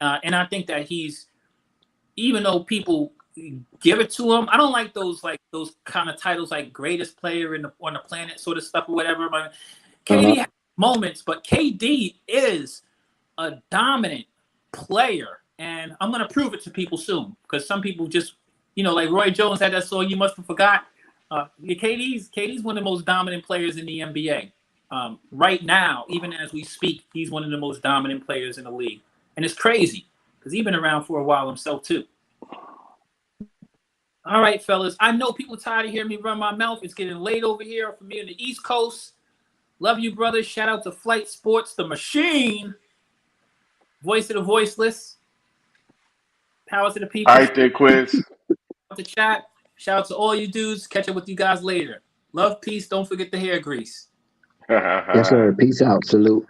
And I think that even though people give it to him, I don't like those kind of titles like greatest player on the planet sort of stuff or whatever. But KD has moments, but KD is a dominant player, and I'm gonna prove it to people soon, because some people just, you know, like Roy Jones had that song, "You Must Have Forgot." KD's one of the most dominant players in the NBA right now. Even as we speak, he's one of the most dominant players in the league, and it's crazy because he's been around for a while himself too. All right, fellas. I know people tired of hearing me run my mouth. It's getting late over here for me on the East Coast. Love you, brothers. Shout out to Flight Sports, the machine. Voice of the voiceless. Power to the people. All right, there, Quiz. The chat. Shout out to all you dudes. Catch up with you guys later. Love, peace. Don't forget the hair grease. Yes, sir. Peace out. Salute.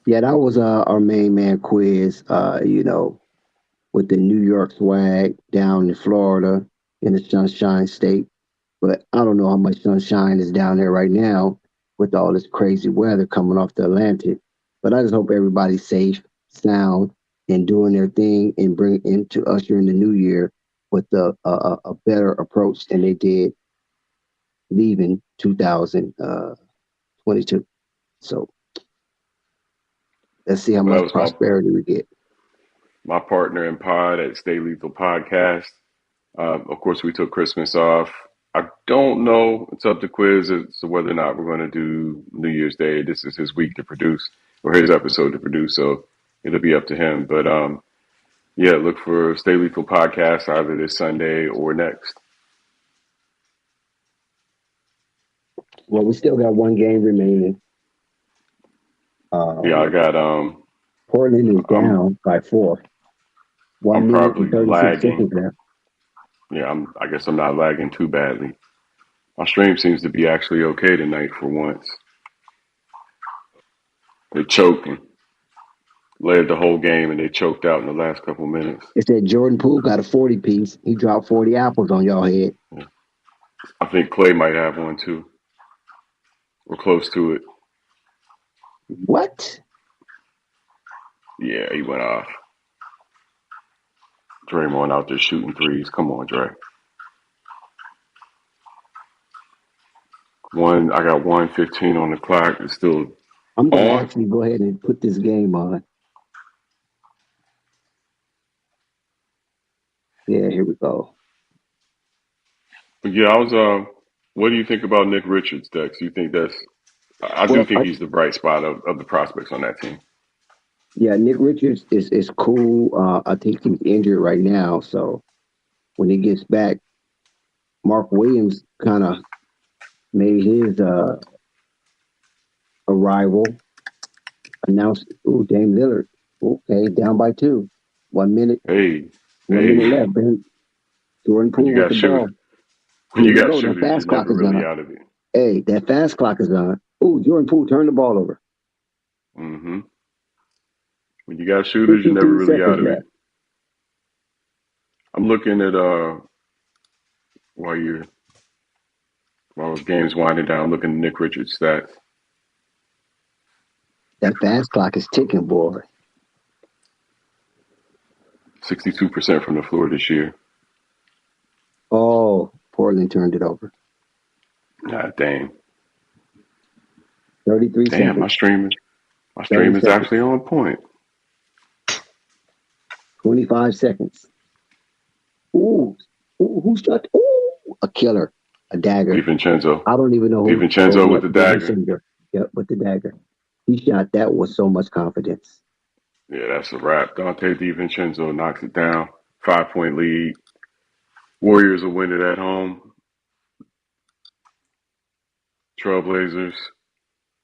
Yeah, that was our main man quiz. With the New York swag down in Florida in the Sunshine State. But I don't know how much sunshine is down there right now with all this crazy weather coming off the Atlantic. But I just hope everybody's safe, sound, and doing their thing and bring into usher in the new year with a better approach than they did leaving 2022. So let's see how Well, that much was prosperity we get. my partner in pod at Stay Lethal Podcast. Of course, we took Christmas off. I don't know. It's up to Quiz as to whether or not we're going to do New Year's Day. This is his week to produce, or his episode to produce, so it'll be up to him. But yeah, look for Stay Lethal Podcast either this Sunday or next. Well, we still got one game remaining. Yeah, I got Portland is I'm down by 4. 1 I'm minute probably and 36 lagging. seconds left. Yeah, I guess I'm not lagging too badly. My stream seems to be actually okay tonight for once. They choking. Led the whole game and they choked out in the last couple minutes. It said Jordan Poole got a 40 piece. He dropped 40 apples on y'all head. Yeah. I think Clay might have one too. Or close to it. What? Yeah, he went off. Draymond out there shooting threes. Come on, Dre. I got 1:15 on the clock. It's still I'm going to on. actually go ahead and put this game on. Yeah, here we go. But yeah, what do you think about Nick Richards, Dex? You think I do Well, think he's the bright spot of the prospects on that team. yeah, Nick Richards is cool. I think he's injured right now. So when he gets back, Mark Williams kind of made his arrival. Announced, Dame Lillard. Okay, down by 2. 1 minute. Hey, 1 minute left. Ben. Jordan Poole with the ball. When you Here we got go. That shooters, you're fast clock never is really on. out of it. Hey, that fast clock is on. Jordan Poole turned the ball over. Mm-hmm. When you got shooters, you're never 52 really out seconds of left. it. I'm looking at while the game's winding down, I'm looking at Nick Richards' stats. That fast clock is ticking, boy. 62% from the floor this year. Oh, Portland turned it over. God damn. 33 Damn, seconds. my stream is 30 actually on point. 25 seconds. Ooh, who shot? Ooh, a killer, a dagger. DiVincenzo. I don't even know who. DiVincenzo with the dagger. Yep, with the dagger. He shot that with so much confidence. Yeah, that's a wrap. Dante DiVincenzo knocks it down. 5-point lead. Warriors will win it at home. Trailblazers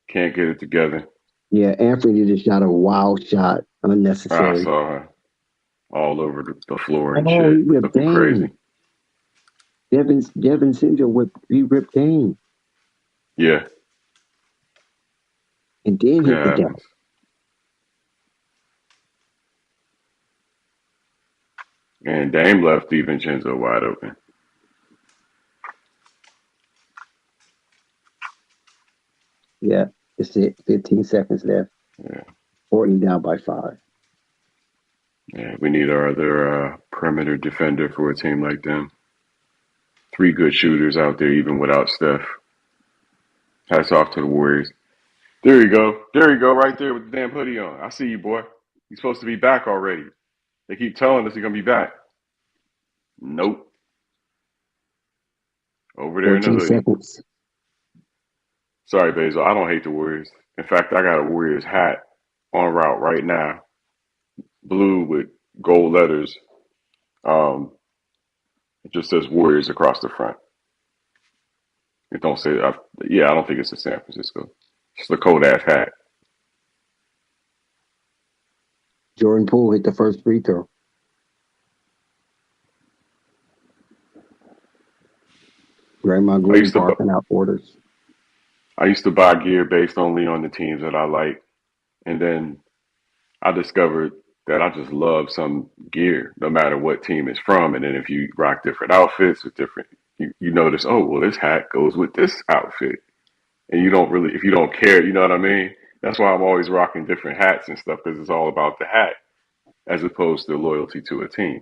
can't get it together. Yeah, Anthony just shot a wild shot, I unnecessary. saw her all over the floor and He shit. ripped Looking Dame. crazy. Devin Singer he ripped Dame. Yeah. And then hit the Yeah. dunk. And Dame left DiVincenzo wide open. Yeah, it's it. 15 seconds left. Yeah. Portland down by 5. Yeah, we need our other perimeter defender for a team like them. 3 good shooters out there, even without Steph. Hats off to the Warriors. There you go. There you go, right there with the damn hoodie on. I see you, boy. You're supposed to be back already. They keep telling us you're going to be back. Nope. Over there in the 14 hoodie. seconds. Sorry, Basil. I don't hate the Warriors. In fact, I got a Warriors hat en route right now. Blue with gold letters. It just says Warriors across the front. It don't say. I don't think it's in San Francisco. It's a cold ass hat. Jordan Poole hit the first free throw. Draymond Green barking out orders. I used to buy gear based only on the teams that I like, and then I discovered that I just love some gear, no matter what team it's from. And then if you rock different outfits with different, you notice, oh well, this hat goes with this outfit, and you don't really, if you don't care, you know what I mean? That's why I'm always rocking different hats and stuff, because it's all about the hat as opposed to loyalty to a team.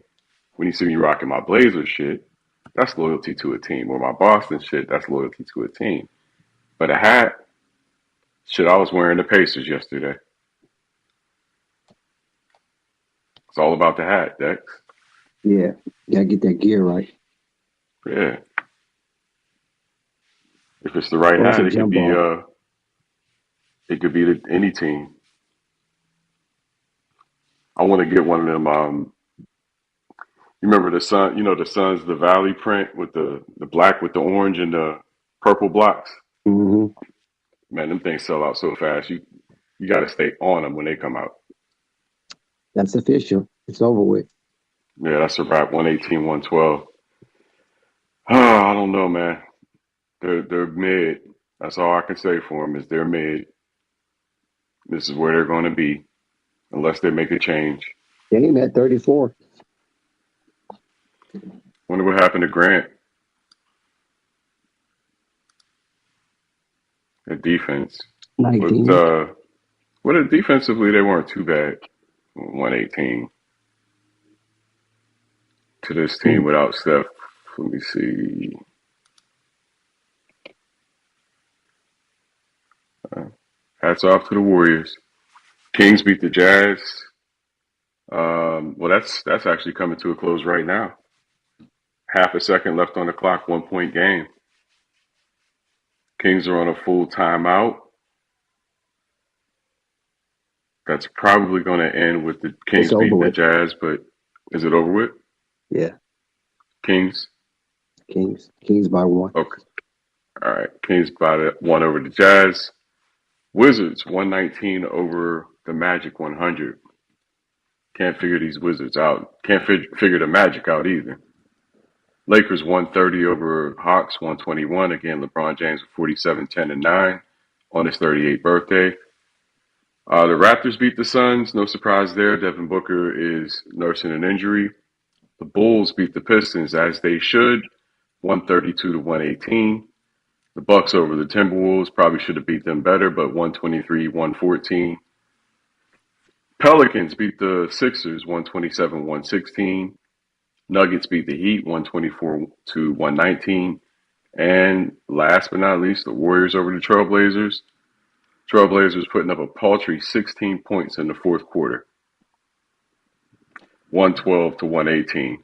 When you see me rocking my Blazers shit, that's loyalty to a team. Or my Boston shit, that's loyalty to a team. But a hat, shit, I was wearing the Pacers yesterday. It's all about the hat, Dex. Yeah, gotta get that gear right. Yeah. If it's the right hat, it could be any team. I want to get one of them. You remember the sun? You know the Suns, the Valley print with the black with the orange and the purple blocks. Mm-hmm. Man, them things sell out so fast. You got to stay on them when they come out. That's official. It's over with. Yeah, that's a wrap. 118, 112. I don't know, man. They're mid. That's all I can say for them is they're mid. This is where they're going to be, unless they make a change. Game at 34. Wonder what happened to Grant. The defense. 19. But defensively, they weren't too bad. 118 to this team without Steph. Let me see. Hats off to the Warriors. Kings beat the Jazz. Well, that's actually coming to a close right now. Half a second left on the clock, 1 point game. Kings are on a full timeout. That's probably going to end with the Kings beating the Jazz, but is it over with? Yeah. Kings by 1. Okay. All right. Kings by 1 over the Jazz. Wizards 119 over the Magic 100. Can't figure these Wizards out. Can't figure the Magic out either. Lakers 130 over Hawks 121. Again, LeBron James with 47, 10, and 9 on his 38th birthday. The Raptors beat the Suns. No surprise there. Devin Booker is nursing an injury. The Bulls beat the Pistons as they should, 132 to 118. The Bucks over the Timberwolves probably should have beat them better, but 123, 114. Pelicans beat the Sixers 127, 116. Nuggets beat the Heat 124 to 119. And last but not least, the Warriors over the Trailblazers. Trailblazers putting up a paltry 16 points in the fourth quarter. 112 to 118.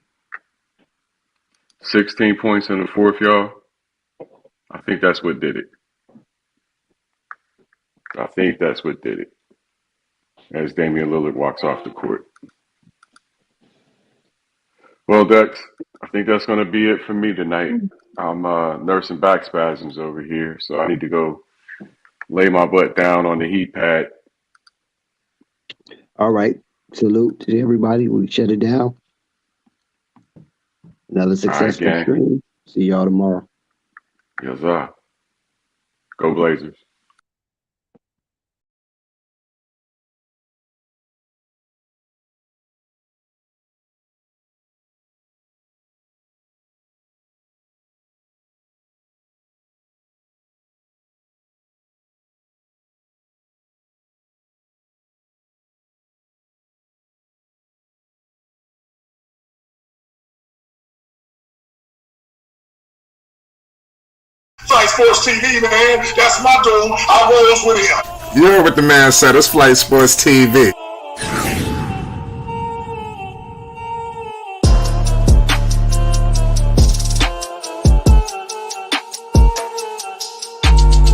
16 points in the fourth, y'all. I think that's what did it. As Damian Lillard walks off the court. Well, Dex, I think that's going to be it for me tonight. I'm nursing back spasms over here, so I need to go lay my butt down on the heat pad. All right. Salute to everybody. We shut it down. Another successful stream. See y'all tomorrow. Yes, sir. Go Blazers. Flight Sports TV, man. That's my dude. I rolls with him. You heard what the man said. It's Flight Sports TV.